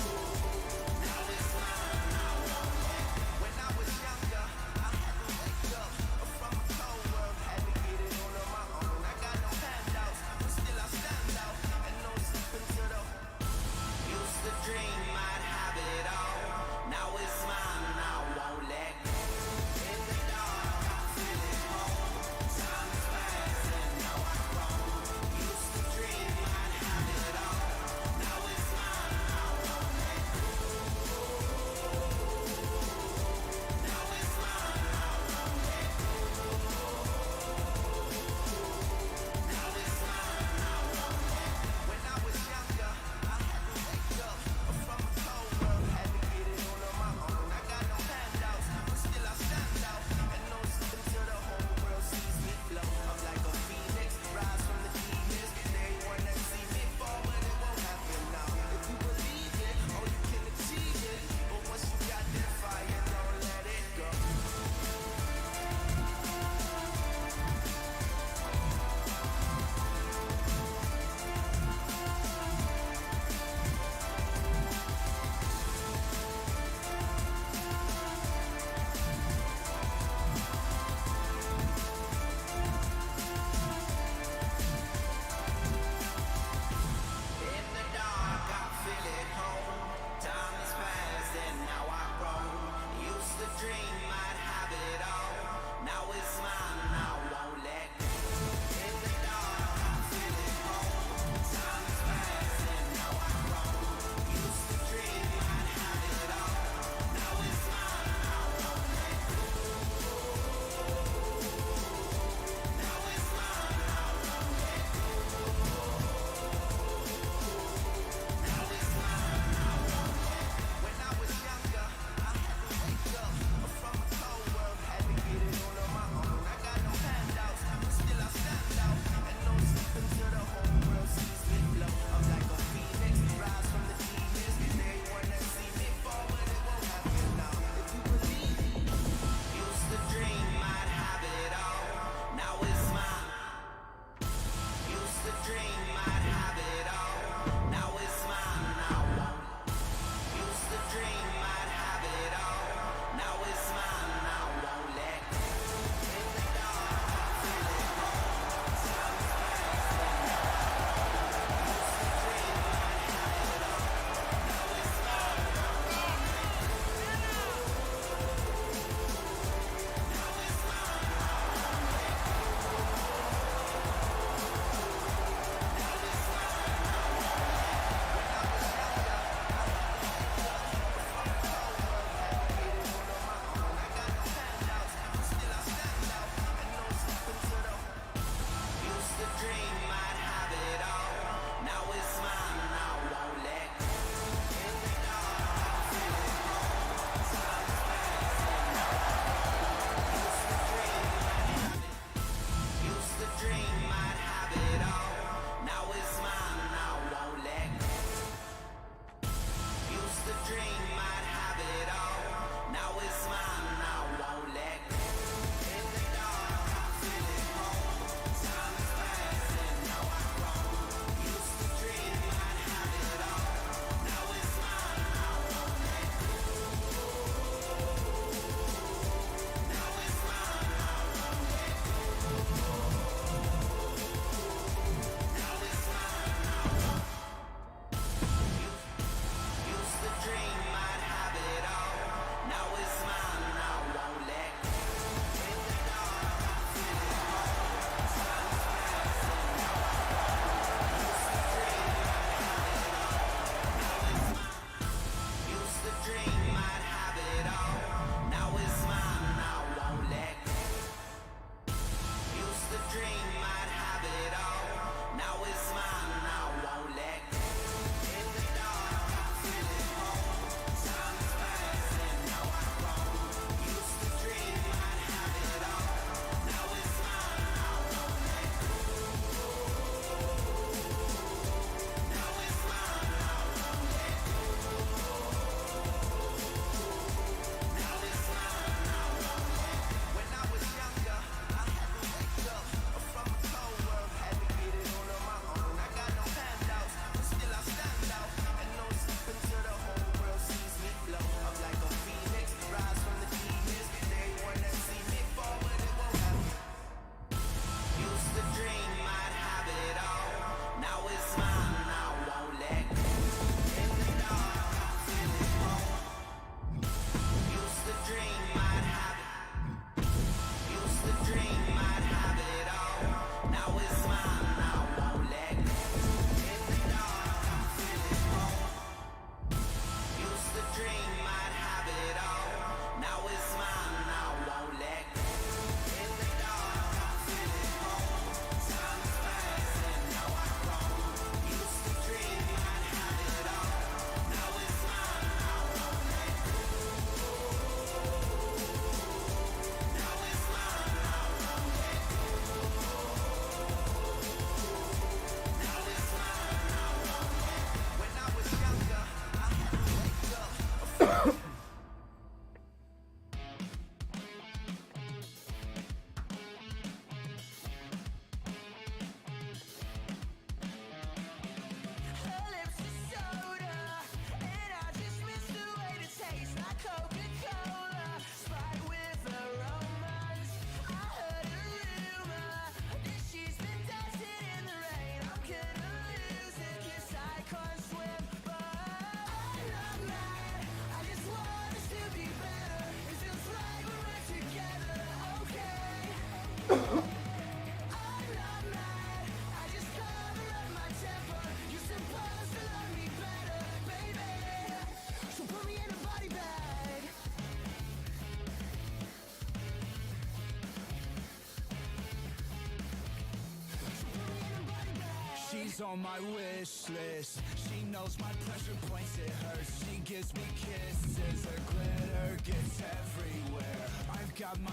She's on my wish list. She knows my pressure points, it hurts. She gives me kisses. Her glitter gets everywhere. I've got my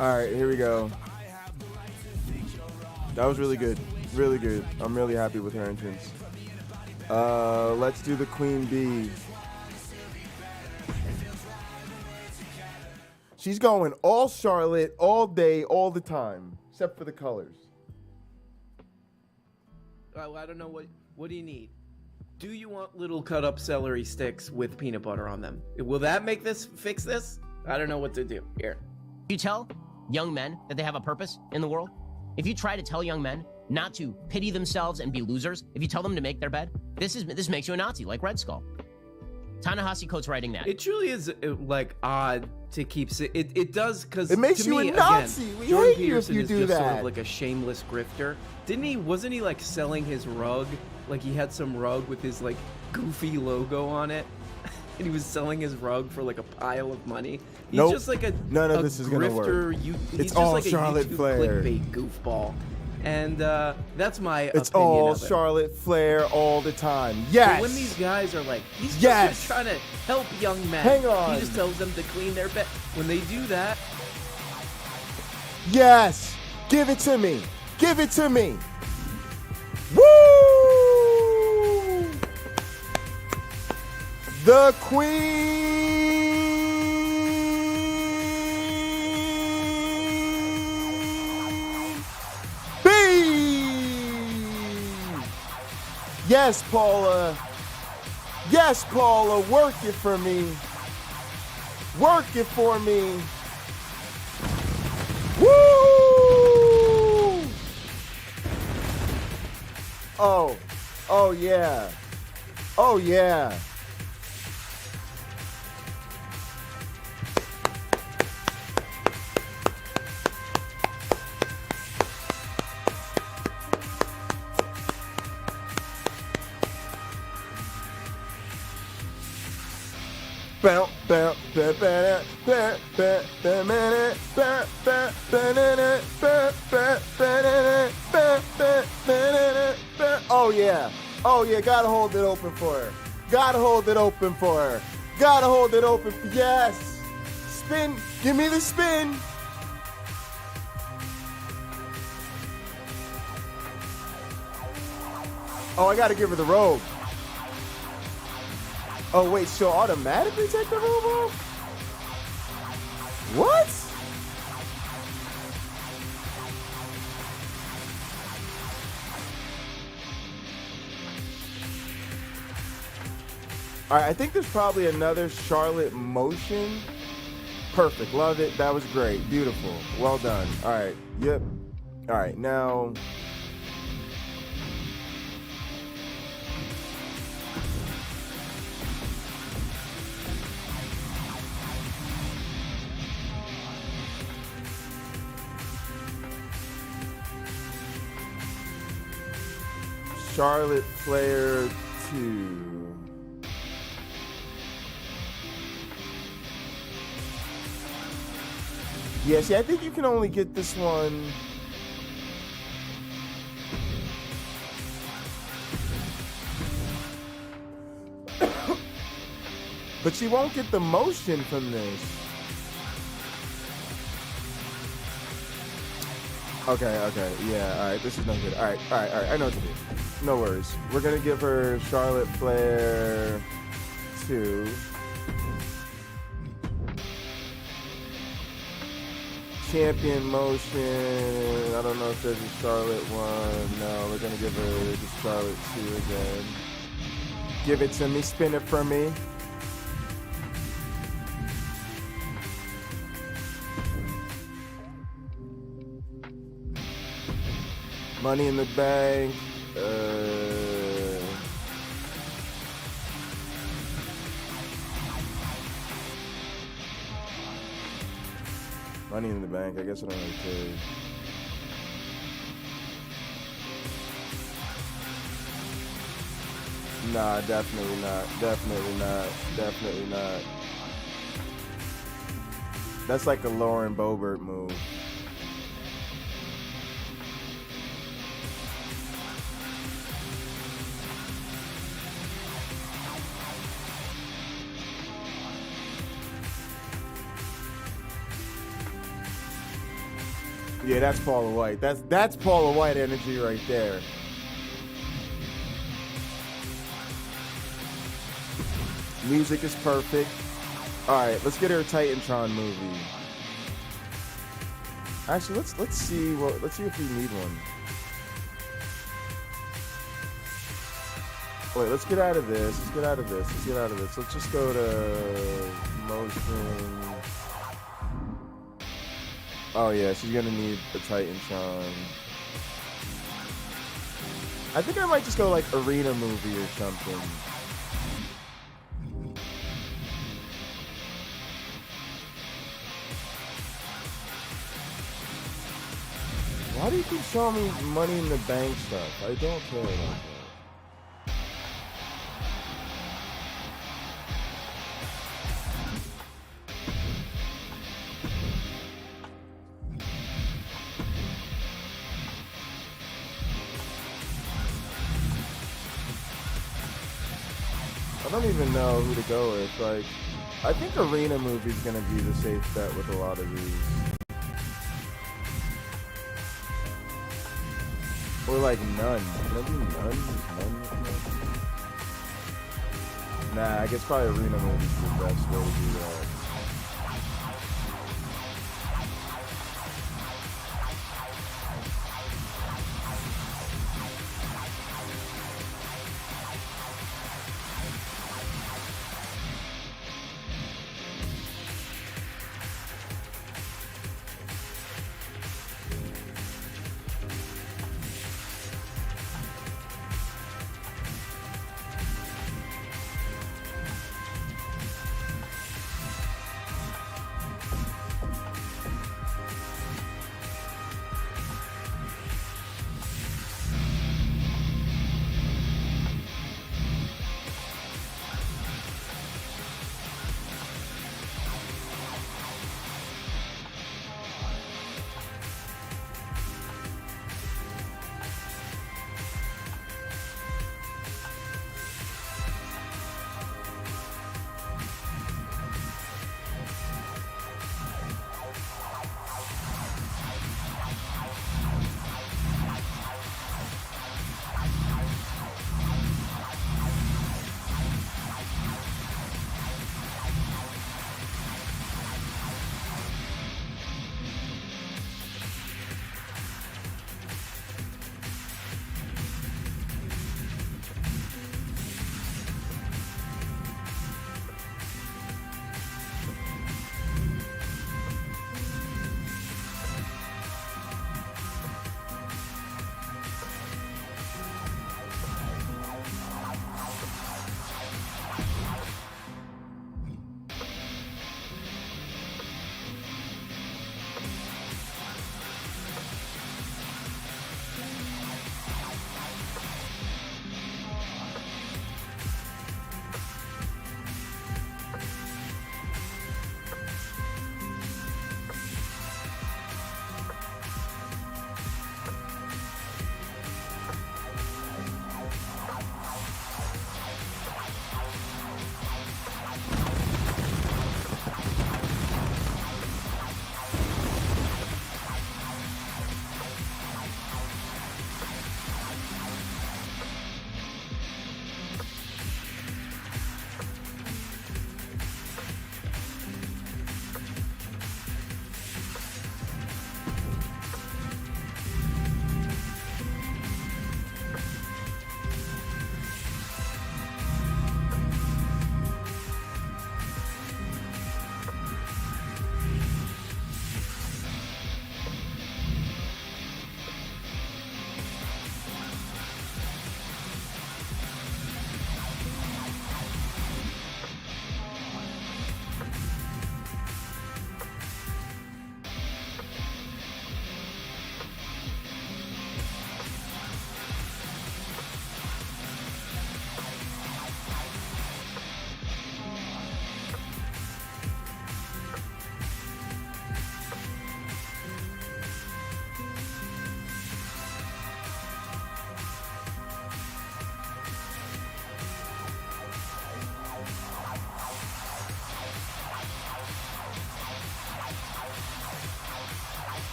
All right, here we go. That was really good. Really good. I'm really happy with her entrance. Let's do the Queen Bee. She's going all Charlotte, all day, all the time, except for the colors. I don't know what do you need? Do you want little cut up celery sticks with peanut butter on them? Will that make this fix this? I don't know what to do. Here. You tell young men that they have a purpose in the world. If you try to tell young men not to pity themselves and be losers, if you tell them to make their bed, this makes you a Nazi, like Red Skull. Ta-Nehisi Coates writing that. It truly is like odd to keep it does because it makes you a Nazi. Again, We Jordan hate you if Peterson you is do just that. sort of like a shameless grifter. Wasn't he like selling his rug? Like he had some rug with his like goofy logo on it. And he was selling his rug for like a pile of money. He's Nope. just like None of a this is gonna work. grifter. He's It's just all like a Charlotte YouTube Flair. clickbait goofball. And that's my It's opinion all of it. Charlotte Flair all the time. Yes. But when these guys are like, he's Yes. just trying to help young men. Hang on. He just tells them to clean their bed. When they do that, Yes. Give it to me. Give it to me. Woo! The Queen Bee. Yes, Paula. Yes, Paula. Work it for me. Work it for me. Woo! Oh yeah. Oh yeah. Bow, bow, bow, bow, bow, bow, bow, bow, bow, bow, bow, bow, bow, bow. Oh yeah. Oh yeah, gotta hold it open for her. Gotta hold it open for her. Gotta hold it open. Yes. Spin. Give me the spin. Oh, I gotta give her the robe. Oh wait, she'll automatically take the robe off? What? All right, I think there's probably another Charlotte motion. Perfect, love it. That was great, beautiful, well done. All right, yep. All right, now. Charlotte Flair 2. Yeah, see, I think you can only get this one. But you won't get the motion from this. Okay, yeah, all right, this is no good. All right, I know what to do. No worries. We're gonna give her Charlotte Flair 2. Champion motion. I don't know if there's a Charlotte one. No, we're gonna give her the Charlotte 2 again. Give it to me, spin it for me. Money in the Bank. Money in the Bank. I guess I don't really care. Nah, definitely not. Definitely not. Definitely not. That's like a Lauren Boebert move. Yeah, that's Paula White. That's Paula White energy right there. Music is perfect. All right, let's get her a Titantron movie. Actually, let's see if we need one. Wait, let's get out of this. Let's just go to motion. Oh yeah, she's gonna need a Titantron. I think I might just go like arena movie or something. Why do you keep showing me Money in the Bank stuff? I don't care about that. I don't even know who to go with. Like, I think arena movie is gonna be the safe bet with a lot of these. Or like none. Can I do none? Nah, I guess probably arena movie is the best way to do that.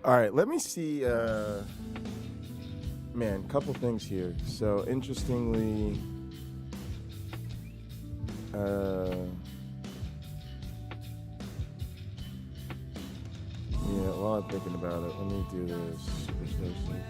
All right, let me see. Man, couple things here. So interestingly, yeah, while I'm thinking about it, let me do this. Superstition.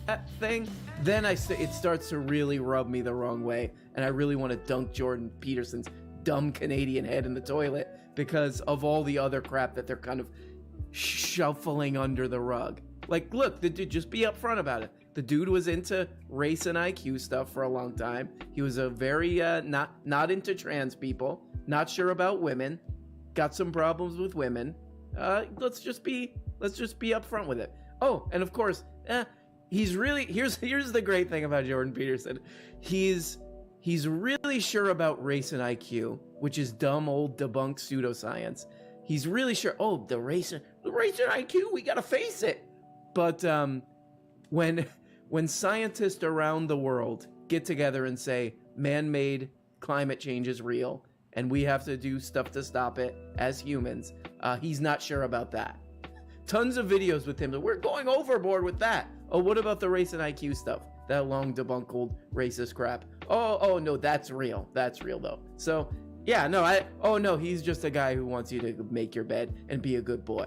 That thing, then it starts to really rub me the wrong way, and I really want to dunk Jordan Peterson's dumb Canadian head in the toilet because of all the other crap that they're kind of shuffling under the rug. Like, look, the dude, just be upfront about it. The dude was into race and IQ stuff for a long time. He was a very not into trans people, not sure about women, got some problems with women. Let's just be upfront with it. Oh, and of course, he's really here's the great thing about Jordan Peterson. He's really sure about race and IQ, which is dumb old debunked pseudoscience. He's really sure. Oh, the race and IQ, we gotta face it. But when scientists around the world get together and say man-made climate change is real and we have to do stuff to stop it as humans, he's not sure about that. Tons of videos with him that we're going overboard with that. Oh, what about the race and IQ stuff? That long debunked old racist crap. Oh no, that's real. That's real though. So yeah, no, he's just a guy who wants you to make your bed and be a good boy.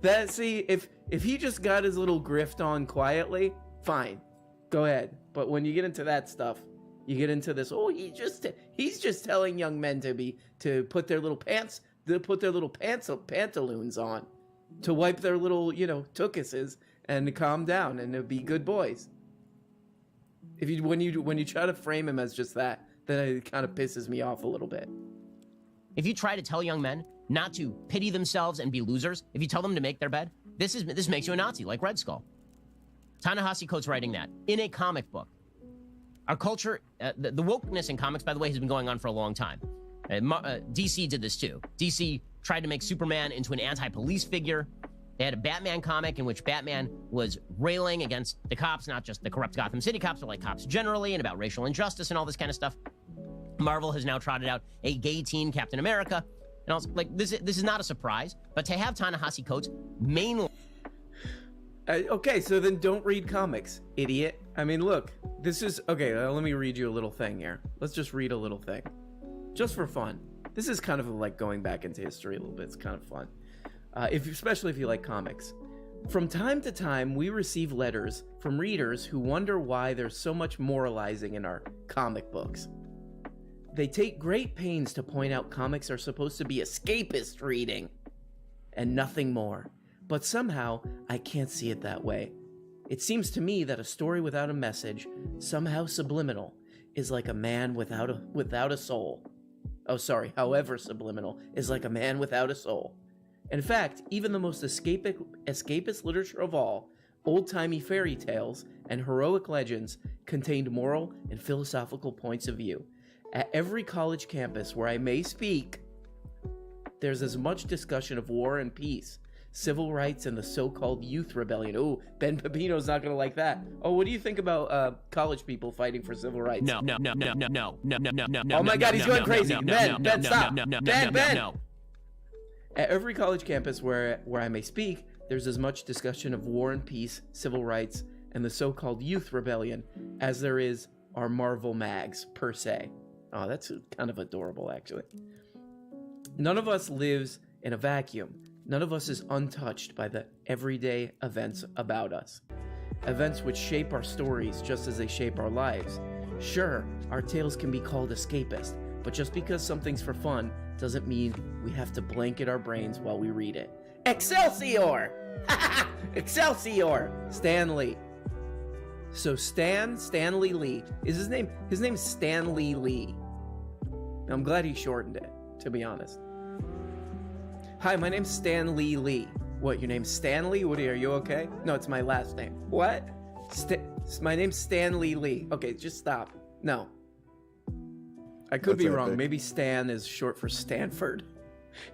If he just got his little grift on quietly, fine, go ahead. But when you get into that stuff, you get into this. Oh, he's just telling young men to put their little pantaloons on, to wipe their little tuchuses and calm down and be good boys. When you try to frame him as just that, then it kind of pisses me off a little bit. If you try to tell young men not to pity themselves and be losers, if you tell them to make their bed, this makes you a Nazi, like Red Skull. Ta-Nehisi Coates writing that in a comic book. Our culture, the wokeness in comics, by the way, has been going on for a long time. DC did this too. DC tried to make Superman into an anti-police figure. They had a Batman comic in which Batman was railing against the cops, not just the corrupt Gotham City cops, but like cops generally, and about racial injustice and all this kind of stuff. Marvel has now trotted out a gay teen Captain America. And also, like, this is not a surprise, but to have Ta-Nehisi Coates mainly... Okay, so then don't read comics, idiot. I mean, look, this is... Okay, let me read you a little thing here. Let's just read a little thing. Just for fun. This is kind of like going back into history a little bit. It's kind of fun. Especially if you like comics. From time to time, we receive letters from readers who wonder why there's so much moralizing in our comic books. They take great pains to point out comics are supposed to be escapist reading and nothing more. But somehow, I can't see it that way. It seems to me that a story without a message, somehow subliminal, is like a man without a soul. Oh, sorry, however subliminal, is like a man without a soul. In fact, even the most escapist literature of all, old-timey fairy tales and heroic legends, contained moral and philosophical points of view. At every college campus where I may speak, there's as much discussion of war and peace, civil rights, and the so-called youth rebellion. Oh, Ben Pepino's not going to like that. Oh, what do you think about college people fighting for civil rights? No. Oh my God, he's going crazy. Ben, stop. Ben. At every college campus where I may speak, there's as much discussion of war and peace, civil rights, and the so-called youth rebellion as there is our Marvel mags, per se. Oh, that's kind of adorable, actually. None of us lives in a vacuum. None of us is untouched by the everyday events about us. Events which shape our stories just as they shape our lives. Sure, our tales can be called escapist, but just because something's for fun doesn't mean we have to blanket our brains while we read it. Excelsior! Excelsior! Stanley. So Stanley Lee is his name. His name's Stanley Lee. I'm glad he shortened it, to be honest. Hi, my name's Stanley Lee. What, your name's Stanley? Woody, are you okay? No, it's my last name. What? My name's Stanley Lee. Okay, just stop. No. I could be wrong. Maybe Stan is short for Stanford.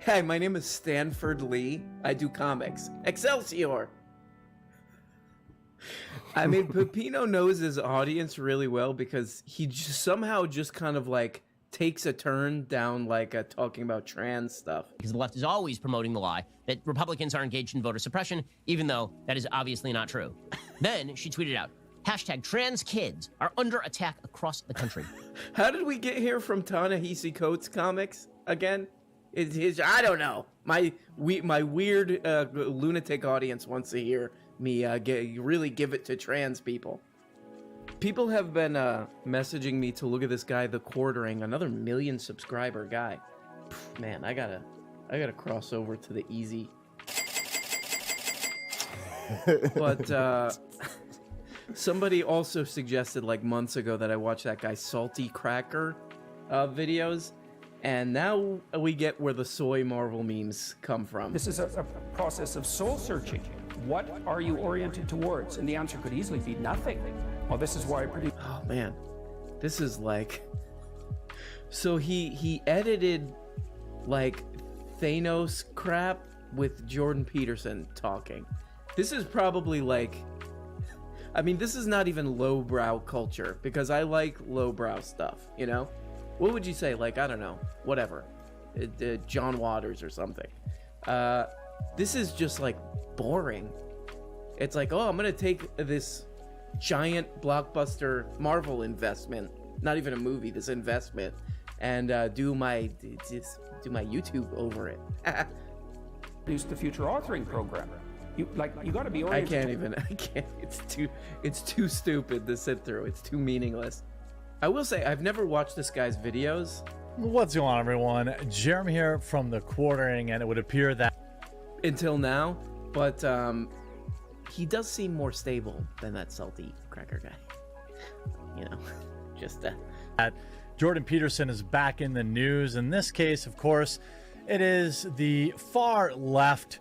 Hi, my name is Stanford Lee. I do comics. Excelsior! I mean, Pepino knows his audience really well because he somehow just kind of like takes a turn down like talking about trans stuff. Because the left is always promoting the lie that Republicans are engaged in voter suppression, even though that is obviously not true. Then she tweeted out, #trans kids are under attack across the country. How did we get here from Ta-Nehisi Coates comics again? I don't know. My weird lunatic audience wants to hear me really give it to trans people. People have been messaging me to look at this guy, The Quartering, another 1 million subscriber guy. Man, I gotta cross over to the easy. But somebody also suggested like months ago that I watch that guy Salty Cracker videos. And now we get where the soy Marvel memes come from. This is a process of soul searching. What are you oriented towards? And the answer could easily be nothing. Well, this is why I produce. Oh man, this is like. So he edited like Thanos crap with Jordan Peterson talking. This is probably like. I mean, this is not even lowbrow culture because I like lowbrow stuff, you know? What would you say? Like, I don't know, whatever. John Waters or something. This is just like boring. It's like, oh, I'm going to take this giant blockbuster Marvel investment, not even a movie, this investment, and do my YouTube over it. Produce the future authoring program. You got to be oriented. I can't. It's too stupid to sit through. It's too meaningless. I will say, I've never watched this guy's videos. What's going on, everyone? Jeremy here from The Quartering, and it would appear that... Until now, but he does seem more stable than that Salty Cracker guy. You know, just that. Jordan Peterson is back in the news. In this case, of course, it is the far left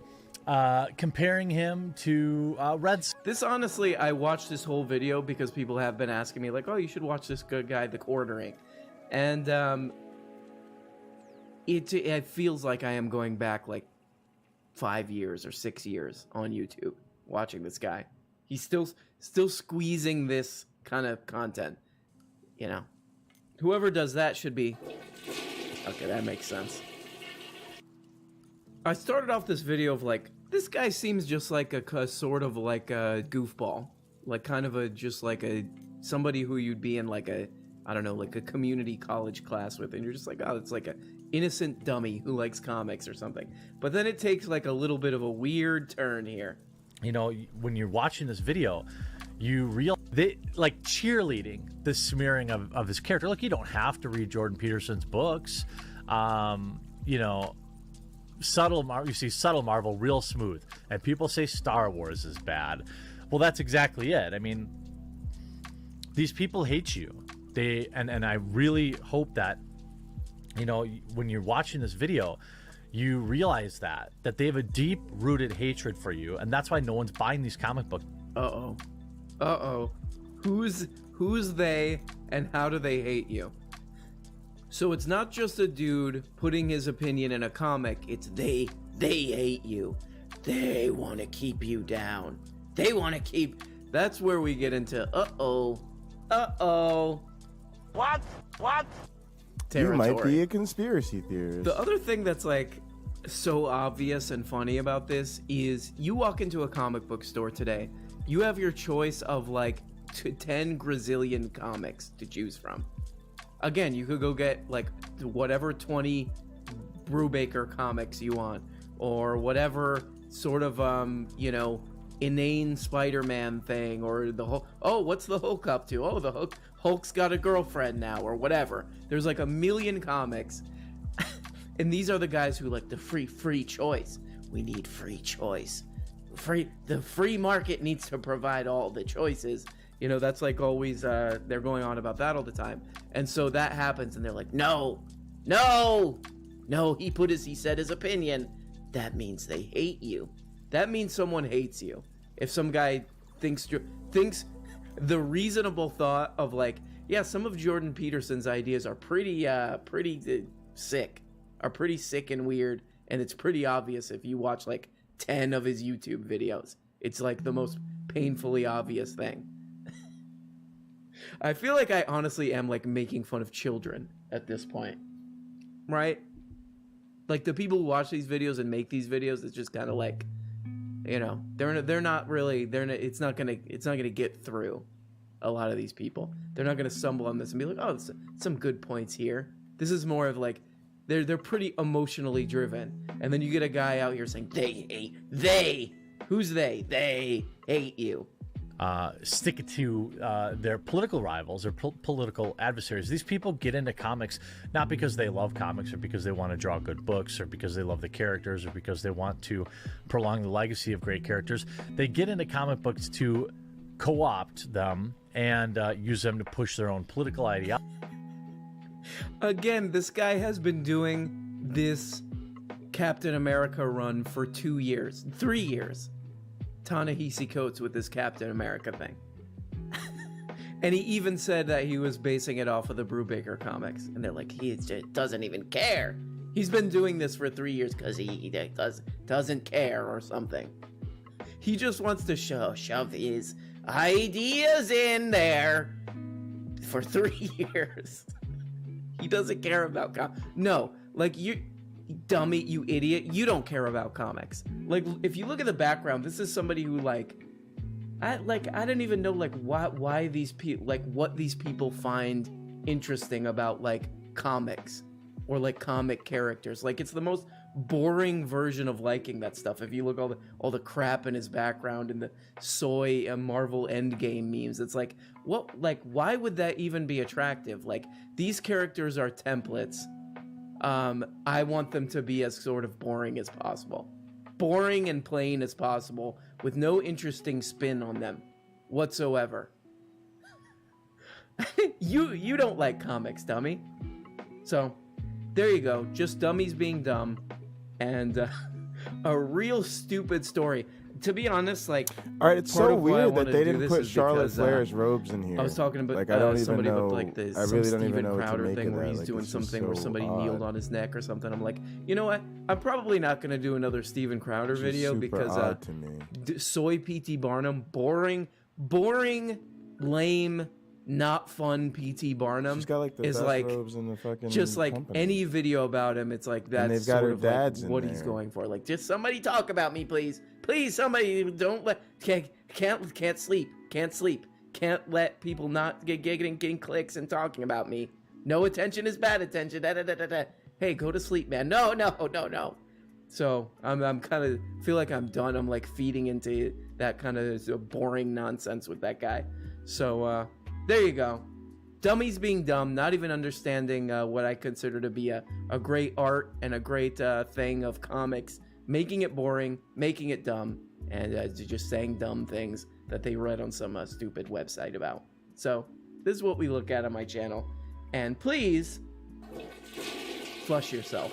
comparing him to Reds. This honestly, I watched this whole video because people have been asking me like, oh, you should watch this good guy, The Quartering. And it feels like I am going back like 5 years or 6 years on YouTube watching this guy. He's still squeezing this kind of content, you know. Whoever does that should be... Okay, that makes sense. I started off this video of like, this guy seems just like a sort of like a goofball, like kind of somebody who you'd be in like a, I don't know, like a community college class with, and you're just like, oh, it's like a innocent dummy who likes comics or something. But then it takes like a little bit of a weird turn here. You know, when you're watching this video, you realize they like cheerleading the smearing of his character. Look, you don't have to read Jordan Peterson's books. You know, you see subtle Marvel real smooth, and people say Star Wars is bad. Well, that's exactly it. I mean, these people hate you. And I really hope that, you know, when you're watching this video, you realize that they have a deep rooted hatred for you, and that's why no one's buying these comic books. Who's they, and how do they hate you? So it's not just a dude putting his opinion in a comic, it's they hate you. They want to keep you down. They want to keep... That's where we get into What? You might be a conspiracy theorist. The other thing that's like so obvious and funny about this is you walk into a comic book store today, you have your choice of like 10 gazillion comics to choose from. Again, you could go get like whatever 20 Brubaker comics you want, or whatever sort of you know, inane Spider-Man thing, or the Hulk. Oh, what's the Hulk up to? Oh, the Hulk's got a girlfriend now, or whatever. There's like 1 million comics, and these are the guys who like the free choice. We need free choice. The free market needs to provide all the choices. You know, that's like always, they're going on about that all the time. And so that happens, and they're like, no, he said his opinion. That means they hate you. That means someone hates you. If some guy thinks the reasonable thought of like, yeah, some of Jordan Peterson's ideas are pretty sick and weird, and it's pretty obvious if you watch like 10 of his YouTube videos. It's like the most painfully obvious thing. I feel like I honestly am like making fun of children at this point, right? Like the people who watch these videos and make these videos, it's just kind of like, you know, they're not really, it's not gonna get through a lot of these people. They're not gonna stumble on this and be like, oh, some good points here. This is more of like, they're pretty emotionally driven, and then you get a guy out here saying who's they hate you. Stick it to their political rivals or political adversaries. These people get into comics not because they love comics or because they want to draw good books or because they love the characters or because they want to prolong the legacy of great characters. They get into comic books to co-opt them and use them to push their own political ideology. Again, this guy has been doing this Captain America run for 3 years. Ta-Nehisi Coates with this Captain America thing. And he even said that he was basing it off of the Brubaker comics. And they're like, he just doesn't even care. He's been doing this for 3 years because he doesn't care or something. He just wants to shove his ideas in there for 3 years. He doesn't care about comics. No, like you dummy, you idiot, you don't care about comics. Like if you look at the background, this is somebody who I didn't even know like why these people, like what these people find interesting about like comics or like comic characters. Like it's the most boring version of liking that stuff. If you look all the crap in his background and the soy and Marvel Endgame memes, it's like what, like why would that even be attractive? Like these characters are templates. I want them to be as sort of boring as possible. Boring and plain as possible with no interesting spin on them whatsoever. You don't like comics, dummy. So there you go. Just dummies being dumb and a real stupid story. To be honest, like, all right, it's so weird that they didn't put Charlotte Flair's robes in here. I was talking about like I don't somebody even know. About like this, I really don't Steven even know Crowder what to make thing of where that. he's Like, doing it's something just where so somebody odd. kneeled on his neck or something. I'm like, you know what? I'm probably not going to do another Steven Crowder video because odd to me. soy P.T. Barnum, boring, lame, not fun P.T. Barnum. She's got like the is best like robes in the fucking just like company. any video about him. It's like that's they've got sort her of like dads in what he's there. going for. Like just somebody talk about me, please. Please, somebody don't let can't sleep. Can't let people not getting clicks and talking about me. No attention is bad attention. Da, da, da, da, da. Hey, go to sleep, man. No. So I'm kind of feel like I'm done. I'm like feeding into that kind of boring nonsense with that guy. So there you go. Dummies being dumb, not even understanding what I consider to be a great art and a great thing of comics, making it boring, making it dumb, and just saying dumb things that they read on some stupid website about. So this is what we look at on my channel. And please, flush yourself.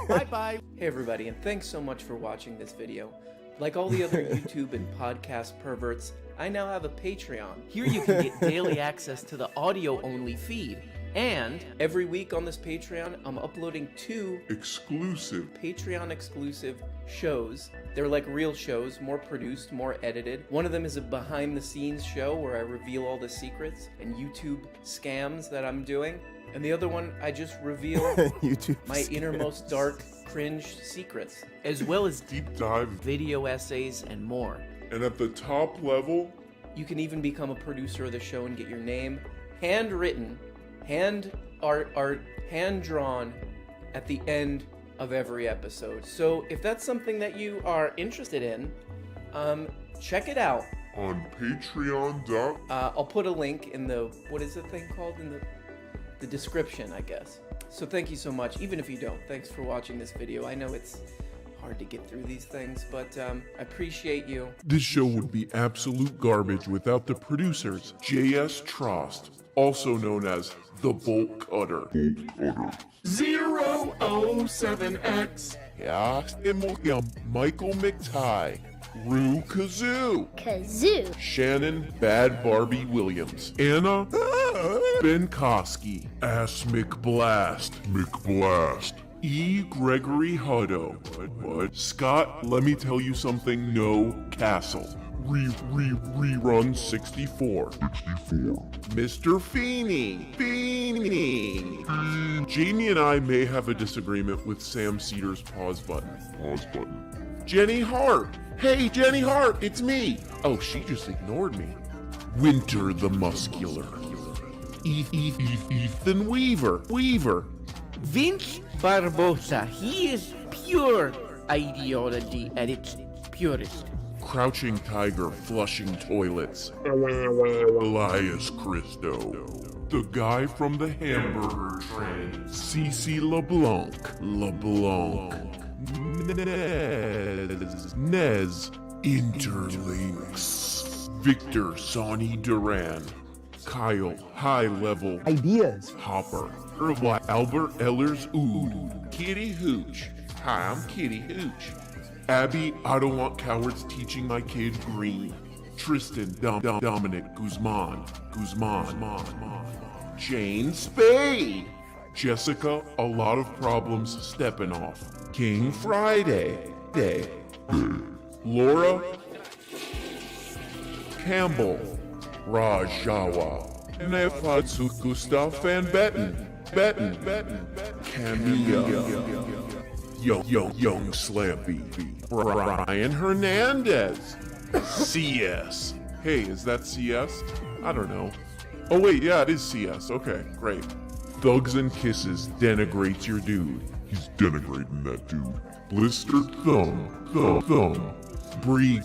Bye-bye. Hey everybody, and thanks so much for watching this video. Like all the other YouTube and podcast perverts, I now have a Patreon. Here you can get daily access to the audio-only feed. And every week on this Patreon, I'm uploading 2 exclusive Patreon-exclusive shows. They're like real shows, more produced, more edited. One of them is a behind-the-scenes show where I reveal all the secrets and YouTube scams that I'm doing. And the other one, I just reveal YouTube my scams. innermost dark, cringe secrets, as well as deep dive video essays and more. And at the top level, you can even become a producer of the show and get your name handwritten, hand art, hand drawn at the end of every episode. So if that's something that you are interested in, check it out on Patreon. I'll put a link in the, what is the thing called, in the description, I guess. So thank you so much, even if you don't. Thanks for watching this video. I know it's hard to get through these things, but I appreciate you. This show would be absolute garbage without the producers, J.S. Trost, also known as the Bolt Cutter. 007X. Yeah, Michael McTighe. Rue Kazoo. Shannon Bad Barbie Williams. Anna Ben Koski. Ass McBlast. E. Gregory Hutto. What? Scott, let me tell you something. No Castle. Rerun 64. Mr. Feeney. Jamie and I may have a disagreement with Sam Cedar's pause button. Jenny Hart. Hey, Jenny Hart, it's me. Oh, she just ignored me. Winter the Muscular. Ethan Weaver. Vince Barbosa. He is pure ideology at its purest. Crouching Tiger flushing toilets. Elias Christo. The guy from the hamburger train. Cece LeBlanc. Nez. Interlinks. Victor Sonny Duran. Kyle High Level. Ideas. Hopper. Albert Ellers Ood. Kitty Hooch. Hi, I'm Kitty Hooch. Abby, I don't want cowards teaching my kid green. Tristan Dominic Guzman. Jane Spade. Jessica, a lot of problems stepping off. King Friday. Laura Campbell. Rajawa. Nefatsu Gustav Van Betten. Camilla. Young Slampy. Brian Hernandez. CS. Hey, is that CS? I don't know. Oh wait, yeah, it is CS. Okay, great. Thugs and Kisses denigrates your dude. He's denigrating that dude. Blistered thumb. Bree.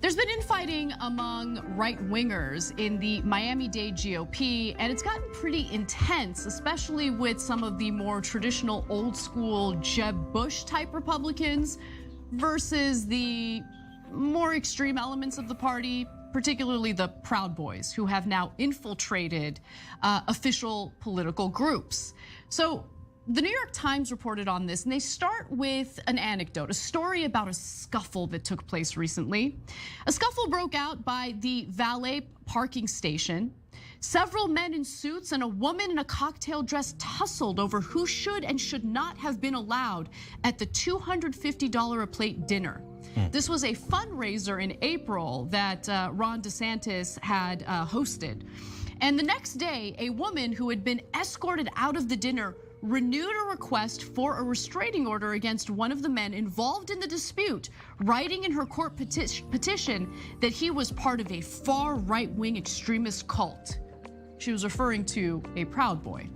There's been infighting among right-wingers in the Miami-Dade GOP, and it's gotten pretty intense, especially with some of the more traditional old-school Jeb Bush-type Republicans versus the more extreme elements of the party, particularly the Proud Boys, who have now infiltrated official political groups. So the New York Times reported on this, and they start with an anecdote, a story about a scuffle that took place recently. A scuffle broke out by the valet parking station. Several men in suits and a woman in a cocktail dress tussled over who should and should not have been allowed at the $250 a plate dinner. This was a fundraiser in April that Ron DeSantis had hosted. And the next day, a woman who had been escorted out of the dinner renewed a request for a restraining order against one of the men involved in the dispute, writing in her court petition that he was part of a far right-wing extremist cult. She was referring to a Proud Boy.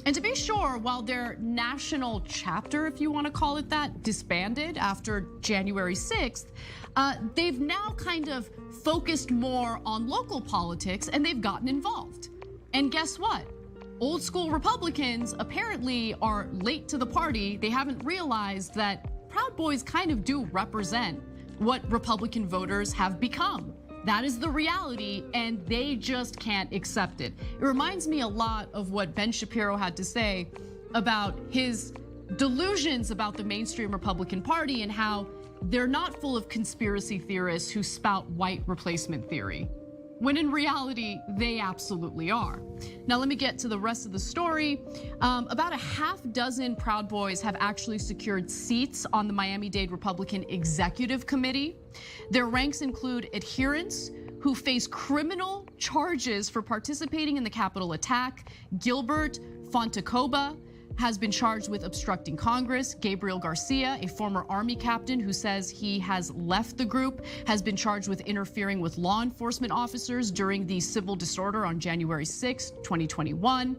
And to be sure, while their national chapter, if you want to call it that, disbanded after January 6th, they've now kind of focused more on local politics and they've gotten involved. And guess what? Old school Republicans apparently are late to the party. They haven't realized that Proud Boys kind of do represent what Republican voters have become. That is the reality, and they just can't accept it. It reminds me a lot of what Ben Shapiro had to say about his delusions about the mainstream Republican Party and how they're not full of conspiracy theorists who spout white replacement theory, when in reality, they absolutely are. Now, let me get to the rest of the story. About a half dozen Proud Boys have actually secured seats on the Miami-Dade Republican Executive Committee. Their ranks include adherents who face criminal charges for participating in the Capitol attack. Gilbert Fontecoba has been charged with obstructing Congress. Gabriel Garcia, a former Army captain who says he has left the group, has been charged with interfering with law enforcement officers during the civil disorder on January 6, 2021.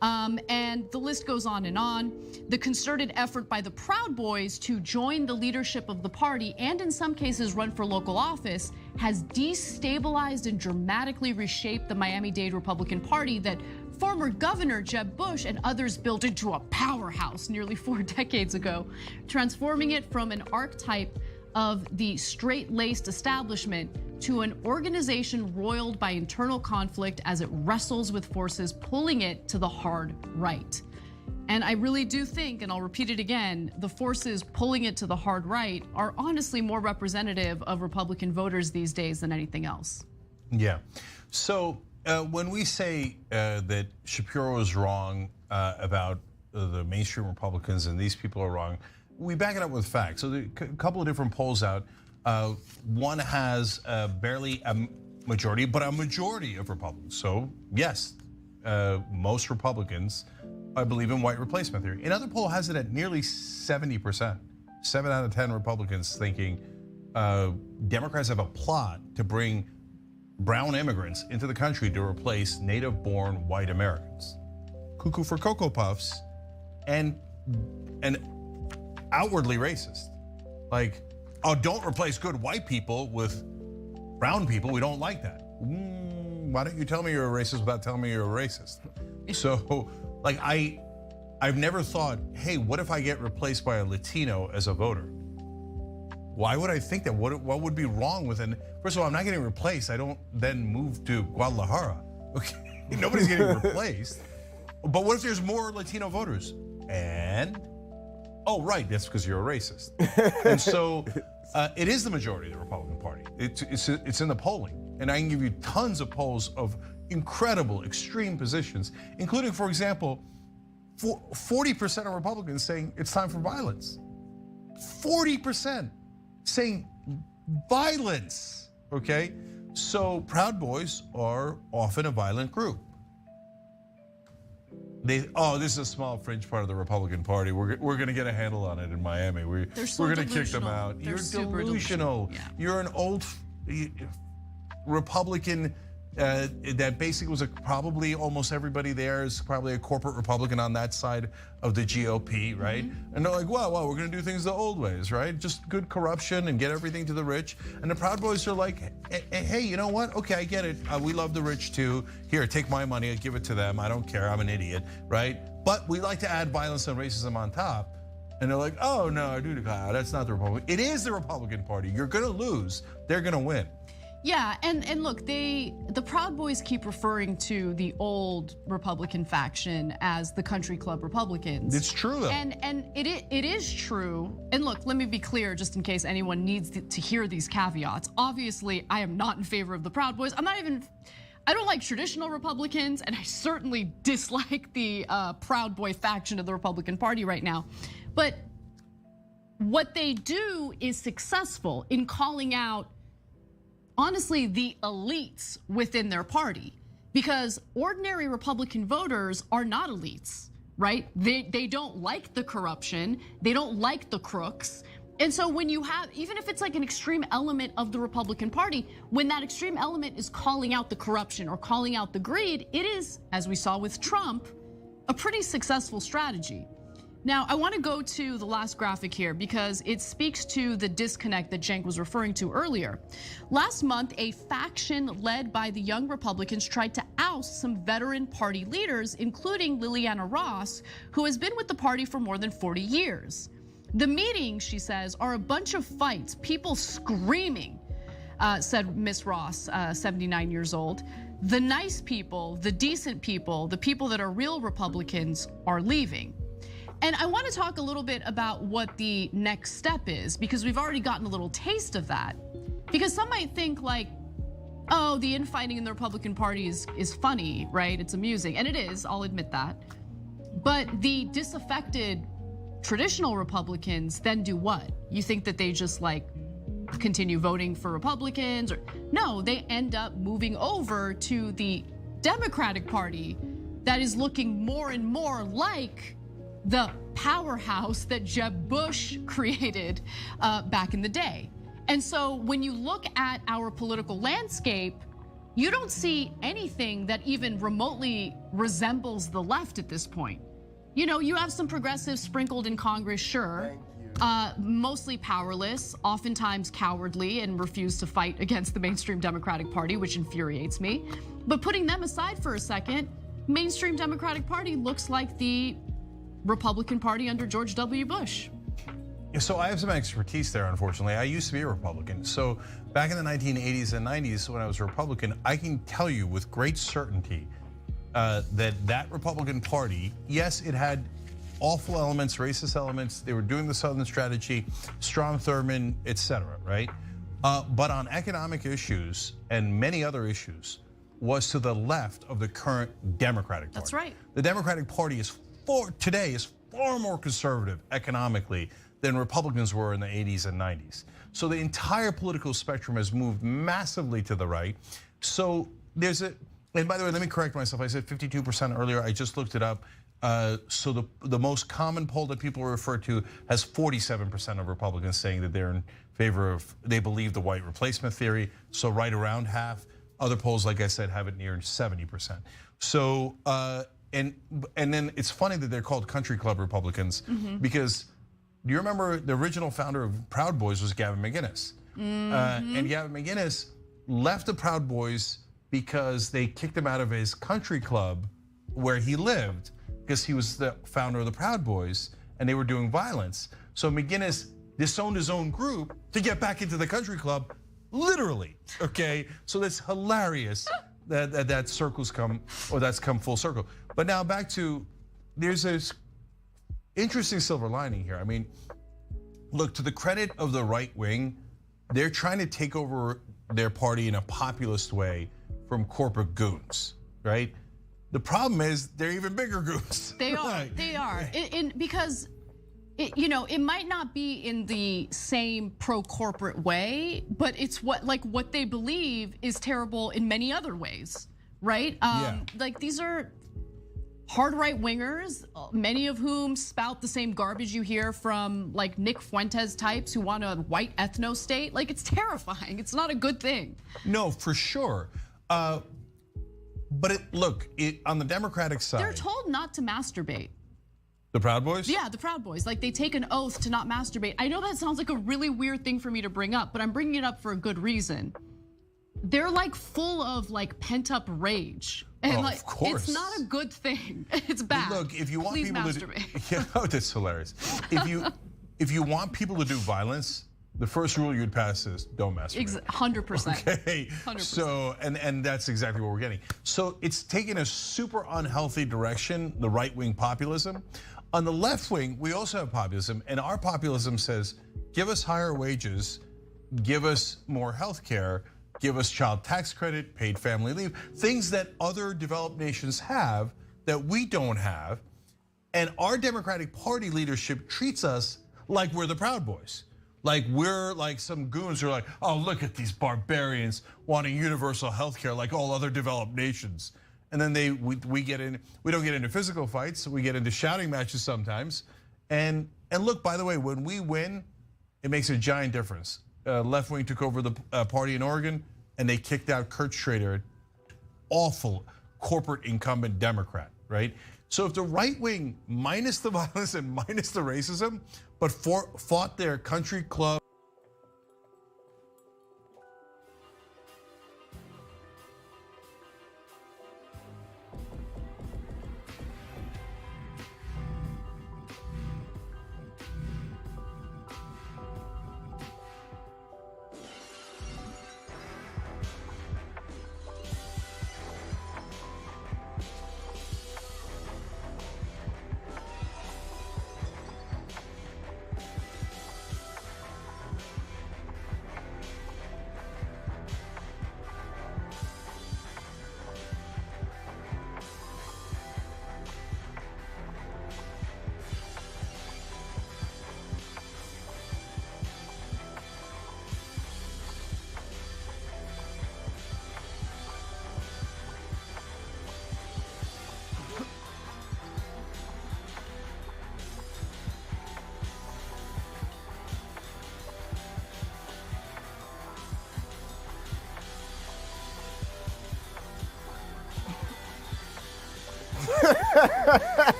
And the list goes on and on. The concerted effort by the Proud Boys to join the leadership of the party and in some cases run for local office has destabilized and dramatically reshaped the Miami-Dade Republican Party that former Governor Jeb Bush and others built into a powerhouse nearly 4 decades ago, transforming it from an archetype of the straight-laced establishment to an organization roiled by internal conflict as it wrestles with forces pulling it to the hard right. And I really do think, and I'll repeat it again, the forces pulling it to the hard right are honestly more representative of Republican voters these days than anything else. Yeah. So when we say that Shapiro is wrong about the mainstream Republicans and these people are wrong, we back it up with facts. So there are a couple of different polls out. One has barely a majority, but a majority of Republicans. So yes, most Republicans, I believe in white replacement theory. Another poll has it at nearly 70%. 7 out of 10 Republicans thinking Democrats have a plot to bring brown immigrants into the country to replace native-born white Americans. Cuckoo for Cocoa Puffs, and outwardly racist. Like, oh, don't replace good white people with brown people. We don't like that. Why don't you tell me you're a racist without telling me you're a racist? So, like, I've never thought, hey, what if I get replaced by a Latino as a voter? Why would I think that? What would be wrong with it? First of all, I'm not getting replaced. I don't then move to Guadalajara. Okay, nobody's getting replaced. But what if there's more Latino voters? And, oh, right, that's because you're a racist. And so it is the majority of the Republican Party. It's in the polling. And I can give you tons of polls of incredible, extreme positions, including, for example, 40% of Republicans saying it's time for violence. 40% saying violence, okay? So Proud Boys are often a violent group. This is a small fringe part of the Republican Party. We're going to get a handle on it in Miami. We're going to kick them out. You're delusional. Yeah. You're an old Republican that basically was probably almost everybody there is probably a corporate Republican on that side of the GOP, right? And they're like, well, we're going to do things the old ways, right? Just good corruption and get everything to the rich. And the Proud Boys are like, hey, you know what? Okay, I get it. We love the rich too. Here, take my money, give it to them. I don't care. I'm an idiot, right? But we like to add violence and racism on top. And they're like, oh no, that's not the Republican. It is the Republican Party. You're going to lose. They're going to win. Yeah, and look, the Proud Boys keep referring to the old Republican faction as the Country Club Republicans. It's true, though. And it is true. And look, let me be clear, just in case anyone needs to hear these caveats. Obviously, I am not in favor of the Proud Boys. I don't like traditional Republicans, and I certainly dislike the Proud Boy faction of the Republican Party right now. But what they do is successful in calling out, honestly, the elites within their party, because ordinary Republican voters are not elites, right? They don't like the corruption, they don't like the crooks. And so when you have, even if it's like an extreme element of the Republican Party, when that extreme element is calling out the corruption or calling out the greed, it is, as we saw with Trump, a pretty successful strategy. Now, I want to go to the last graphic here because it speaks to the disconnect that Cenk was referring to earlier. Last month, a faction led by the Young Republicans tried to oust some veteran party leaders, including Liliana Ross, who has been with the party for more than 40 years. The meetings, she says, are a bunch of fights, people screaming, said Miss Ross, 79 years old. The nice people, the decent people, the people that are real Republicans are leaving. And I want to talk a little bit about what the next step is, because we've already gotten a little taste of that. Because some might think like, oh, the infighting in the Republican Party is funny, right? It's amusing, and it is, I'll admit that. But the disaffected traditional Republicans then do what? You think that they just like continue voting for Republicans? Or no, they end up moving over to the Democratic Party that is looking more and more like the powerhouse that Jeb Bush created back in the day. And so when you look at our political landscape, you don't see anything that even remotely resembles the left at this point. You know, you have some progressives sprinkled in Congress, sure, mostly powerless, oftentimes cowardly, and refuse to fight against the mainstream Democratic Party, which infuriates me. But putting them aside for a second, mainstream Democratic Party looks like the Republican Party under George W. Bush. So I have some expertise there, unfortunately. I used to be a Republican. So back in the 1980s and 90s, when I was a Republican, I can tell you with great certainty that Republican Party, yes, it had awful elements, racist elements. They were doing the Southern strategy, Strom Thurmond, etc. Right? But on economic issues and many other issues, was to the left of the current Democratic Party. That's right. The Democratic Party today is far more conservative economically than Republicans were in the 80s and 90s. So the entire political spectrum has moved massively to the right. So there's and by the way, let me correct myself. I said 52% earlier. I just looked it up. So the most common poll that people refer to has 47% of Republicans saying that they're in favor of, they believe the white replacement theory. So right around half. Other polls, like I said, have it near 70%. So, and then it's funny that they're called country club Republicans because do you remember the original founder of Proud Boys was Gavin McInnes? And Gavin McInnes left the Proud Boys because they kicked him out of his country club where he lived because he was the founder of the Proud Boys and they were doing violence. So McInnes disowned his own group to get back into the country club. Literally, okay? So that's hilarious that circles come, or that's come full circle. But now back to, there's this interesting silver lining here. I mean, look, to the credit of the right wing, they're trying to take over their party in a populist way from corporate goons, right? The problem is they're even bigger goons. They are, they are. Because it might not be in the same pro-corporate way, but it's what they believe is terrible in many other ways, right? Like these are hard right wingers, many of whom spout the same garbage you hear from like Nick Fuentes types who want a white ethno state. Like it's terrifying. It's not a good thing. No, for sure. But look, on the Democratic side, they're told not to masturbate. The Proud Boys? Yeah, the Proud Boys. Like they take an oath to not masturbate. I know that sounds like a really weird thing for me to bring up, but I'm bringing it up for a good reason. They're like full of like pent up rage. And like, of course. It's not a good thing. It's bad. Look, if you want Please people masturbate. to do, that's hilarious. If you want people to do violence, the first rule you'd pass is don't masturbate. 100%. Okay. 100%. So, and that's exactly what we're getting. So it's taken a super unhealthy direction, the right-wing populism. On the left wing, we also have populism, and our populism says, give us higher wages, give us more health care, give us child tax credit, paid family leave, things that other developed nations have that we don't have. And our Democratic Party leadership treats us like we're the Proud Boys. Like we're like some goons who are like, oh, look at these barbarians wanting universal health care like all other developed nations. And then we get in, we don't get into physical fights, we get into shouting matches sometimes. And look, by the way, when we win, it makes a giant difference. Left wing took over the party in Oregon and they kicked out Kurt Schrader, awful corporate incumbent Democrat, right? So if the right wing, minus the violence and minus the racism, but fought their country club,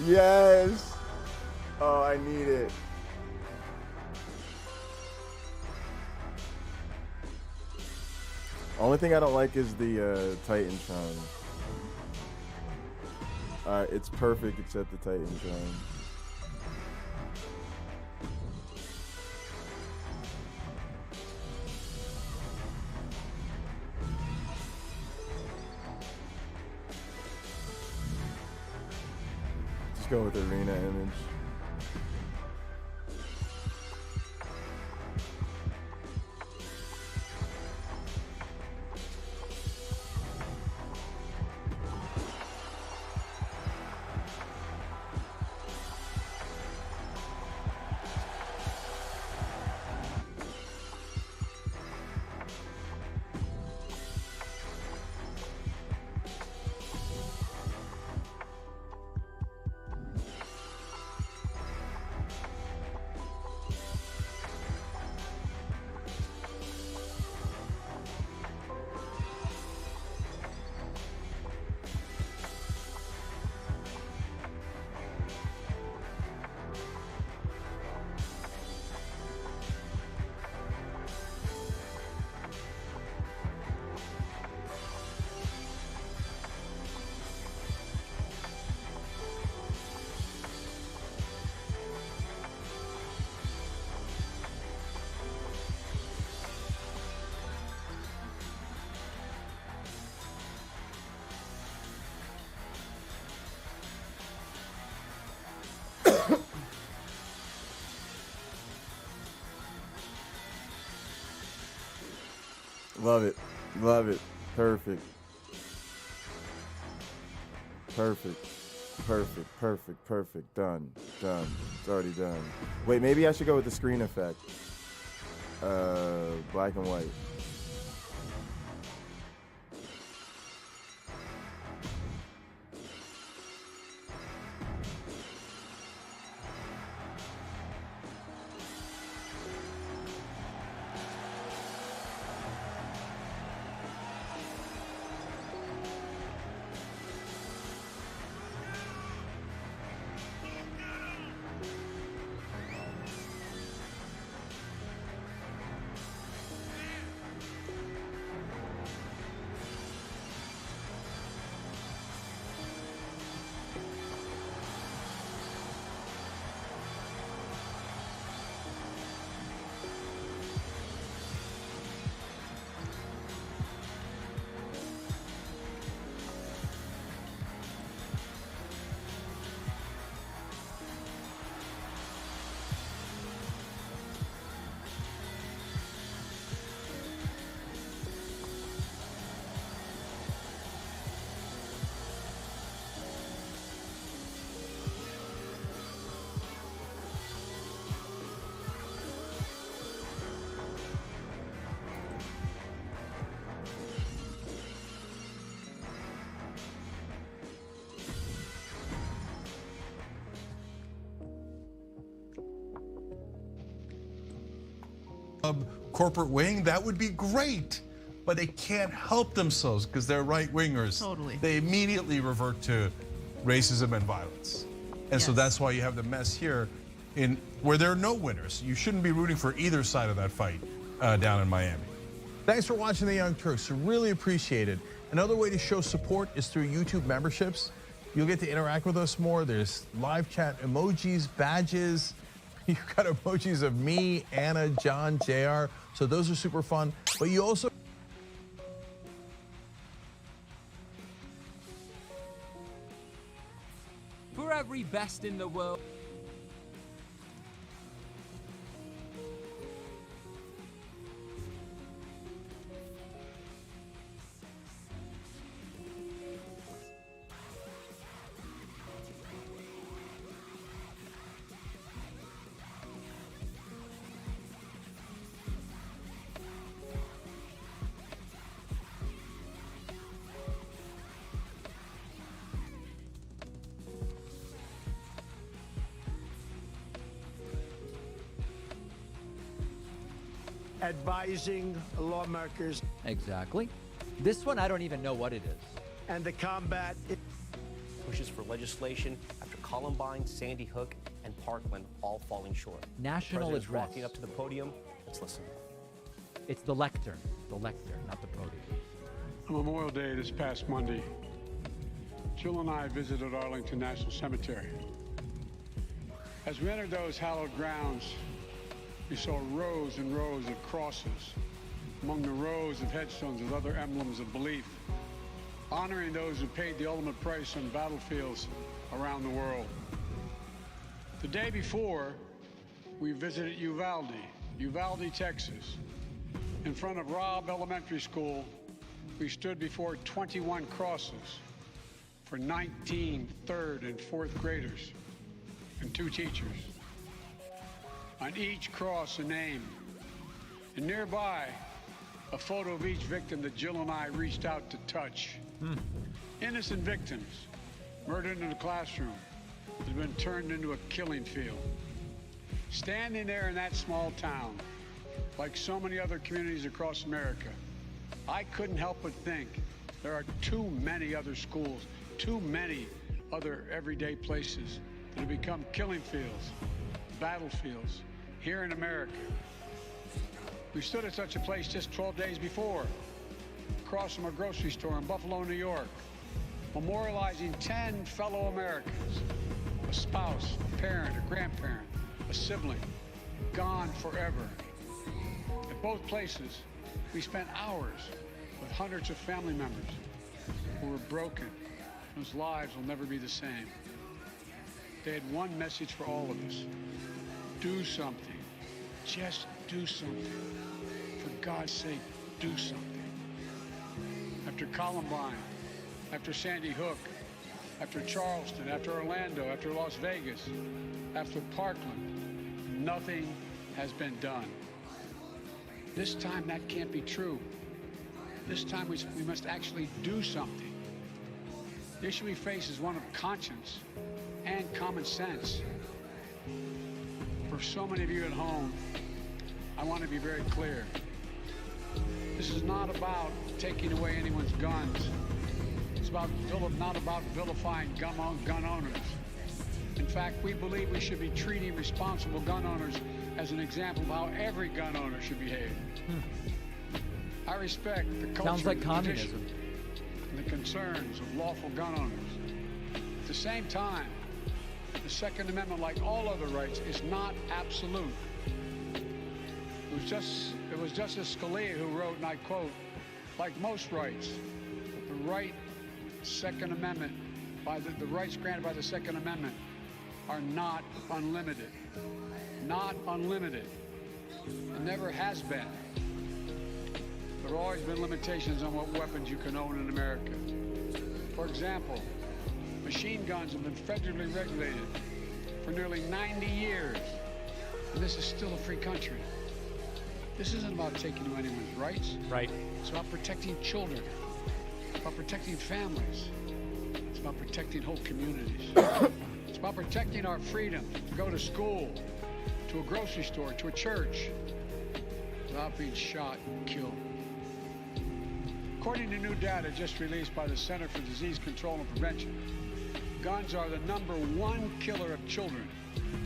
yes. Oh, I need it. Only thing I don't like is the Titantron. It's perfect except the Titantron. Let's go with arena image. Love it. Love it. Perfect. Perfect. Perfect. Perfect. Perfect. Done. Done. It's already done. Wait, maybe I should go with the screen effect. Black and white. Corporate wing, that would be great. But they can't help themselves because they're right-wingers. Totally. They immediately revert to racism and violence. And so that's why you have the mess here in where there are no winners. You shouldn't be rooting for either side of that fight down in Miami. Thanks for watching The Young Turks. Really appreciate it. Another way to show support is through YouTube memberships. You'll get to interact with us more. There's live chat emojis, badges. You've got emojis of me, Anna, John, JR. So those are super fun. But you also... For every best in the world. Advising lawmakers. Exactly. This one, I don't even know what it is. And the combat. Pushes for legislation after Columbine, Sandy Hook, and Parkland all falling short. National President's address. walking up to the podium. Let's listen. It's the lectern, not the podium. On Memorial Day this past Monday, Jill and I visited Arlington National Cemetery. As we entered those hallowed grounds, we saw rows and rows of crosses among the rows of headstones with other emblems of belief, honoring those who paid the ultimate price on battlefields around the world. The day before, we visited Uvalde, Texas. In front of Robb Elementary School, we stood before 21 crosses for 19 third and fourth graders and 2 teachers. On each cross, a name. And nearby, a photo of each victim that Jill and I reached out to touch. Innocent victims murdered in a classroom that have been turned into a killing field. Standing there in that small town, like so many other communities across America, I couldn't help but think there are too many other schools, too many other everyday places that have become killing fields, battlefields here in America. We stood at such a place just 12 days before, across from a grocery store in Buffalo, New York, memorializing 10 fellow Americans, a spouse, a parent, a grandparent, a sibling, gone forever. At both places, we spent hours with hundreds of family members who were broken, whose lives will never be the same. They had one message for all of us. Do something. Just do something. For God's sake, do something. After Columbine, after Sandy Hook, after Charleston, after Orlando, after Las Vegas, after Parkland, nothing has been done. This time that can't be true. This time we must actually do something. The issue we face is one of conscience and common sense. For so many of you at home, I want to be very clear. This is not about taking away anyone's guns. It's not about vilifying gun owners. In fact, we believe we should be treating responsible gun owners as an example of how every gun owner should behave. I respect the culture, Sounds like the communism, and the concerns of lawful gun owners. At the same time, the Second Amendment, like all other rights, is not absolute. It was Justice Scalia who wrote, and I quote, "Like most rights, the rights granted by the Second Amendment are not unlimited. Not unlimited. And never has been. There have always been limitations on what weapons you can own in America. For example, machine guns have been federally regulated for nearly 90 years, and this is still a free country. This isn't about taking away anyone's rights. Right. It's about protecting children. It's about protecting families. It's about protecting whole communities. It's about protecting our freedom to go to school, to a grocery store, to a church, without being shot and killed. According to new data just released by the Center for Disease Control and Prevention, guns are the #1 killer of children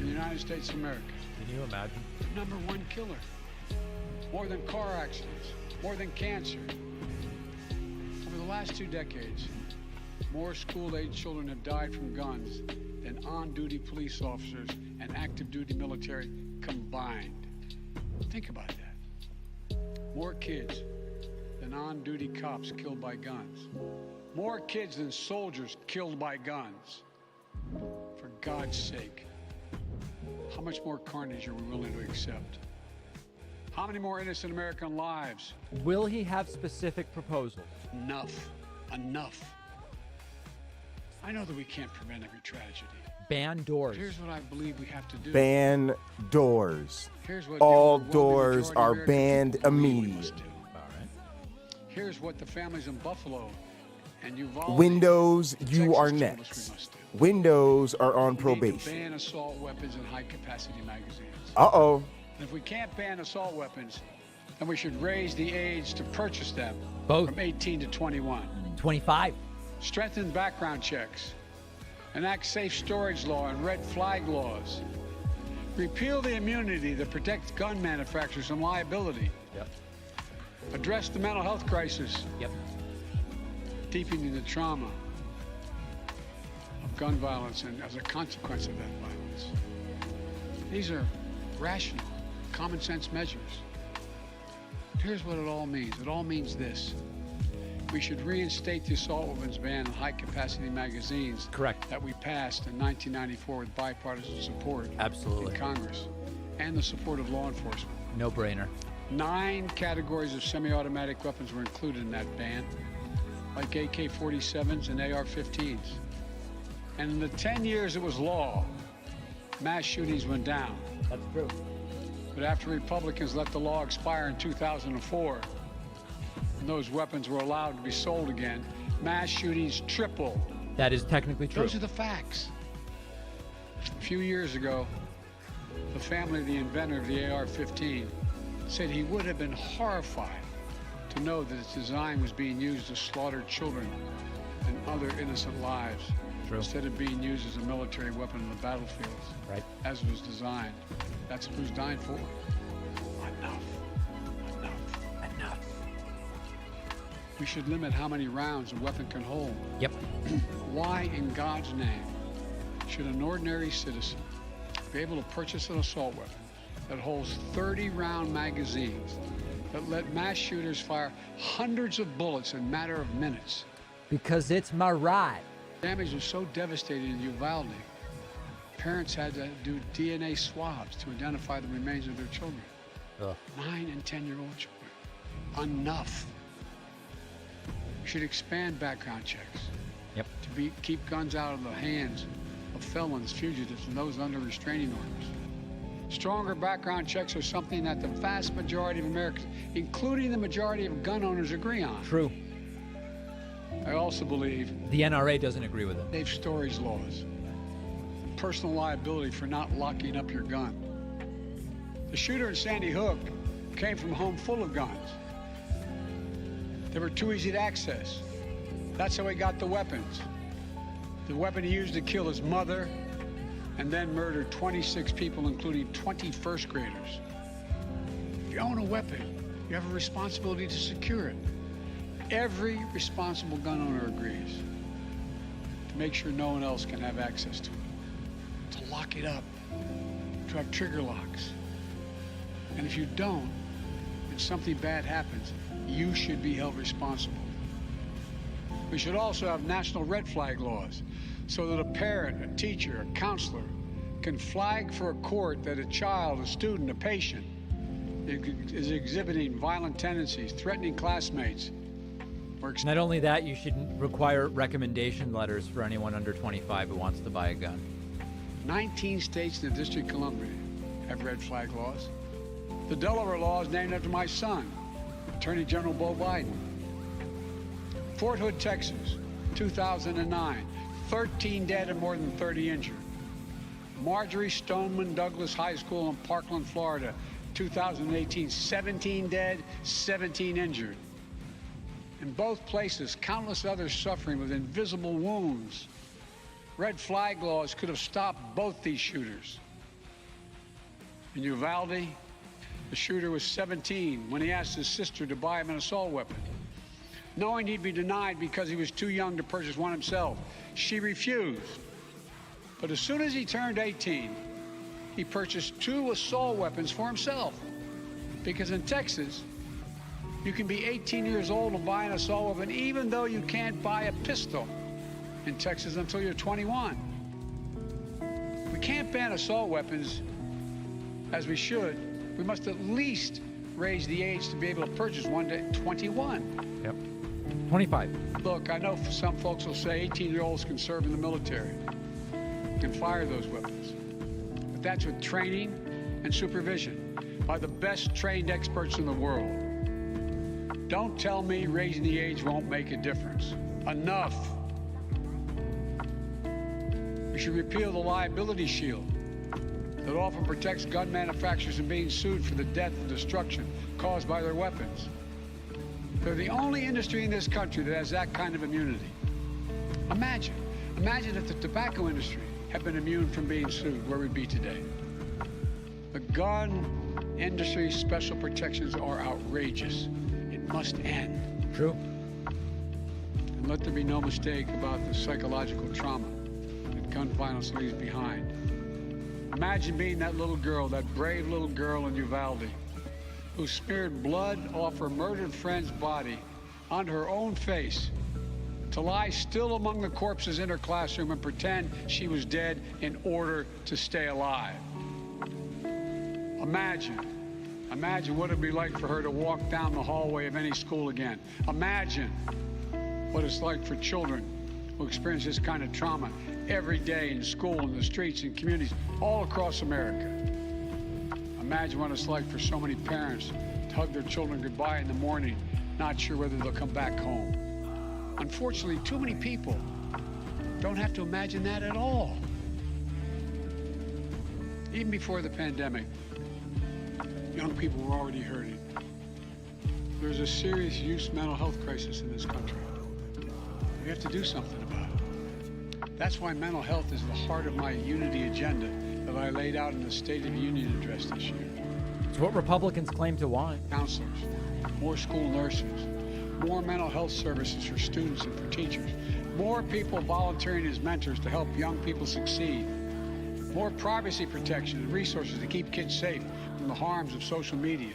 in the United States of America. Can you imagine? The #1 killer. More than car accidents, more than cancer. Over the last 2 decades, more school-age children have died from guns than on-duty police officers and active-duty military combined. Think about that. More kids than on-duty cops killed by guns. More kids than soldiers killed by guns. For God's sake, how much more carnage are we willing to accept? How many more innocent American lives? Will he have specific proposals? Enough. Enough. I know that we can't prevent every tragedy. Ban doors. Here's what I believe we have to do. Ban doors. Here's what all the doors are American banned people believe we immediately. must do. Here's what the families in Buffalo and Uvalde. Windows, you Texas are told us next. we must do. Windows are on We need to probation. ban assault weapons and high-capacity magazines. Uh-oh. And if we can't ban assault weapons, then we should raise the age to purchase them Both. from 18 to 21. 25. Strengthen background checks. Enact safe storage law and red flag laws. Repeal the immunity that protects gun manufacturers from liability. Yep. Address the mental health crisis. Yep. Deepening the trauma of gun violence and as a consequence of that violence. These are rational, common sense measures. Here's what it all means. It all means this. We should reinstate the assault weapons ban on high-capacity magazines. Correct. That we passed in 1994 with bipartisan support. Absolutely. In Congress, and the support of law enforcement. No brainer. 9 categories of semi-automatic weapons were included in that ban, like AK-47s and AR-15s. And in the 10 years it was law, mass shootings went down. That's true. But after Republicans let the law expire in 2004, and those weapons were allowed to be sold again, mass shootings tripled. That is technically true. Those are the facts. A few years ago, the family of the inventor of the AR-15 said he would have been horrified to know that its design was being used to slaughter children and other innocent lives. True. Instead of being used as a military weapon on the battlefields, right? As it was designed. That's what it was designed for. Enough. We should limit how many rounds a weapon can hold. Yep. Why in God's name should an ordinary citizen be able to purchase an assault weapon that holds 30-round magazines that let mass shooters fire hundreds of bullets in a matter of minutes? Because it's my right. Damage was so devastating in Uvalde, parents had to do DNA swabs to identify the remains of their children. 9 and 10-year-old children. Enough. We should expand background checks. Yep. To keep guns out of the hands of felons, fugitives, and those under restraining orders. Stronger background checks are something that the vast majority of Americans, including the majority of gun owners, agree on. True. I also believe the NRA doesn't agree with it. Safe storage laws, personal liability for not locking up your gun. The shooter in Sandy Hook came from a home full of guns. They were too easy to access. That's how he got the weapons. The weapon he used to kill his mother and then murdered 26 people, including 20 first graders. If you own a weapon, you have a responsibility to secure it. Every responsible gun owner agrees to make sure no one else can have access to it, to lock it up, to have trigger locks. And if you don't, and something bad happens, you should be held responsible. We should also have national red flag laws so that a parent, a teacher, a counselor can flag for a court that a child, a student, a patient is exhibiting violent tendencies, threatening classmates. Not only that, you should require recommendation letters for anyone under 25 who wants to buy a gun. 19 states in the District of Columbia have red flag laws. The Delaware law is named after my son, Attorney General Beau Biden. Fort Hood, Texas, 2009, 13 dead and more than 30 injured. Marjorie Stoneman Douglas High School in Parkland, Florida, 2018, 17 dead, 17 injured. In both places, countless others suffering with invisible wounds. Red flag laws could have stopped both these shooters. In Uvalde, the shooter was 17 when he asked his sister to buy him an assault weapon, knowing he'd be denied because he was too young to purchase one himself. She refused. But as soon as he turned 18, he purchased 2 assault weapons for himself. Because in Texas, you can be 18 years old and buy an assault weapon even though you can't buy a pistol in Texas until you're 21. We can't ban assault weapons as we should. We must at least raise the age to be able to purchase one to 21. Yep. 25. Look, I know some folks will say 18-year-olds can serve in the military and fire those weapons. But that's with training and supervision by the best trained experts in the world. Don't tell me raising the age won't make a difference. Enough. We should repeal the liability shield that often protects gun manufacturers from being sued for the death and destruction caused by their weapons. They're the only industry in this country that has that kind of immunity. Imagine if the tobacco industry had been immune from being sued, where we'd be today. The gun industry's special protections are outrageous. It must end. True. And let there be no mistake about the psychological trauma that gun violence leaves behind. Imagine being that little girl, that brave little girl in Uvalde, who smeared blood off her murdered friend's body onto her own face to lie still among the corpses in her classroom and pretend she was dead in order to stay alive. Imagine what it'd be like for her to walk down the hallway of any school again. Imagine what it's like for children who experience this kind of trauma every day in school, in the streets, in communities all across America. Imagine what it's like for so many parents to hug their children goodbye in the morning, not sure whether they'll come back home. Unfortunately, too many people don't have to imagine that at all. Even before the pandemic, young people were already hurting. There's a serious youth mental health crisis in this country. We have to do something about it. That's why mental health is the heart of my unity agenda that I laid out in the State of the Union address this year. It's what Republicans claim to want. Counselors, more school nurses, more mental health services for students and for teachers, more people volunteering as mentors to help young people succeed, more privacy protection and resources to keep kids safe from the harms of social media.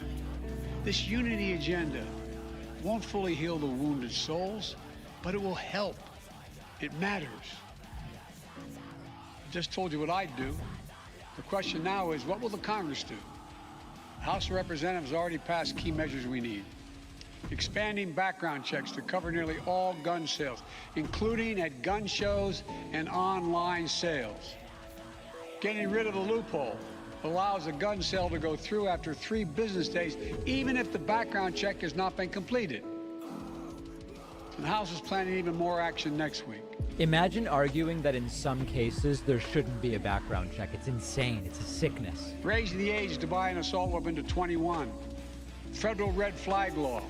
This unity agenda won't fully heal the wounded souls, but it will help. It matters. I just told you what I'd do. The question now is, what will the Congress do? The House of Representatives already passed key measures we need. Expanding background checks to cover nearly all gun sales, including at gun shows and online sales. Getting rid of the loophole that allows a gun sale to go through after 3 business days, even if the background check has not been completed. And the House is planning even more action next week. Imagine arguing that in some cases there shouldn't be a background check. It's insane. It's a sickness. Raising the age to buy an assault weapon to 21. Federal red flag law.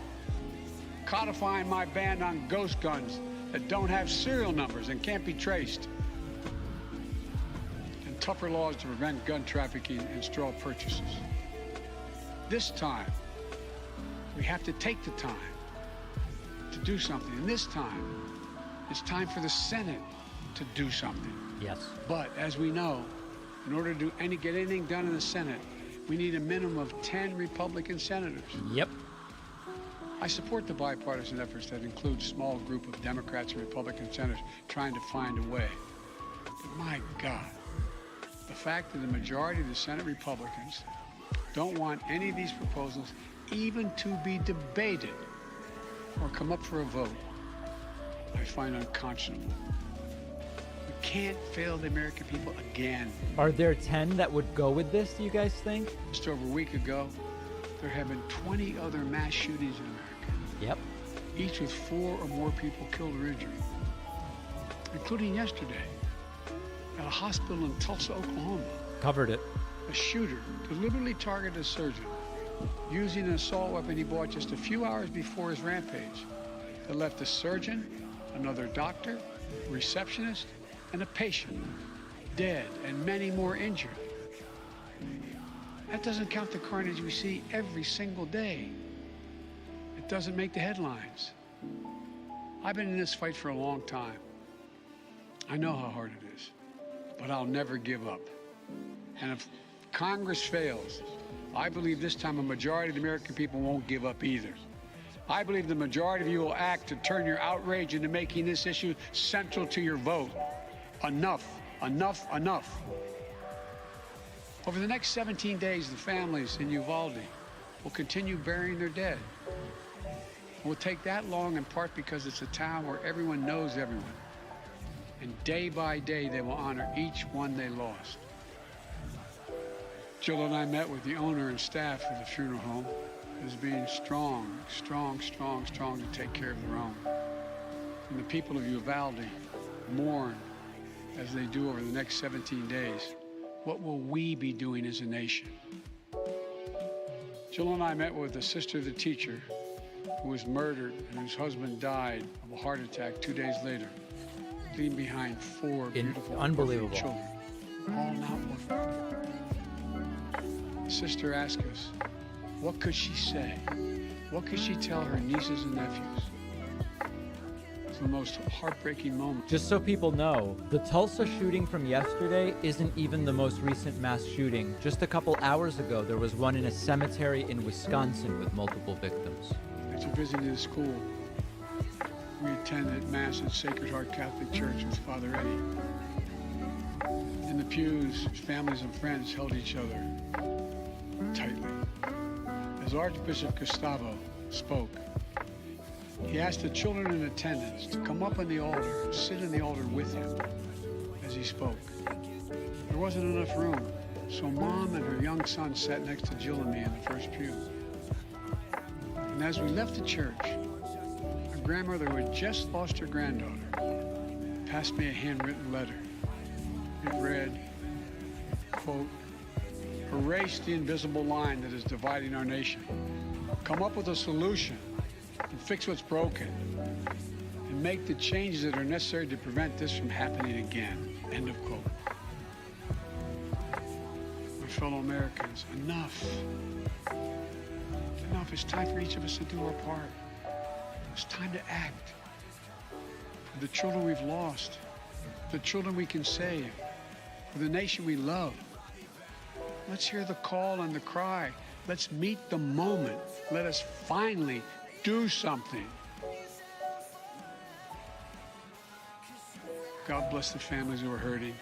Codifying my ban on ghost guns that don't have serial numbers and can't be traced. And tougher laws to prevent gun trafficking and straw purchases. This time, we have to take the time to do something. And this time, it's time for the Senate to do something. Yes. But as we know, in order to get anything done in the Senate, we need a minimum of 10 Republican senators. Yep. I support the bipartisan efforts that include a small group of Democrats and Republican senators trying to find a way. But my God, the fact that the majority of the Senate Republicans don't want any of these proposals even to be debated or come up for a vote, I find unconscionable. We can't fail the American people again. Are there 10 that would go with this, do you guys think? Just over a week ago, there have been 20 other mass shootings in America. Yep. Each with 4 or more people killed or injured, including yesterday at a hospital in Tulsa, Oklahoma. Covered it. A shooter deliberately targeted a surgeon using an assault weapon he bought just a few hours before his rampage that left a surgeon, another doctor, a receptionist, and a patient dead and many more injured. That doesn't count the carnage we see every single day. It doesn't make the headlines. I've been in this fight for a long time. I know how hard it is, but I'll never give up. And if Congress fails, I believe this time a majority of the American people won't give up either. I believe the majority of you will act to turn your outrage into making this issue central to your vote. Enough, enough, enough. Over the next 17 days, the families in Uvalde will continue burying their dead. It will take that long in part because it's a town where everyone knows everyone. And day by day, they will honor each one they lost. Jill and I met with the owner and staff of the funeral home as being strong to take care of their own. And the people of Uvalde mourn as they do over the next 17 days. What will we be doing as a nation? Jill and I met with the sister of the teacher who was murdered and whose husband died of a heart attack 2 days later, leaving behind 4 beautiful unbelievable children, all not orphaned. The sister asked us, what could she say? What could she tell her nieces and nephews? It's the most heartbreaking moment. Just so people know, the Tulsa shooting from yesterday isn't even the most recent mass shooting. Just a couple hours ago, there was one in a cemetery in Wisconsin with multiple victims. After visiting the school, We attended Mass at Sacred Heart Catholic Church with Father Eddie. In the pews, families and friends held each other tightly. As Archbishop Gustavo spoke, he asked the children in attendance to come up on the altar and sit in the altar with him as he spoke. There wasn't enough room, so Mom and her young son sat next to Jill and me in the first pew. And as we left the church, our grandmother, who had just lost her granddaughter, passed me a handwritten letter. It read, quote, "Erase the invisible line that is dividing our nation. Come up with a solution and fix what's broken and make the changes that are necessary to prevent this from happening again." End of quote. My fellow Americans, enough. Enough. It's time for each of us to do our part. It's time to act. For the children we've lost, the children we can save, for the nation we love. Let's hear the call and the cry. Let's meet the moment. Let us finally do something. God bless the families who are hurting.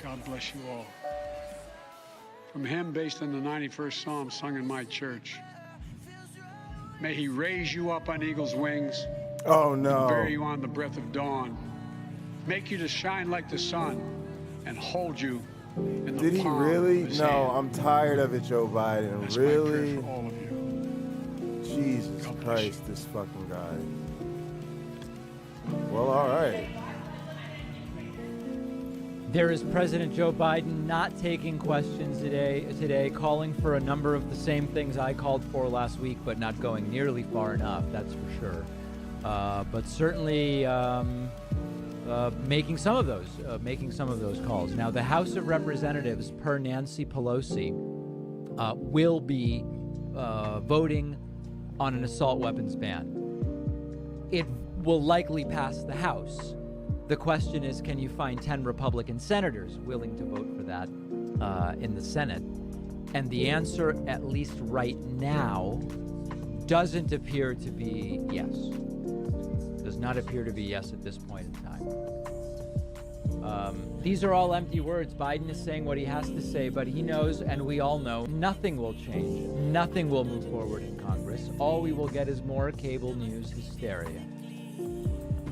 God bless you all. From a hymn based on the 91st Psalm sung in my church. May he raise you up on eagle's wings. Oh no. Bear you on the breath of dawn. Make you to shine like the sun and hold you in the Did he palm really? of his No, hand. I'm tired of it, Joe Biden. That's Really? my prayer for all of you. Jesus Christ, this fucking guy. Well, all right. There is President Joe Biden not taking questions today, calling for a number of the same things I called for last week, but not going nearly far enough, that's for sure. But certainly making some of those calls. Now, the House of Representatives, per Nancy Pelosi, will be voting on an assault weapons ban. It will likely pass the House. The question is, can you find 10 Republican senators willing to vote for that in the Senate? And the answer, at least right now, doesn't appear to be yes. Does not appear to be yes at this point in time. These are all empty words. Biden is saying what he has to say, but he knows, and we all know, nothing will change. Nothing will move forward in Congress. All we will get is more cable news hysteria.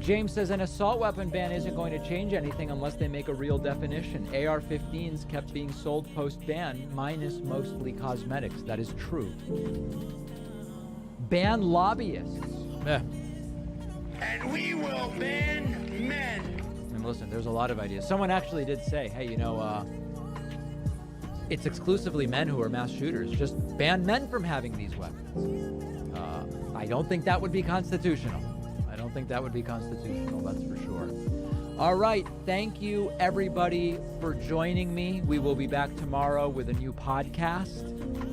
James says an assault weapon ban isn't going to change anything unless they make a real definition. AR-15s kept being sold post-ban, minus mostly cosmetics. That is true. Ban lobbyists. And we will ban men. And listen, there's a lot of ideas. Someone actually did say, hey, it's exclusively men who are mass shooters. Just ban men from having these weapons. I don't think that would be constitutional. That's for sure. All right. Thank you, everybody, for joining me. We will be back tomorrow with a new podcast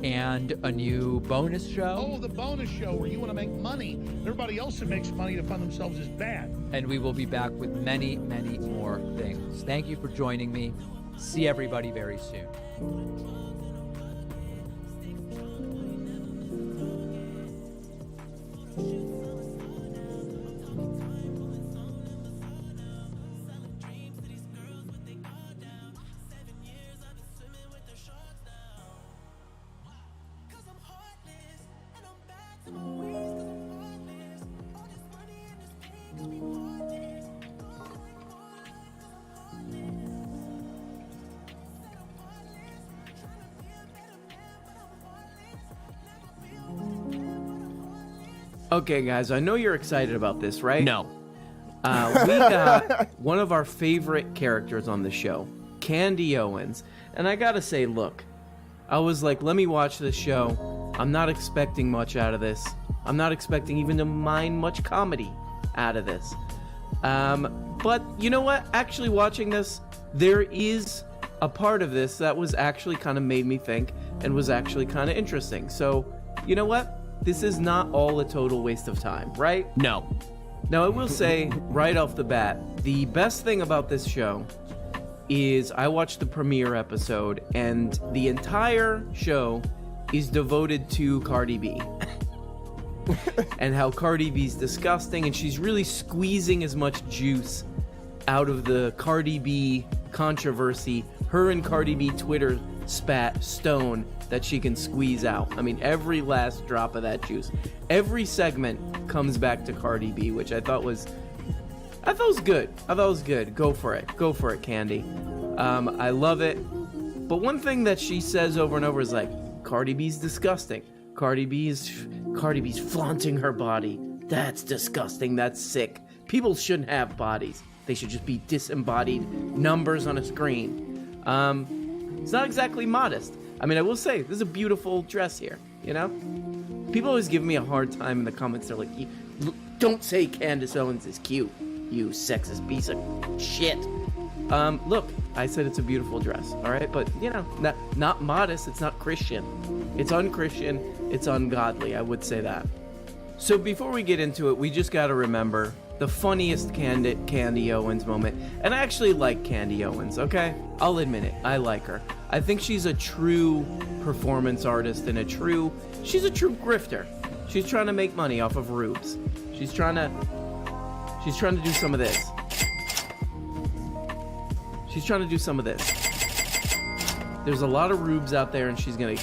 and a new bonus show. Oh, the bonus show where you want to make money. Everybody else that makes money to fund themselves is bad. And we will be back with many, many more things. Thank you for joining me. See everybody very soon. Okay, guys, I know you're excited about this, right? No. We got one of our favorite characters on the show, Candy Owens. And I gotta say, look, I was like, let me watch this show. I'm not expecting much out of this. I'm not expecting even to mine much comedy out of this. But you know what? Actually watching this, there is a part of this that was actually kind of made me think and was actually kind of interesting. So, you know what? This is not all a total waste of time, right? No. Now, I will say right off the bat, the best thing about this show is I watched the premiere episode, and the entire show is devoted to Cardi B. and how Cardi B's disgusting, and she's really squeezing as much juice out of the Cardi B controversy, her and Cardi B Twitter spat stone that she can squeeze out. I mean, every last drop of that juice. Every segment comes back to Cardi B, which I thought was good. Go for it, Candy. I love it. But one thing that she says over and over is like, Cardi B's disgusting. Cardi B's flaunting her body. That's disgusting. That's sick. People shouldn't have bodies. They should just be disembodied numbers on a screen. It's not exactly modest. I mean, I will say, this is a beautiful dress here, you know? People always give me a hard time in the comments. They're like, don't say Candace Owens is cute, you sexist piece of shit. Look, I said it's a beautiful dress, all right? But, you know, not modest. It's not Christian. It's unchristian. It's ungodly. I would say that. So before we get into it, we just got to remember the funniest Candy Owens moment. And I actually like Candy Owens, okay? I'll admit it. I like her. I think she's a true performance artist and she's a true grifter. She's trying to make money off of rubes. She's trying to do some of this. She's trying to do some of this. There's a lot of rubes out there, and she's gonna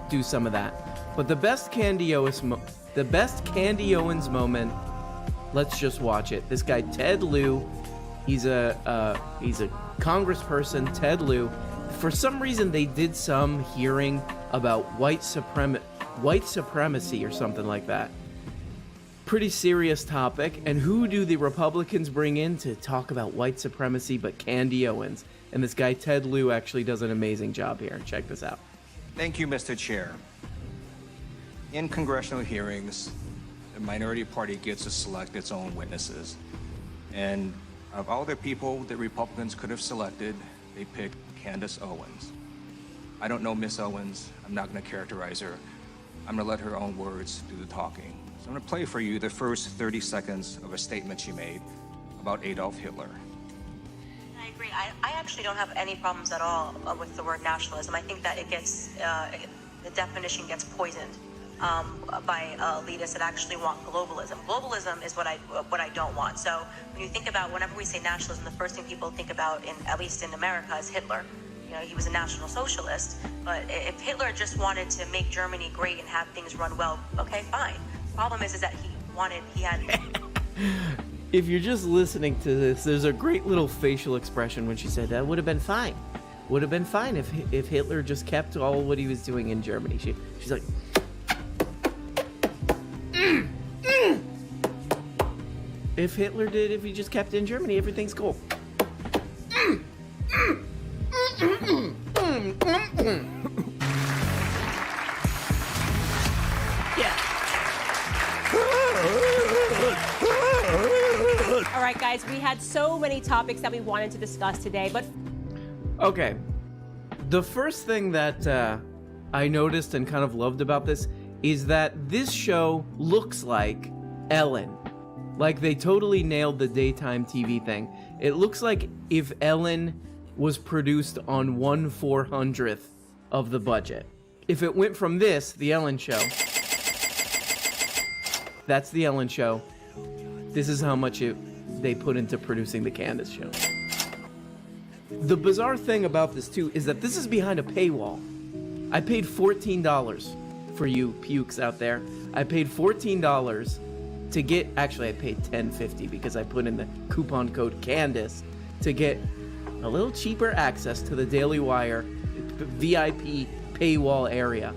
do some of that. But the best Candy Owens moment, let's just watch it. This guy Ted Lieu, he's a congressperson, Ted Lieu. For some reason, they did some hearing about white supremacy or something like that. Pretty serious topic. And who do the Republicans bring in to talk about white supremacy but Candy Owens? And this guy Ted Lieu actually does an amazing job here. Check this out. Thank you, Mr. Chair. In congressional hearings, the minority party gets to select its own witnesses. And of all the people that Republicans could have selected, they picked Candace Owens. I don't know Miss Owens. I'm not going to characterize her. I'm going to let her own words do the talking. So I'm going to play for you the first 30 seconds of a statement she made about Adolf Hitler. I agree. I actually don't have any problems at all with the word nationalism. I think that it gets, the definition gets poisoned by elitists that actually want globalism. Globalism is what I don't want. So when you think about, whenever we say nationalism, the first thing people think about, at least in America, is Hitler. You know, he was a National Socialist, but if Hitler just wanted to make Germany great and have things run well, okay, fine. Problem is that he had... If you're just listening to this, there's a great little facial expression when she said that would have been fine. Would have been fine if Hitler just kept all what he was doing in Germany. She's like... If he just kept in Germany, everything's cool. All right, guys, we had so many topics that we wanted to discuss today, but... Okay. The first thing that I noticed and kind of loved about this is that this show looks like Ellen. Like, they totally nailed the daytime TV thing. It looks like if Ellen was produced on 1/400th of the budget. If it went from this, the Ellen Show, that's the Ellen Show. This is how much they put into producing the Candace Show. The bizarre thing about this, too, is that this is behind a paywall. I paid $14 for you pukes out there. I paid $14 to get, actually I paid $10.50 because I put in the coupon code Candace to get a little cheaper access to the Daily Wire VIP paywall area.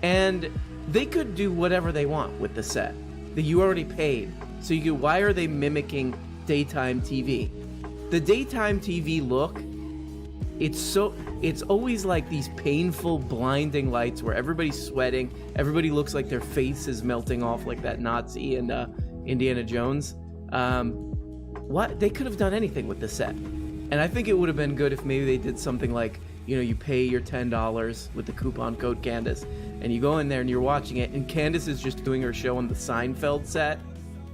And they could do whatever they want with the set that you already paid. So why are they mimicking daytime TV? The daytime TV look, it's always like these painful, blinding lights where everybody's sweating, everybody looks like their face is melting off like that Nazi in Indiana Jones. What? They could have done anything with the set. And I think it would have been good if maybe they did something like, you know, you pay your $10 with the coupon code Candace, and you go in there and you're watching it, and Candace is just doing her show on the Seinfeld set.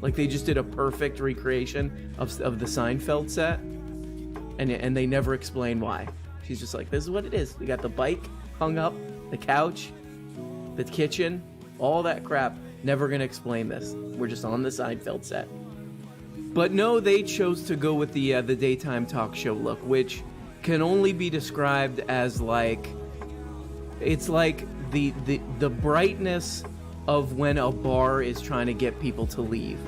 Like, they just did a perfect recreation of the Seinfeld set, and they never explain why. She's just like, this is what it is. We got the bike hung up, the couch, the kitchen, all that crap. Never gonna explain this. We're just on the Seinfeld set. But no, they chose to go with the daytime talk show look, which can only be described as like, it's like the brightness of when a bar is trying to get people to leave.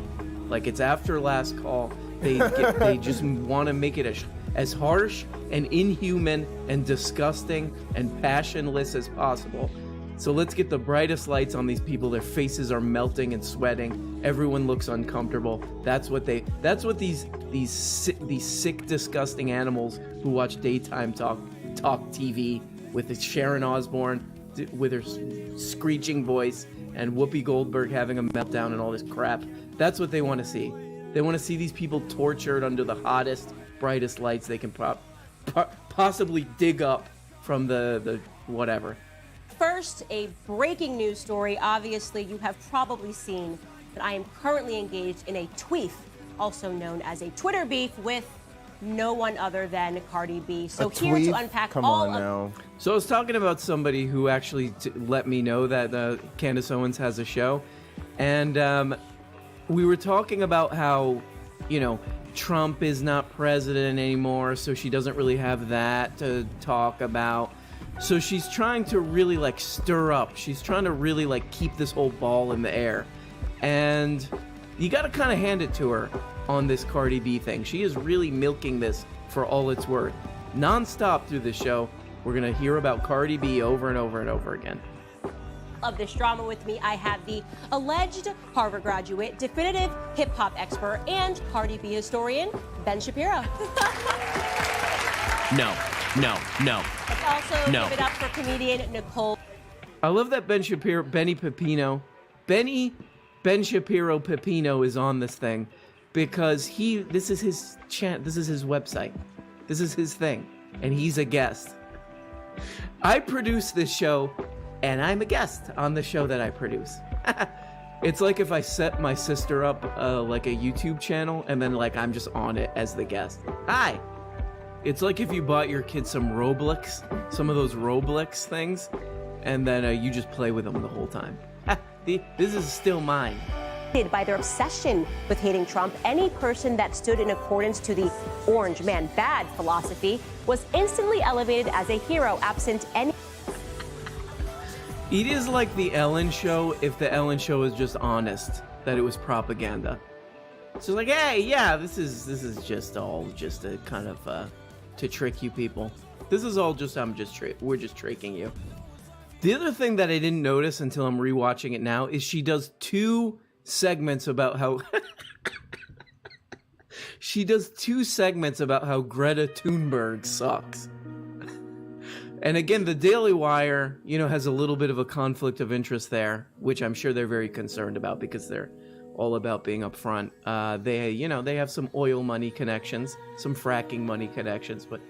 Like, it's after last call. They just want to make it as harsh and inhuman and disgusting and passionless as possible. So let's get the brightest lights on these people. Their faces are melting and sweating. Everyone looks uncomfortable. That's what these sick, disgusting animals who watch daytime talk TV with Sharon Osbourne with her screeching voice and Whoopi Goldberg having a meltdown and all this crap. That's what they want to see. They want to see these people tortured under the hottest, brightest lights they can possibly dig up from the whatever. First, a breaking news story. Obviously, you have probably seen that I am currently engaged in a tweef, also known as a Twitter beef, with no one other than Cardi B. So here to unpack So I was talking about somebody who actually let me know that Candace Owens has a show, and we were talking about how, Trump is not president anymore, so she doesn't really have that to talk about. So she's trying to really stir up. She's trying to really keep this whole ball in the air. And you got to kind of hand it to her on this Cardi B thing. She is really milking this for all it's worth. Non-stop through the show, we're going to hear about Cardi B over and over and over again. Of this drama with me, I have the alleged Harvard graduate, definitive hip-hop expert, and Cardi B historian, Ben Shapiro. No. Let's also give it up for comedian Nicole. I love that Ben Shapiro Pepino is on this thing because this is his this is his website. This is his thing, and he's a guest. I produce this show, and I'm a guest on the show that I produce. It's like if I set my sister up like a YouTube channel, and then I'm just on it as the guest. Hi. It's like if you bought your kid some Roblox, some of those Roblox things, and then you just play with them the whole time. This is still mine. By their obsession with hating Trump, any person that stood in accordance to the orange man bad philosophy was instantly elevated as a hero, absent any... It is like the Ellen Show if the Ellen Show is just honest, that it was propaganda. So it's like, hey, yeah, this is just all just a kind of to trick you people. This is all just we're just tricking you. The other thing that I didn't notice until I'm rewatching it now is she does two segments about how Greta Thunberg sucks. And again, the Daily Wire, has a little bit of a conflict of interest there, which I'm sure they're very concerned about because they're all about being upfront. They have some oil money connections, some fracking money connections, but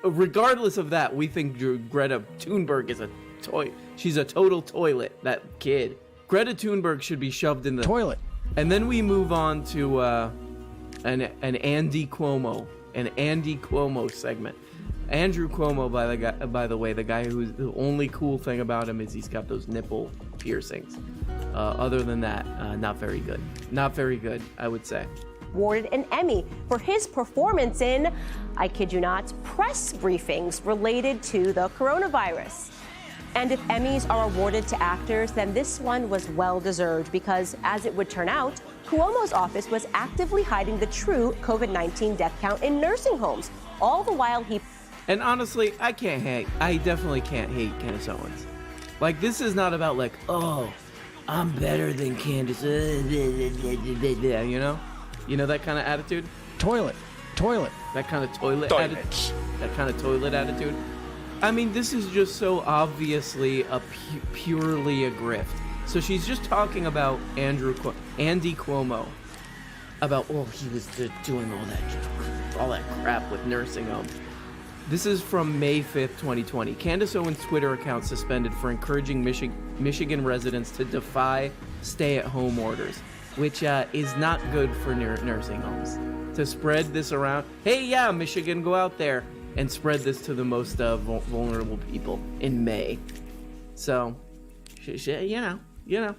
regardless of that, we think Greta Thunberg is she's a total toilet, that kid. Greta Thunberg should be shoved in the toilet. And then we move on to an Andy Cuomo segment. Andrew Cuomo, by the way, the guy who's the only cool thing about him is he's got those nipple piercings. Other than that, not very good. Not very good, I would say. Awarded an Emmy for his performance in, I kid you not, press briefings related to the coronavirus. And if Emmys are awarded to actors, then this one was well-deserved because, as it would turn out, Cuomo's office was actively hiding the true COVID-19 death count in nursing homes, all the while he... And honestly, I definitely can't hate Candace Owens. This is not about oh, I'm better than Candace, You know that kind of attitude? Toilet. That kind of toilet attitude? That kind of toilet attitude? I mean, this is just so obviously purely a grift. So she's just talking about Andy Cuomo. About, he was doing all that crap with nursing homes. This is from May 5th, 2020. Candace Owens' Twitter account suspended for encouraging Michigan residents to defy stay-at-home orders, which is not good for nursing homes. To spread this around, hey, yeah, Michigan, go out there and spread this to the most vulnerable people in May. So you know.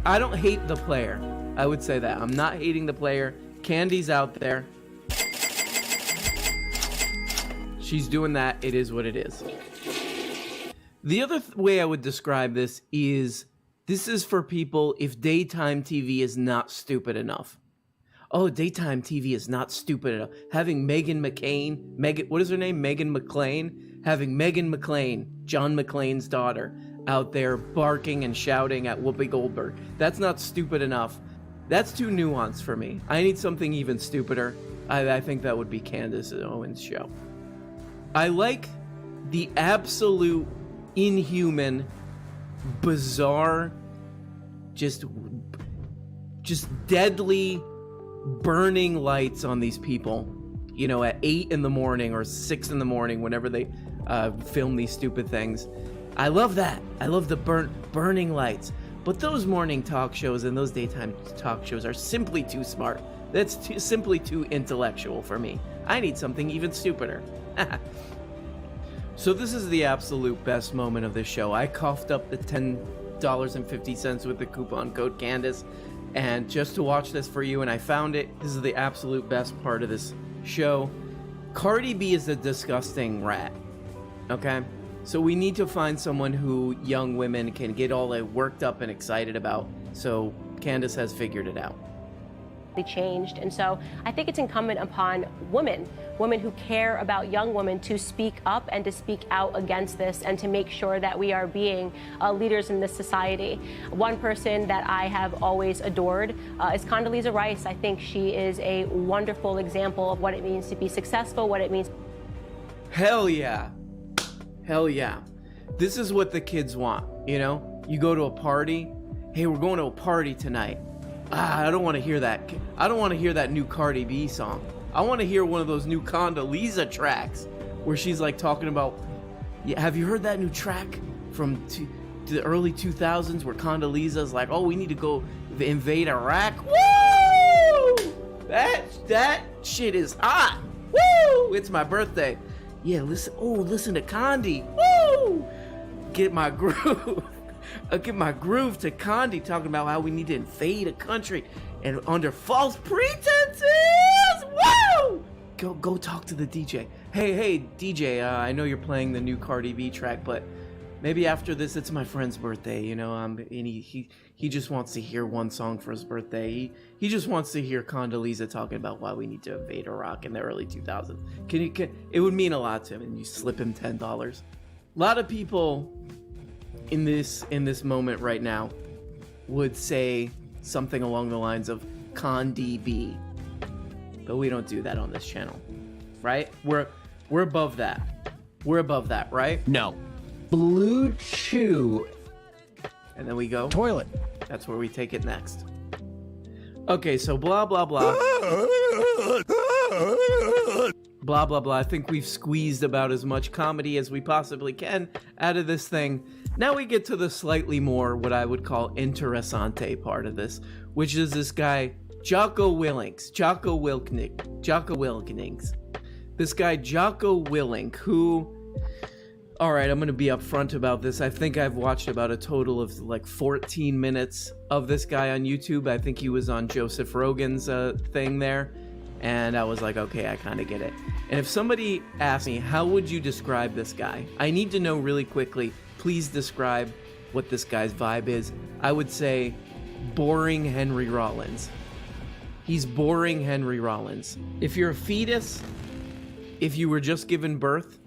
I don't hate the player. I would say that. I'm not hating the player. Candy's out there. She's doing that. It is what it is. The other way I would describe this is for people if daytime TV is not stupid enough. Oh, daytime TV is not stupid enough. Having Meghan McCain, what is her name? Meghan McClain? Having Meghan McClain, John McClane's daughter, out there barking and shouting at Whoopi Goldberg. That's not stupid enough. That's too nuanced for me. I need something even stupider. I think that would be Candace Owens' show. I like the absolute inhuman, bizarre, just deadly burning lights on these people, you know, at 8 in the morning or 6 in the morning, whenever they film these stupid things. I love that. I love the burning lights. But those morning talk shows and those daytime talk shows are simply too smart. That's simply too intellectual for me. I need something even stupider. So this is the absolute best moment of this show. I coughed up the $10.50 with the coupon code Candace, and just to watch this for you, and I found it. This is the absolute best part of this show. Cardi B is a disgusting rat. Okay? So we need to find someone who young women can get all worked up and excited about. So Candace has figured it out. Changed. And so I think it's incumbent upon women who care about young women to speak up and to speak out against this and to make sure that we are being leaders in this society. One person that I have always adored is Condoleezza Rice. I think she is a wonderful example of what it means to be successful, what it means. Hell yeah. Hell yeah. This is what the kids want, you know? You go to a party. Hey, we're going to a party tonight. I don't want to hear that. I don't want to hear that new Cardi B song. I want to hear one of those new Condoleezza tracks where she's like talking about, yeah, have you heard that new track from the early 2000s where Condoleezza's like, oh, we need to go invade Iraq? Woo! That shit is hot. Woo! It's my birthday. Yeah, listen to Condi. Woo! Get my groove. Get my groove to Condi talking about how we need to invade a country and under false pretenses. Woo! Go talk to the DJ. Hey, DJ, I know you're playing the new Cardi B track, but maybe after this, it's my friend's birthday, you know, and he just wants to hear one song for his birthday. He just wants to hear Condoleezza talking about why we need to invade Iraq in the early 2000s. It would mean a lot to him, and you slip him $10. A lot of people in this moment right now would say something along the lines of Condi B, but we don't do that on this channel, right? We're above that. We're above that, right? No. Blue Chew, and then we go toilet. That's where we take it next. Okay, so blah blah blah. Blah blah blah. I think we've squeezed about as much comedy as we possibly can out of this thing. Now we get to the slightly more what I would call interessante part of this, which is this guy Jocko Willink. This guy Jocko Willink, who, all right, I'm going to be upfront about this. I think I've watched about a total of like 14 minutes of this guy on YouTube. I think he was on Joseph Rogan's thing there. And I was like, okay, I kind of get it. And if somebody asked me, how would you describe this guy? I need to know really quickly. Please describe what this guy's vibe is. I would say boring Henry Rollins. He's boring Henry Rollins. If you're a fetus, if you were just given birth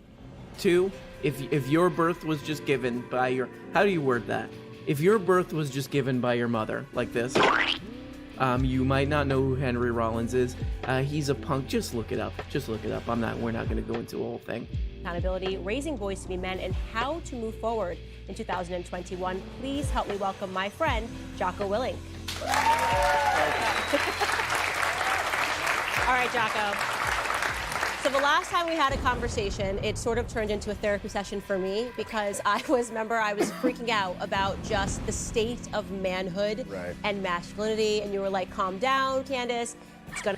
to, if your birth was just given by your, how do you word that? If your birth was just given by your mother, like this, you might not know who Henry Rollins is. He's a punk. Just look it up. We're not going to go into a whole thing. Accountability, raising boys to be men, and how to move forward in 2021. Please help me welcome my friend, Jocko Willink. All right, Jocko. So the last time we had a conversation, it sort of turned into a therapy session for me because I was freaking out about just the state of manhood and masculinity, and you were like, calm down, Candace. It's gonna...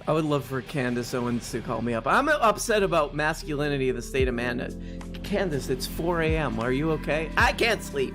I would love for Candace Owens to call me up. I'm upset about masculinity, the state of manhood. Candace, it's 4 a.m. Are you okay? I can't sleep.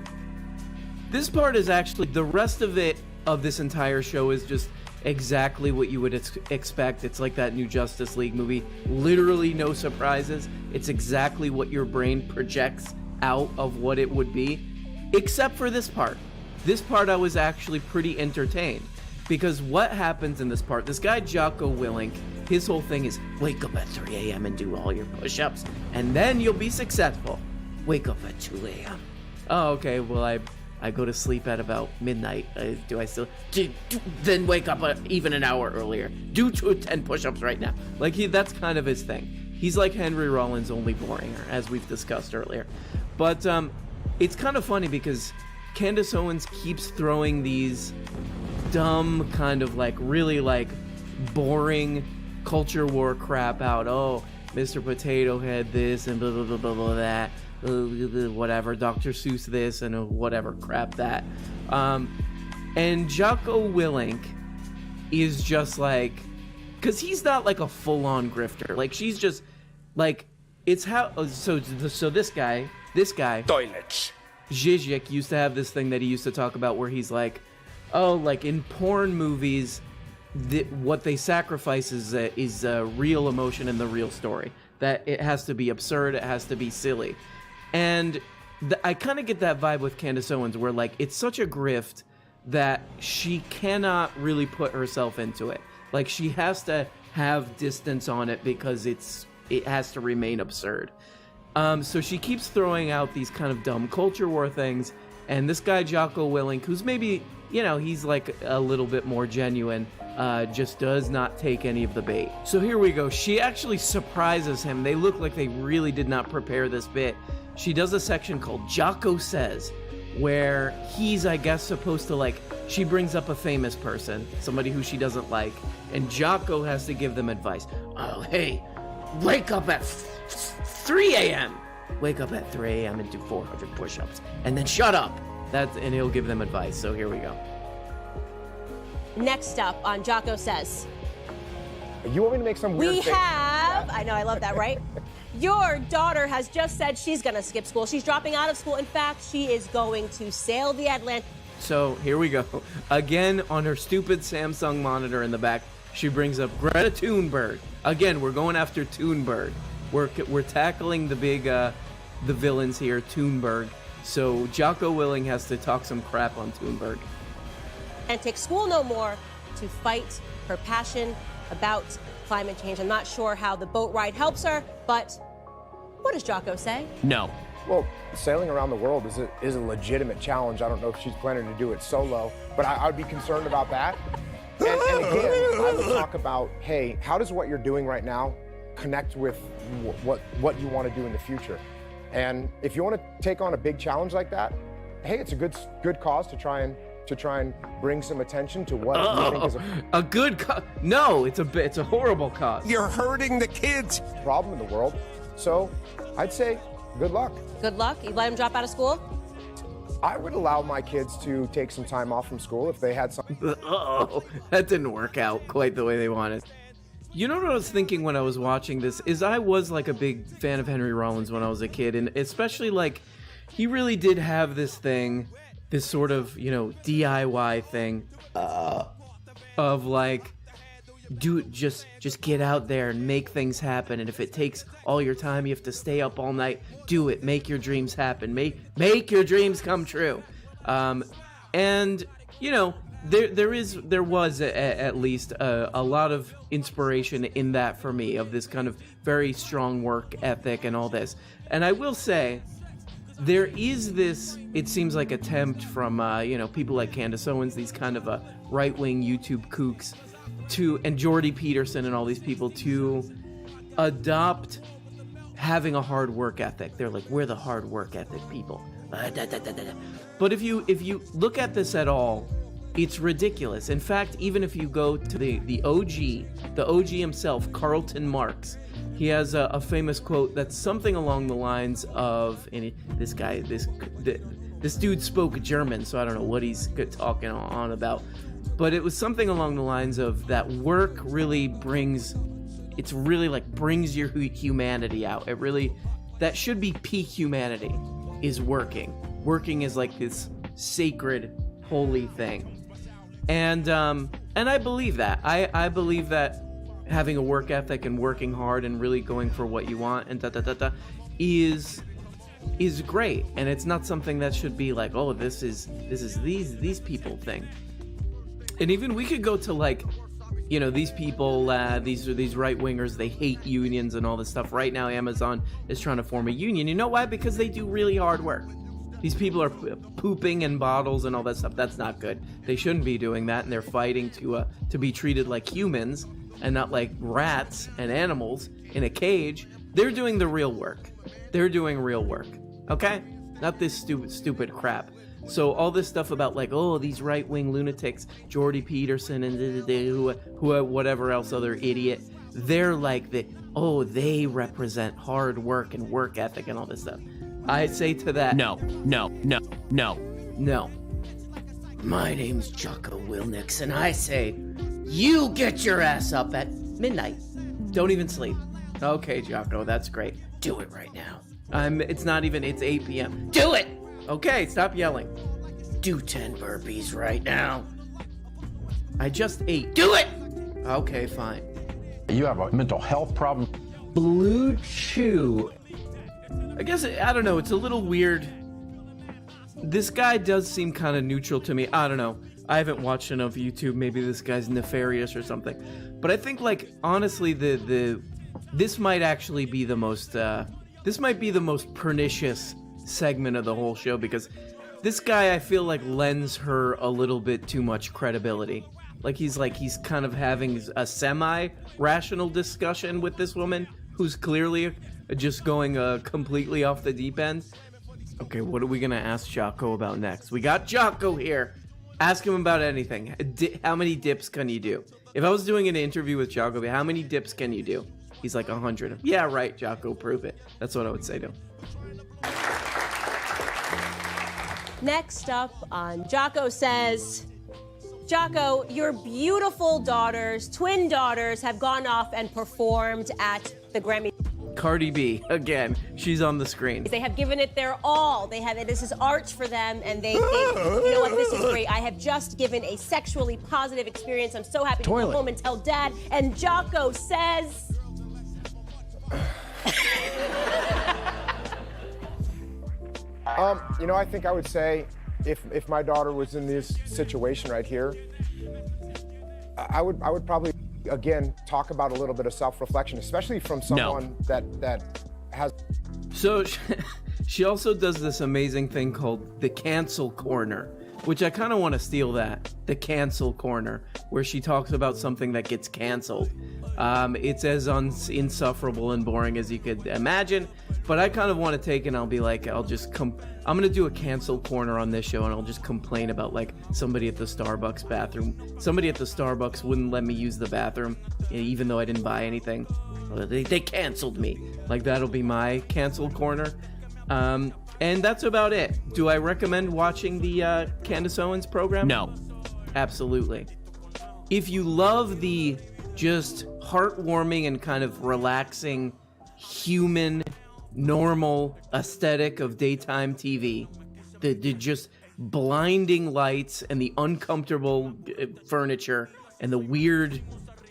This part is actually, the rest of it, of this entire show is just exactly what you would expect. It's like that new Justice League movie. Literally no surprises. It's exactly what your brain projects out of what it would be, except for this part. This part I was actually pretty entertained, because what happens in this part, this guy Jocko Willink, his whole thing is wake up at 3 a.m. and do all your push-ups, and then you'll be successful. Wake up at 2 a.m. Oh, okay, well, I go to sleep at about midnight. Do I still... Then wake up even an hour earlier. Do 10 push-ups right now. Like, that's kind of his thing. He's like Henry Rollins, only boringer, as we've discussed earlier. But it's kind of funny because Candace Owens keeps throwing these dumb kind of like really like boring culture war crap out. Oh, Mr. Potato Head this and blah, blah, blah, blah, blah, that. Whatever, Dr. Seuss this and whatever crap that. And Jocko Willink is just like, because he's not like a full-on grifter. Like, she's just like, it's how, so this guy Toilets. Zizek used to have this thing that he used to talk about where he's like, oh, like in porn movies, what they sacrifice is real emotion in the real story. That it has to be absurd, it has to be silly. And I kind of get that vibe with Candace Owens, where like it's such a grift that she cannot really put herself into it. Like, she has to have distance on it because it has to remain absurd. So she keeps throwing out these kind of dumb culture war things, and this guy Jocko Willink, who's maybe, you know, he's like a little bit more genuine, just does not take any of the bait. So here we go. She actually surprises him. They look like they really did not prepare this bit. She does a section called Jocko Says, where he's, I guess, supposed to, like, she brings up a famous person, somebody who she doesn't like, and Jocko has to give them advice. Oh, hey, wake up at 3 a.m. Wake up at 3 a.m. and do 400 push-ups, and then shut up. And he'll give them advice. So here we go. Next up on Jocko Says. You want me to make some weird face? I know, I love that, right? Your daughter has just said she's gonna skip school. She's dropping out of school. In fact, she is going to sail the Atlantic. So here we go. Again, on her stupid Samsung monitor in the back, she brings up Greta Thunberg. Again, we're going after Thunberg. We're tackling the big, the villains here, Thunberg. So Jocko Willink has to talk some crap on Thunberg. And take school no more to fight her passion about climate change. I'm not sure how the boat ride helps her, but what does Jocko say? No. Well, sailing around the world is a legitimate challenge. I don't know if she's planning to do it solo, but I would be concerned about that. And again, I would talk about, hey, how does what you're doing right now connect with what you want to do in the future? And if you want to take on a big challenge like that, hey, it's a good cause to try and bring some attention to what you think is a good cause. No, it's a horrible cause. You're hurting the kids. Problem in the world. So I'd say good luck. Good luck. You let him drop out of school? I would allow my kids to take some time off from school if they had some. Uh-oh, that didn't work out quite the way they wanted. You know what I was thinking when I was watching this is I was like a big fan of Henry Rollins when I was a kid, and especially like he really did have this thing, this sort of, you know, DIY thing of like, dude, just get out there and make things happen, and if it takes all your time, you have to stay up all night, do it, make your dreams happen, make your dreams come true. And you know, there was at least a lot of inspiration in that for me, of this kind of very strong work ethic and all this. And I will say, there is this, it seems like, attempt from you know, people like Candace Owens, these kind of right-wing YouTube kooks, and Jordy Peterson and all these people, to adopt having a hard work ethic. They're like, we're the hard work ethic people. But if you look at this at all, it's ridiculous. In fact, even if you go to the OG himself, Carlton Marx, he has a famous quote that's something along the lines of, and this dude spoke German, so I don't know what he's talking on about, but it was something along the lines of that work really brings your humanity out. It really that should be peak humanity is working. Working is like this sacred, holy thing. And I believe that. I believe that having a work ethic and working hard and really going for what you want and is great. And it's not something that should be like, oh, this is these people thing. And even we could go to like, you know, these people, these right wingers, they hate unions and all this stuff. Right now, Amazon is trying to form a union. You know why? Because they do really hard work. These people are pooping in bottles and all that stuff. That's not good. They shouldn't be doing that, and they're fighting to be treated like humans and not like rats and animals in a cage. They're doing the real work. They're doing real work. Okay? Not this stupid crap. So all this stuff about like, oh, these right-wing lunatics, Jordy Peterson and who whatever else other idiot, they're like they represent hard work and work ethic and all this stuff. I say to that, no. My name's Jocko Willnix, and I say, you get your ass up at midnight. Don't even sleep. Okay, Jocko, that's great. Do it right now. It's 8 p.m. Do it! Okay, stop yelling. Do 10 burpees right now. I just ate. Do it! Okay, fine. You have a mental health problem. Blue Chew. I guess, I don't know, it's a little weird. This guy does seem kind of neutral to me. I don't know. I haven't watched enough YouTube. Maybe this guy's nefarious or something. But I think, like, honestly, this might actually be the most, this might be the most pernicious segment of the whole show, because this guy, I feel like, lends her a little bit too much credibility. He's kind of having a semi-rational discussion with this woman who's clearly just going completely off the deep end. Okay, what are we gonna ask Jocko about next? We got Jocko here. Ask him about anything. How many dips can you do? If I was doing an interview with Jocko, how many dips can you do? He's like 100. Yeah, right, Jocko, prove it. That's what I would say to him. Next up on Jocko Says, Jocko, your beautiful daughters, twin daughters, have gone off and performed at the Grammy. Cardi B, again, she's on the screen. They have given it their all. This is art for them, and they you know what, this is great. I have just given a sexually positive experience. I'm so happy to go home and tell Dad. And Jocko says... You know, I think I would say if my daughter was in this situation right here, I would probably, again, talk about a little bit of self-reflection, especially from someone that has... So she also does this amazing thing called the cancel corner, which I kind of want to steal that. The cancel corner, where she talks about something that gets canceled. It's as insufferable and boring as you could imagine, but I kind of want to take it and I'll be like, I'm going to do a cancel corner on this show, and I'll just complain about like somebody at the Starbucks bathroom. Somebody at the Starbucks wouldn't let me use the bathroom, even though I didn't buy anything. They canceled me. Like, that'll be my cancel corner. And that's about it. Do I recommend watching the Candace Owens program? No. Absolutely. If you love the just heartwarming and kind of relaxing, human, normal aesthetic of daytime TV, the just blinding lights and the uncomfortable furniture and the weird,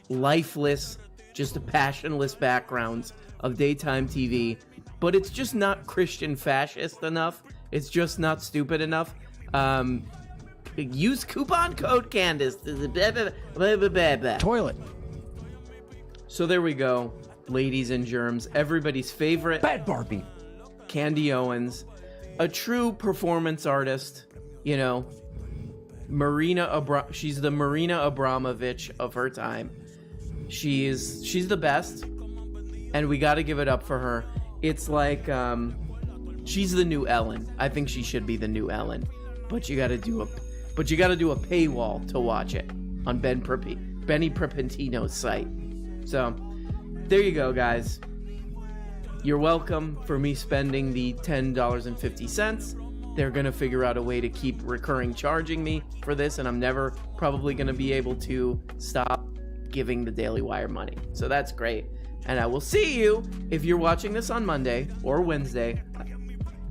lifeless, just passionless backgrounds of daytime TV, but it's just not Christian fascist enough. It's just not stupid enough. Use coupon code Candace. Toilet. So there we go, ladies and germs. Everybody's favorite Bad Barbie, Candy Owens, a true performance artist. You know, she's the Marina Abramovich of her time. She's the best, and we got to give it up for her. It's like she's the new Ellen. I think she should be the new Ellen, but you got to do a paywall to watch it on Benny Prepentino's site. So there you go, guys. You're welcome for me spending the $10.50. They're gonna figure out a way to keep recurring charging me for this, and I'm never probably gonna be able to stop giving the Daily Wire money. So that's great. And I will see you if you're watching this on Monday or Wednesday.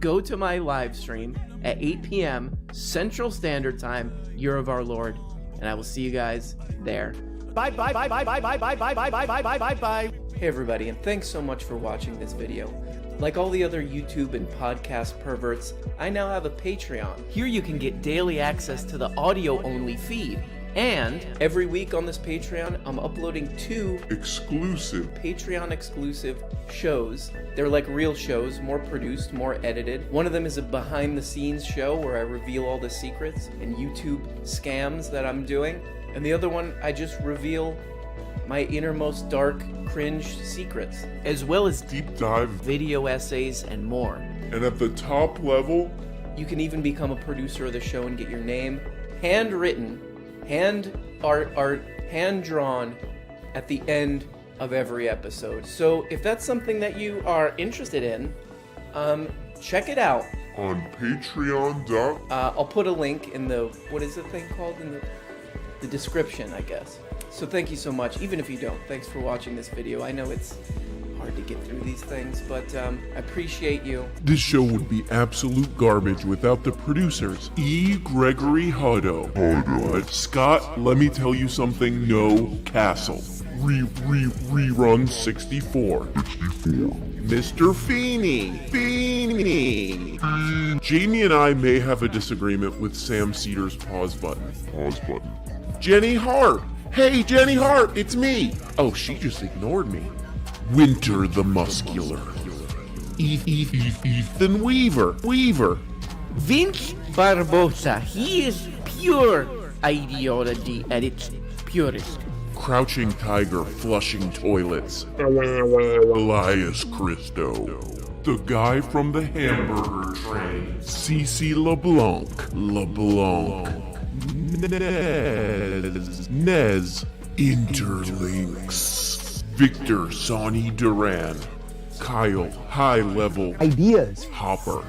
Go to my live stream at 8 p.m. Central Standard Time, Year of Our Lord, and I will see you guys there. Bye, bye, bye, bye, bye, bye, bye, bye, bye, bye, bye, bye, bye, bye. Hey everybody, and thanks so much for watching this video. Like all the other YouTube and podcast perverts, I now have a Patreon. Here you can get daily access to the audio-only feed. And every week on this Patreon, I'm uploading 2 exclusive Patreon-exclusive shows. They're like real shows, more produced, more edited. One of them is a behind-the-scenes show where I reveal all the secrets and YouTube scams that I'm doing. And the other one, I just reveal my innermost dark, cringe secrets, as well as deep dive video essays and more. And at the top level, you can even become a producer of the show and get your name handwritten, hand art, hand drawn at the end of every episode. So if that's something that you are interested in, check it out on Patreon. I'll put a link in the, what is the thing called, in the description, I guess. So thank you so much, even if you don't. Thanks for watching this video. I know it's hard to get through these things, but I appreciate you. This show would be absolute garbage without the producers. E. Gregory Hutto. Scott, let me tell you something, no castle. Rerun 64. Mr. Feeney. Jamie and I may have a disagreement with Sam Cedar's pause button. Jenny Hart. Hey, Jenny Hart, it's me. Oh, she just ignored me. Winter the Muscular. Ethan Weaver. Vince Barbosa. He is pure ideology at its purest. Crouching Tiger flushing toilets. Elias Christo. The guy from the hamburger train. Cece LeBlanc. Nez. Interlinks. Victor Sonny Duran. Kyle High Level Ideas. Hopper.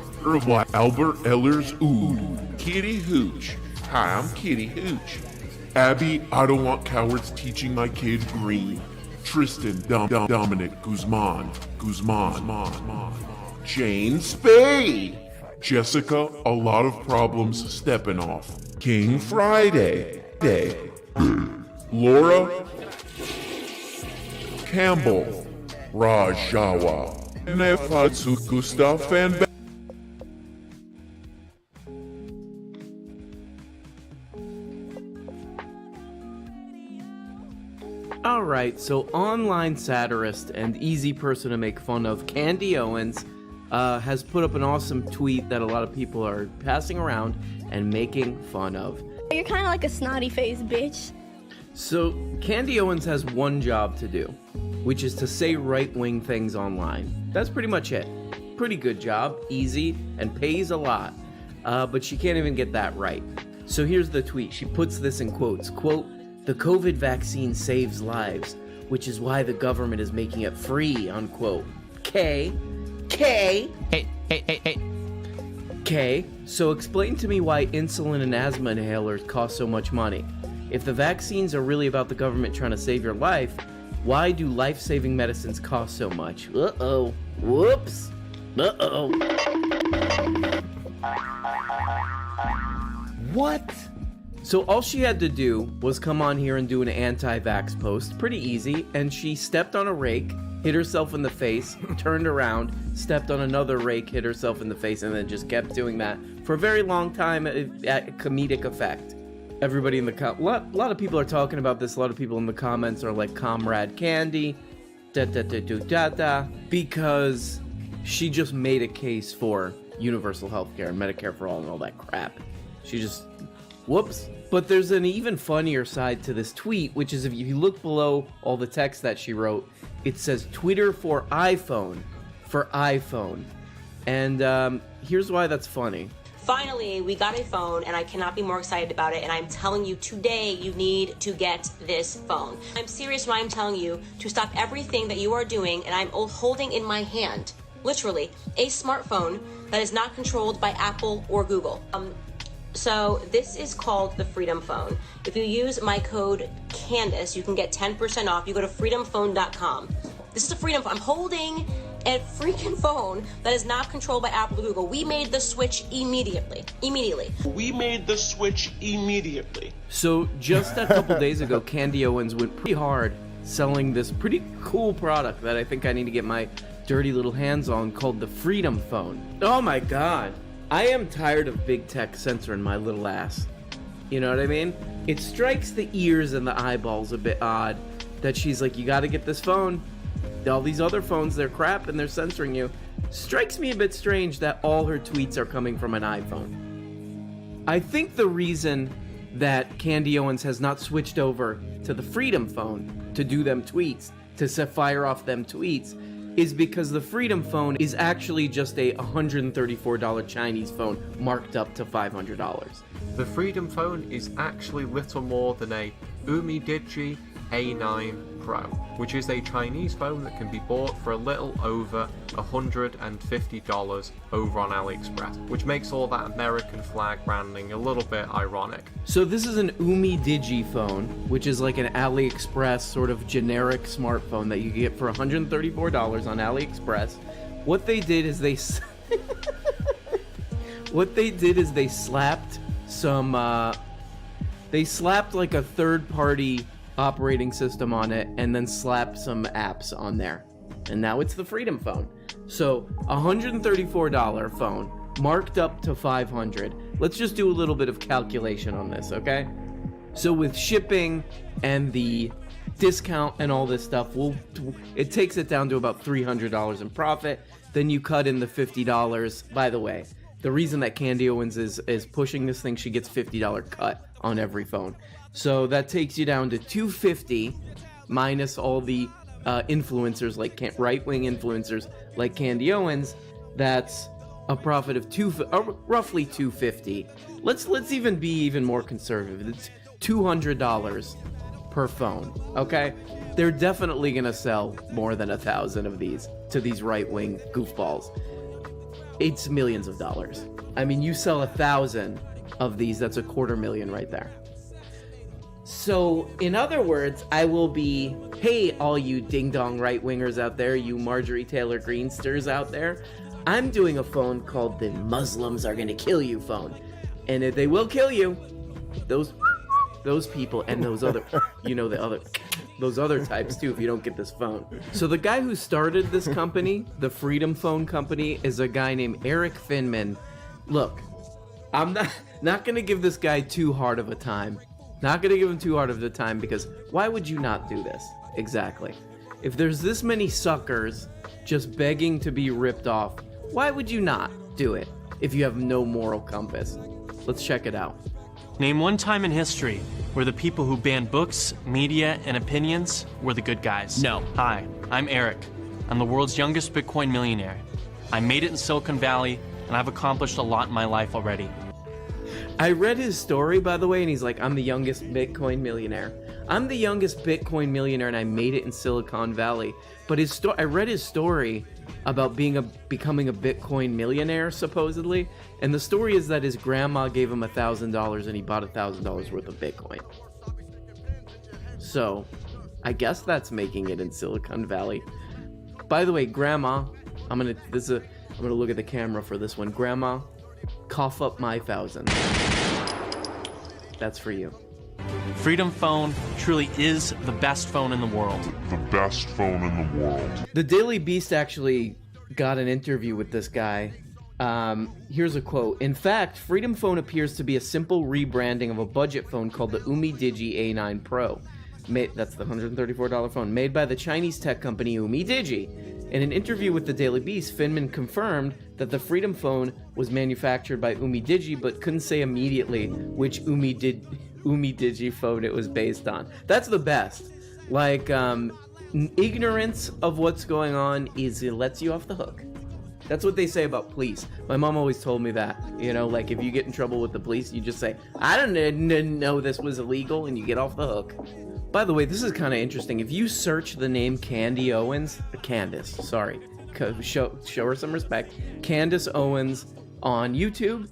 Albert Ellers Ood. Kitty Hooch. Hi, I'm Kitty Hooch. Abby, I don't want cowards teaching my kid green. Tristan Dominic Guzman. Jane Spade. Jessica, a lot of problems stepping off. King Friday. Laura Campbell. Rajawa. Nefatsu Gustav Van Alright, so online satirist and easy person to make fun of, Candy Owens, has put up an awesome tweet that a lot of people are passing around and making fun of. You're kind of like a snotty faced bitch. So, Candy Owens has one job to do, which is to say right-wing things online. That's pretty much it. Pretty good job, easy, and pays a lot. But she can't even get that right. So here's the tweet. She puts this in quotes. Quote, "The COVID vaccine saves lives, which is why the government is making it free," unquote. K, so explain to me why insulin and asthma inhalers cost so much money. If the vaccines are really about the government trying to save your life, why do life-saving medicines cost so much? Uh-oh. Whoops. Uh-oh. What? So all she had to do was come on here and do an anti-vax post. Pretty easy. And she stepped on a rake, hit herself in the face, turned around, stepped on another rake, hit herself in the face, and then just kept doing that for a very long time at comedic effect. Everybody in the a lot of people are talking about this. A lot of people in the comments are like, Comrade Candy, because she just made a case for universal health care and Medicare for all and all that crap. She just, whoops. But there's an even funnier side to this tweet, which is if you look below all the text that she wrote, it says Twitter for iPhone. And here's why that's funny. Finally, we got a phone, and I cannot be more excited about it, and I'm telling you today, you need to get this phone. I'm serious when I'm telling you to stop everything that you are doing, and I'm holding in my hand, literally, a smartphone that is not controlled by Apple or Google. So this is called the Freedom Phone. If you use my code Candace, you can get 10% off. You go to freedomphone.com. This is a Freedom Phone. I'm holding a freaking phone that is not controlled by Apple or Google. We made the switch immediately. We made the switch immediately. So just a couple days ago, Candy Owens went pretty hard selling this pretty cool product that I think I need to get my dirty little hands on, called the Freedom Phone. Oh my god. I am tired of big tech censoring my little ass. You know what I mean? It strikes the ears and the eyeballs a bit odd that she's like, you gotta get this phone. All these other phones, they're crap and they're censoring you. Strikes me a bit strange that all her tweets are coming from an iPhone. I think the reason that Candy Owens has not switched over to the Freedom Phone to do them tweets, to fire off them tweets, is because the Freedom Phone is actually just a $134 Chinese phone marked up to $500. The Freedom Phone is actually little more than a Umidigi A9 Pro, which is a Chinese phone that can be bought for a little over $150 over on AliExpress, which makes all that American flag branding a little bit ironic. So this is an Umidigi phone, which is like an AliExpress sort of generic smartphone that you can get for $134 on AliExpress. What they did is they slapped some they slapped like a third-party operating system on it and then slapped some apps on there, and now it's the Freedom Phone. So $134 phone marked up to $500. Let's just do a little bit of calculation on this, okay? So with shipping and the discount and all this stuff, it takes it down to about $300 in profit. Then you cut in the $50. By the way, the reason that Candy Owens is pushing this thing, she gets $50 cut on every phone. So that takes you down to $250 minus all the influencers, like right-wing influencers like Candy Owens. That's a profit of roughly $250. Let's even be even more conservative. It's $200 per phone. Okay, they're definitely gonna sell more than 1,000 of these to these right-wing goofballs. It's millions of dollars. I mean, you sell 1,000 of these, that's $250,000 right there. So, in other words, I will be, hey, all you ding-dong right-wingers out there, you Marjorie Taylor Greensters out there, I'm doing a phone called the Muslims Are Gonna Kill You phone. And if they will kill you, those people and those other, those other types too, if you don't get this phone. So the guy who started this company, the Freedom Phone Company, is a guy named Eric Finman. Look, I'm not gonna give this guy too hard of a time. Not gonna give him too hard of a time, because why would you not do this? Exactly. If there's this many suckers just begging to be ripped off, why would you not do it if you have no moral compass? Let's check it out. Name one time in history where the people who banned books, media, and opinions were the good guys. No. Hi, I'm Eric. I'm the world's youngest Bitcoin millionaire. I made it in Silicon Valley, and I've accomplished a lot in my life already. I read his story, by the way, and he's like, I'm the youngest Bitcoin millionaire. I'm the youngest Bitcoin millionaire, and I made it in Silicon Valley. But I read his story about becoming a Bitcoin millionaire, supposedly. And the story is that his grandma gave him $1,000, and he bought $1,000 worth of Bitcoin. So, I guess that's making it in Silicon Valley. By the way, Grandma, I'm gonna look at the camera for this one. Grandma, cough up my 1,000. That's for you. Freedom Phone truly is the best phone in the world. The best phone in the world. The Daily Beast actually got an interview with this guy. Here's a quote. In fact, Freedom Phone appears to be a simple rebranding of a budget phone called the Umidigi A9 Pro. That's the $134 phone, made by the Chinese tech company Umidigi. In an interview with the Daily Beast, Finman confirmed that the Freedom Phone was manufactured by Umidigi, but couldn't say immediately which Umidigi phone it was based on. That's the best. Like, ignorance of what's going on it lets you off the hook. That's what they say about police. My mom always told me that. You know, like if you get in trouble with the police, you just say, I didn't know this was illegal, and you get off the hook. By the way, this is kind of interesting. If you search the name Candace, show her some respect, Candace Owens on YouTube,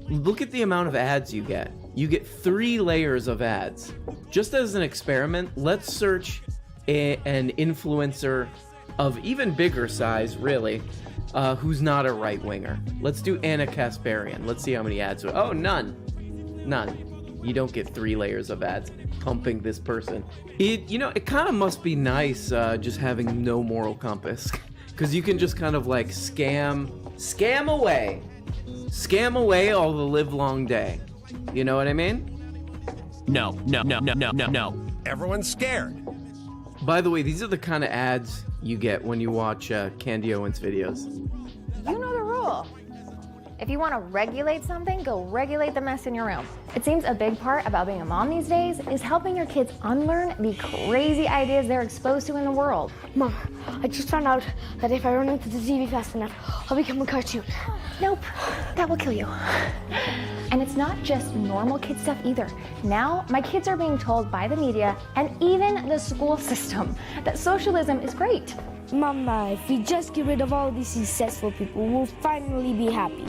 look at the amount of ads you get. You get 3 layers of ads. Just as an experiment, let's search an influencer of even bigger size, really, who's not a right-winger. Let's do Anna Kasparian. Let's see how many ads. Oh, none. You don't get 3 layers of ads pumping this person. It kind of must be nice just having no moral compass. Because you can just kind of like scam away all the livelong day. You know what I mean? No. Everyone's scared. By the way, these are the kind of ads you get when you watch Candy Owens videos. You know the rule. If you want to regulate something, go regulate the mess in your room. It seems a big part about being a mom these days is helping your kids unlearn the crazy ideas they're exposed to in the world. Mom, I just found out that if I run into the TV fast enough, I'll become a cartoon. Nope, that will kill you. And it's not just normal kid stuff either. Now, my kids are being told by the media and even the school system that socialism is great. Mama, if we just get rid of all these successful people, we'll finally be happy.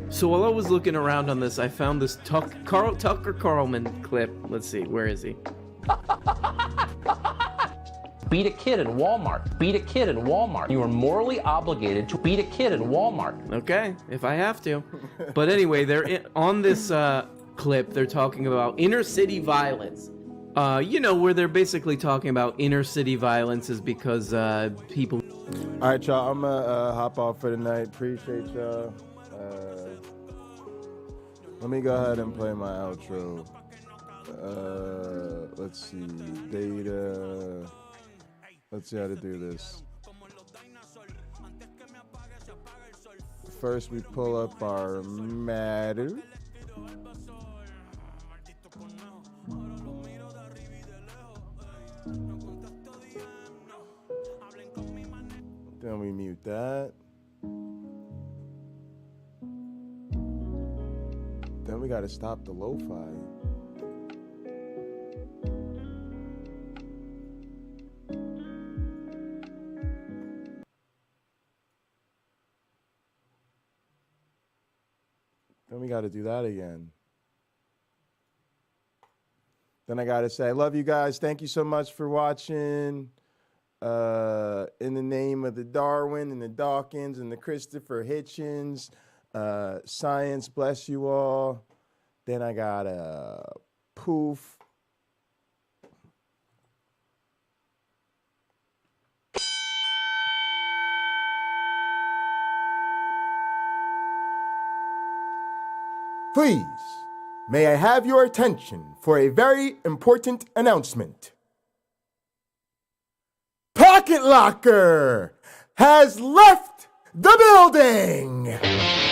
So while I was looking around on this, I found this Tucker Carlman clip. Let's see, where is he? Beat a kid in Walmart. Beat a kid in Walmart. You are morally obligated to beat a kid in Walmart. Okay, if I have to. But anyway, on this clip, they're talking about inner city violence. Where they're basically talking about inner city violence is because people... All right, y'all, I'm going to hop off for the night. Appreciate y'all. Let me go ahead and play my outro. Let's see. Data. Let's see how to do this. First, we pull up our matter. Then we mute that. Then we gotta stop the lo-fi. Then we gotta do that again. Then I gotta say, I love you guys. Thank you so much for watching. In the name of the Darwin and the Dawkins and the Christopher Hitchens, science bless you all. Then I got a poof. Please, may I have your attention for a very important announcement. Pocketlocker has left the building!